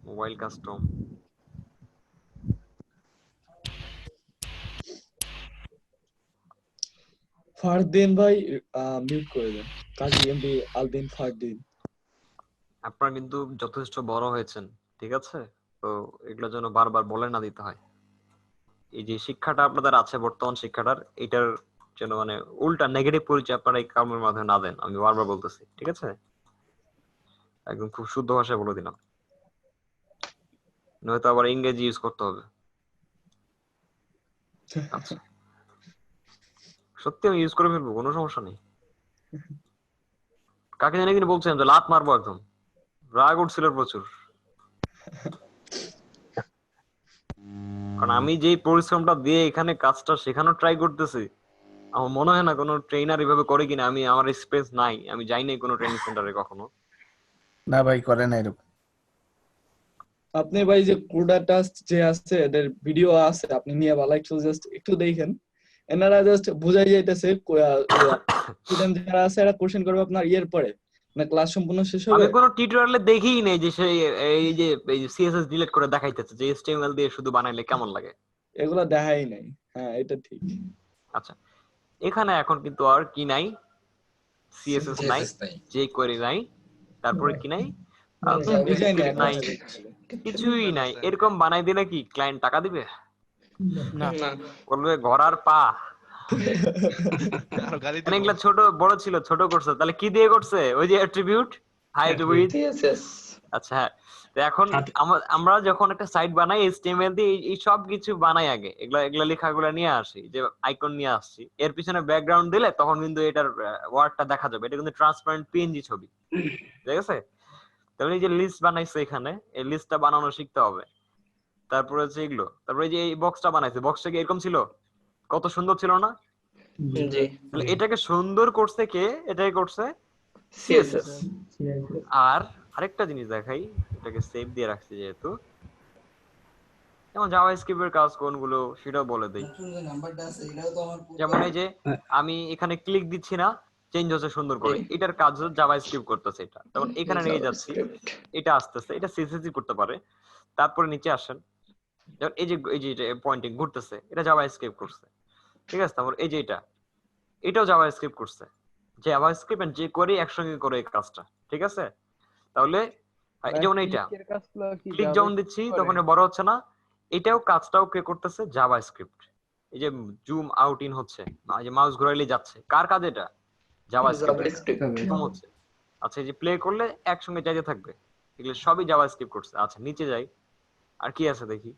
মোবাইল কাস্টম, ফারদিন ভাই মিউট করে দেন, কাজী এমডি আলদিন ফারদিন। আপনারা কিন্তু যথেষ্ট বড় হয়েছেন, ঠিক আছে? তো এগুলোর জন্য বারবার বলে না দিতে হয়। এই যে শিক্ষাটা আপনাদের আছে বর্তমান শিক্ষাটার, এটার জন্য মানে উল্টা নেগেটিভ পরিচয় আপনারা এই কামের মাধ্যমে না দেন, আমি বারবার বলতেছি, ঠিক আছে? একদম খুব শুদ্ধ ভাষায় বলে দিলাম, নয়তো আবার ইংরেজি ইউজ করতে হবে। আচ্ছা, সত্যি আমি ইউজ করে ফেলবো, কোনো সমস্যা নেই। কাকে জানি কিন্তু বলছেন যে লাত মারবো, একদম রাগ উঠছিল প্রচুর, কারণ আমি যে পরিশ্রমটা দিয়ে এখানে কাজটা শেখানো ট্রাই করতেছি, আমার মনে হয় না কোনো ট্রেনার এভাবে করে কিনা। আমি আমার স্পেস নাই, আমি যাই নাই কোনো ট্রেনিং সেন্টারে কখনো। না ভাই করে না এরকম। আপনি ভাই যে কোডা টাস্ক যে আছে এদের ভিডিও আছে, আপনি নিয়ে ভালো একটু দেখেন। এনারা জাস্ট বুঝাই যাইতেছে স্টুডেন্ট যারা আছে এরা কোশ্চেন করবে আপনার ইয়ের পরে, মানে ক্লাস সম্পূর্ণ শেষ হবে। আমি কোনো টিউটোরিয়ালে দেখিই নাই যে সেই এই যে সিএসএস ডিলিট করে দেখাইতেছে যে এইচটিএমএল দিয়ে শুধু বানাইলে কেমন লাগে, এগুলো দেখাই নাই। হ্যাঁ, এটা ঠিক। আচ্ছা, এখানে এখন কিন্তু আর কি নাই, সিএসএস নাই, jQuery নাই, তারপরে কি নাই, JavaScript নাই, কিছুই নাই। এরকম বানাই দিলে কি ক্লায়েন্ট টাকা দিবে? না, বলবে ঘোড়ার পা। এগুলা ছোট বড় ছিল, ছোট করছে, তাহলে কি দিয়ে করছে? ওই যে অ্যাট্রিবিউট, হাইট, উইডথ। আচ্ছা, তো এখন আমরা যখন একটা সাইট বানাই HTML দিয়ে, এই সব কিছু বানাই আগে, এগুলা লেখাগুলো নিয়ে আসি, যে আইকন নিয়ে আসছি, এর পিছনে ব্যাকগ্রাউন্ড দিলে তখন কিন্তু এটার ওয়ার্ডটা দেখা যাবে। এটা কিন্তু ট্রান্সপারেন্ট পিএনজি ছবি, ঠিক আছে? তাহলে এই যে লিস্ট বানাইছে, এখানে এই লিস্টটা বানানো শিখতে হবে। তারপরে হচ্ছে এগুলো, তারপরে যে এই বক্সটা বানাইছে, বক্সটা কি এরকম ছিল? কত সুন্দর ছিল না? জি, তাহলে এটাকে সুন্দর করছে কে? এটাই করছে সিএসএস। আর আরেকটা জিনিস দেখাই, এটাকে সেভ দিয়ে রাখছি যেহেতু, যেমন জাভাস্ক্রিপ্টের কাজ কোনগুলো সেটাও বলে দেই। যেমন এই যে আমি এখানে ক্লিক দিচ্ছি না, চেঞ্জ হচ্ছে সুন্দর করে, এটার কাজ হচ্ছে জাভাস্ক্রিপ্ট করতেছে এটা। তখন এখানে নিয়ে যাচ্ছি, এটা আসতেছে, এটা সিএসএস করতে পারে। তারপরে নিচে আসেন, যেমন এই যে পয়েন্টিং ঘুরতেছে, এটা জাভাস্ক্রিপ্ট করছে, ঠিক আছে? তারপর এই যে এটাও জাভাস্ক্রিপ্ট করছে। জাভাস্ক্রিপ্ট এন্ড jQuery একসঙ্গে করে এই কাজটা, ঠিক আছে? তাহলে যেমন এইটা ক্লিক যখন দিচ্ছি তখন বড় হচ্ছে না, এটাও কাজটাও কে করতেছে? জাভাস্ক্রিপ্ট। এই যে জুম আউট ইন হচ্ছে, এই যে মাউস ঘোরাইলে যাচ্ছে, কার কাজ এটা? জাভাস্ক্রিপ্ট হচ্ছে। আচ্ছা, এই যে প্লে করলে একসঙ্গে যাইতে থাকবে, এগুলো সবই জাভাস্ক্রিপ্ট করছে। আচ্ছা, নিচে যাই, আর কি আছে দেখি।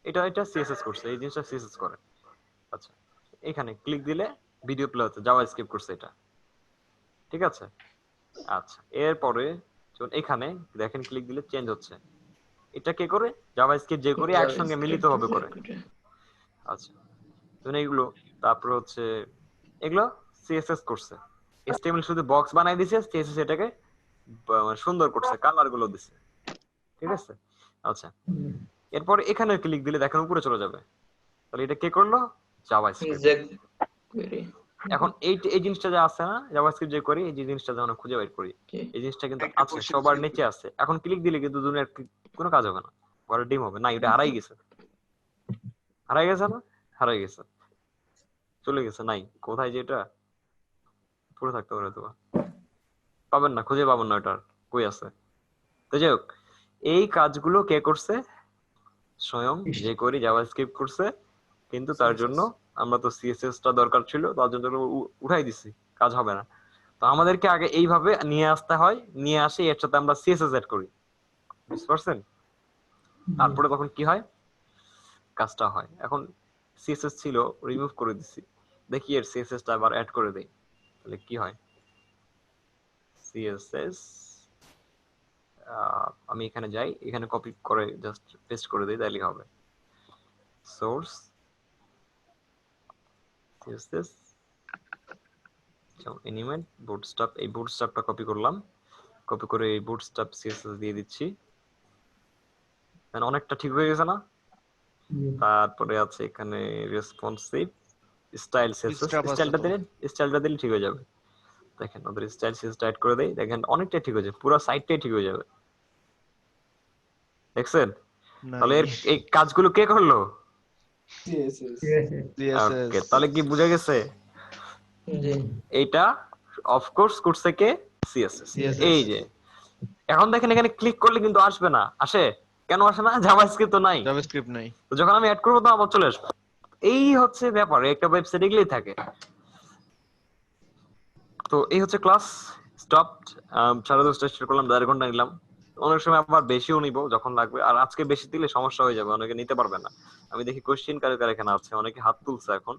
এটা সিএসএস করছে, এই জিনিসটা সিএসএস করে। আচ্ছা, এখানে ক্লিক দিলে ভিডিও প্লে হচ্ছে, জাভাস্ক্রিপ্ট করছে এটা, ঠিক আছে? আচ্ছা, এরপরে যখন এখানে দেখেন ক্লিক দিলে চেঞ্জ হচ্ছে, এটা কে করে? জাভাস্ক্রিপ্ট jQuery একসঙ্গে মিলিত হবে করে। আচ্ছা, ধরুন এইগুলো, তারপর হচ্ছে এগুলো সিএসএস করছে। HTML শুধু বক্স বানাই দিয়েছে, সিএসএস এটাকে সুন্দর করছে, কালার গুলো দিছে, ঠিক আছে? আচ্ছা, এরপর এখানে ক্লিক দিলে দেখেন উপরে চলে যাবে, তাহলে এটা কে করলো? জাভাস্ক্রিপ্ট। এখন এই জিনিসটা যে আছে না, জাভাস্ক্রিপ্ট jQuery, এই জিনিসটা যখন খুঁজে বের করি, এই জিনিসটা কিন্তু আছে, সবার নিচে আছে। এখন ক্লিক দিলে কিন্তু দুনিয়ার কোনো কাজ হবে না, পরে ডিম হবে না, এটা হারাই গেছে, হারাই গেছে না, হারাই গেছে, চলে গেছে, নাই। কোথায় যে এটা পড়ে থাকতে পারে, তো পাবেন না, খুঁজে পাবেন না, এটা কই আছে। তো যাই হোক, এই কাজগুলো কে করছে? স্বয়ং jQuery জাভাস্ক্রিপ্ট করছে, কিন্তু তার জন্য আমরা তো সিএসএস টা দরকার ছিল, তার জন্য উঠাই দিছি, কাজ হবে না। তো আমাদেরকে আগে এইভাবে নিয়ে আসতে হয়, নিয়ে আসি এর সাথে আমরা সিএসএস এড করি, বুঝতে পারছেন? তারপরে তখন কি হয়? কাজটা হয়। এখন সিএসএস ছিল, রিমুভ করে দিছি, দেখি এর সিএসএস টা আবার অ্যাড করে দেই, তাহলে কি হয়? সিএসএস আমি এখানে যাই, এখানে কপি করে জাস্ট পেস্ট করে দেই, তাহলেই হবে। সোর্স CSS, এনিমেট বুটস্ট্র্যাপ, এই বুটস্ট্র্যাপটা কপি করলাম, কপি করে এই বুটস্ট্র্যাপ CSS দিয়ে দিচ্ছি, মানে অনেকটা ঠিক হয়ে গেছে না? তারপরে আছে এখানে রেসপন্সিভ স্টাইল CSS, স্টাইলটা দিলে ঠিক হয়ে যাবে। দেখেন ওদের স্টাইল CSS টাইট করে দেই, দেখেন অনেকটা ঠিক হয়ে যাবে, পুরো সাইটটাই ঠিক হয়ে যাবে, দেখছেন? তাহলে এই কাজগুলো কে করলো? ওকে, তাহলে কি বুঝা গেছে? জি এইটা অফ কোর্স করছে কে? সিএসএস। এই যে এখন দেখেন এখানে ক্লিক করলে কিন্তু আসবে না, আসে কেন আসে না? জাভাস্ক্রিপ্ট তো নাই, জাভাস্ক্রিপ্ট নাই। তো যখন আমি অ্যাড করবো তো আবার চলে আসবে। এই হচ্ছে ব্যাপার, একটা ওয়েবসাইট এগুলোই থাকে। তো এই হচ্ছে ক্লাস স্টপড। 10:30 স্টার্ট করলাম, 1.5 ঘন্টা নিলাম। অনেক সময় আবার বেশিও নিব যখন লাগবে, আর আজকে বেশি দিলে সমস্যা হয়ে যাবে, অনেকে নিতে পারবে না। আমি দেখি কোশ্চেন কার কার এখানে আছে, অনেকে হাত তুলছে। এখন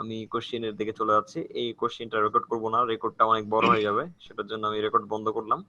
আমি কোশ্চেনের দিকে চলে যাচ্ছি। এই কোশ্চেনটা রেকর্ড করব না, রেকর্ডটা অনেক বড় হয়ে যাবে, সেটার জন্য আমি রেকর্ড বন্ধ করলাম।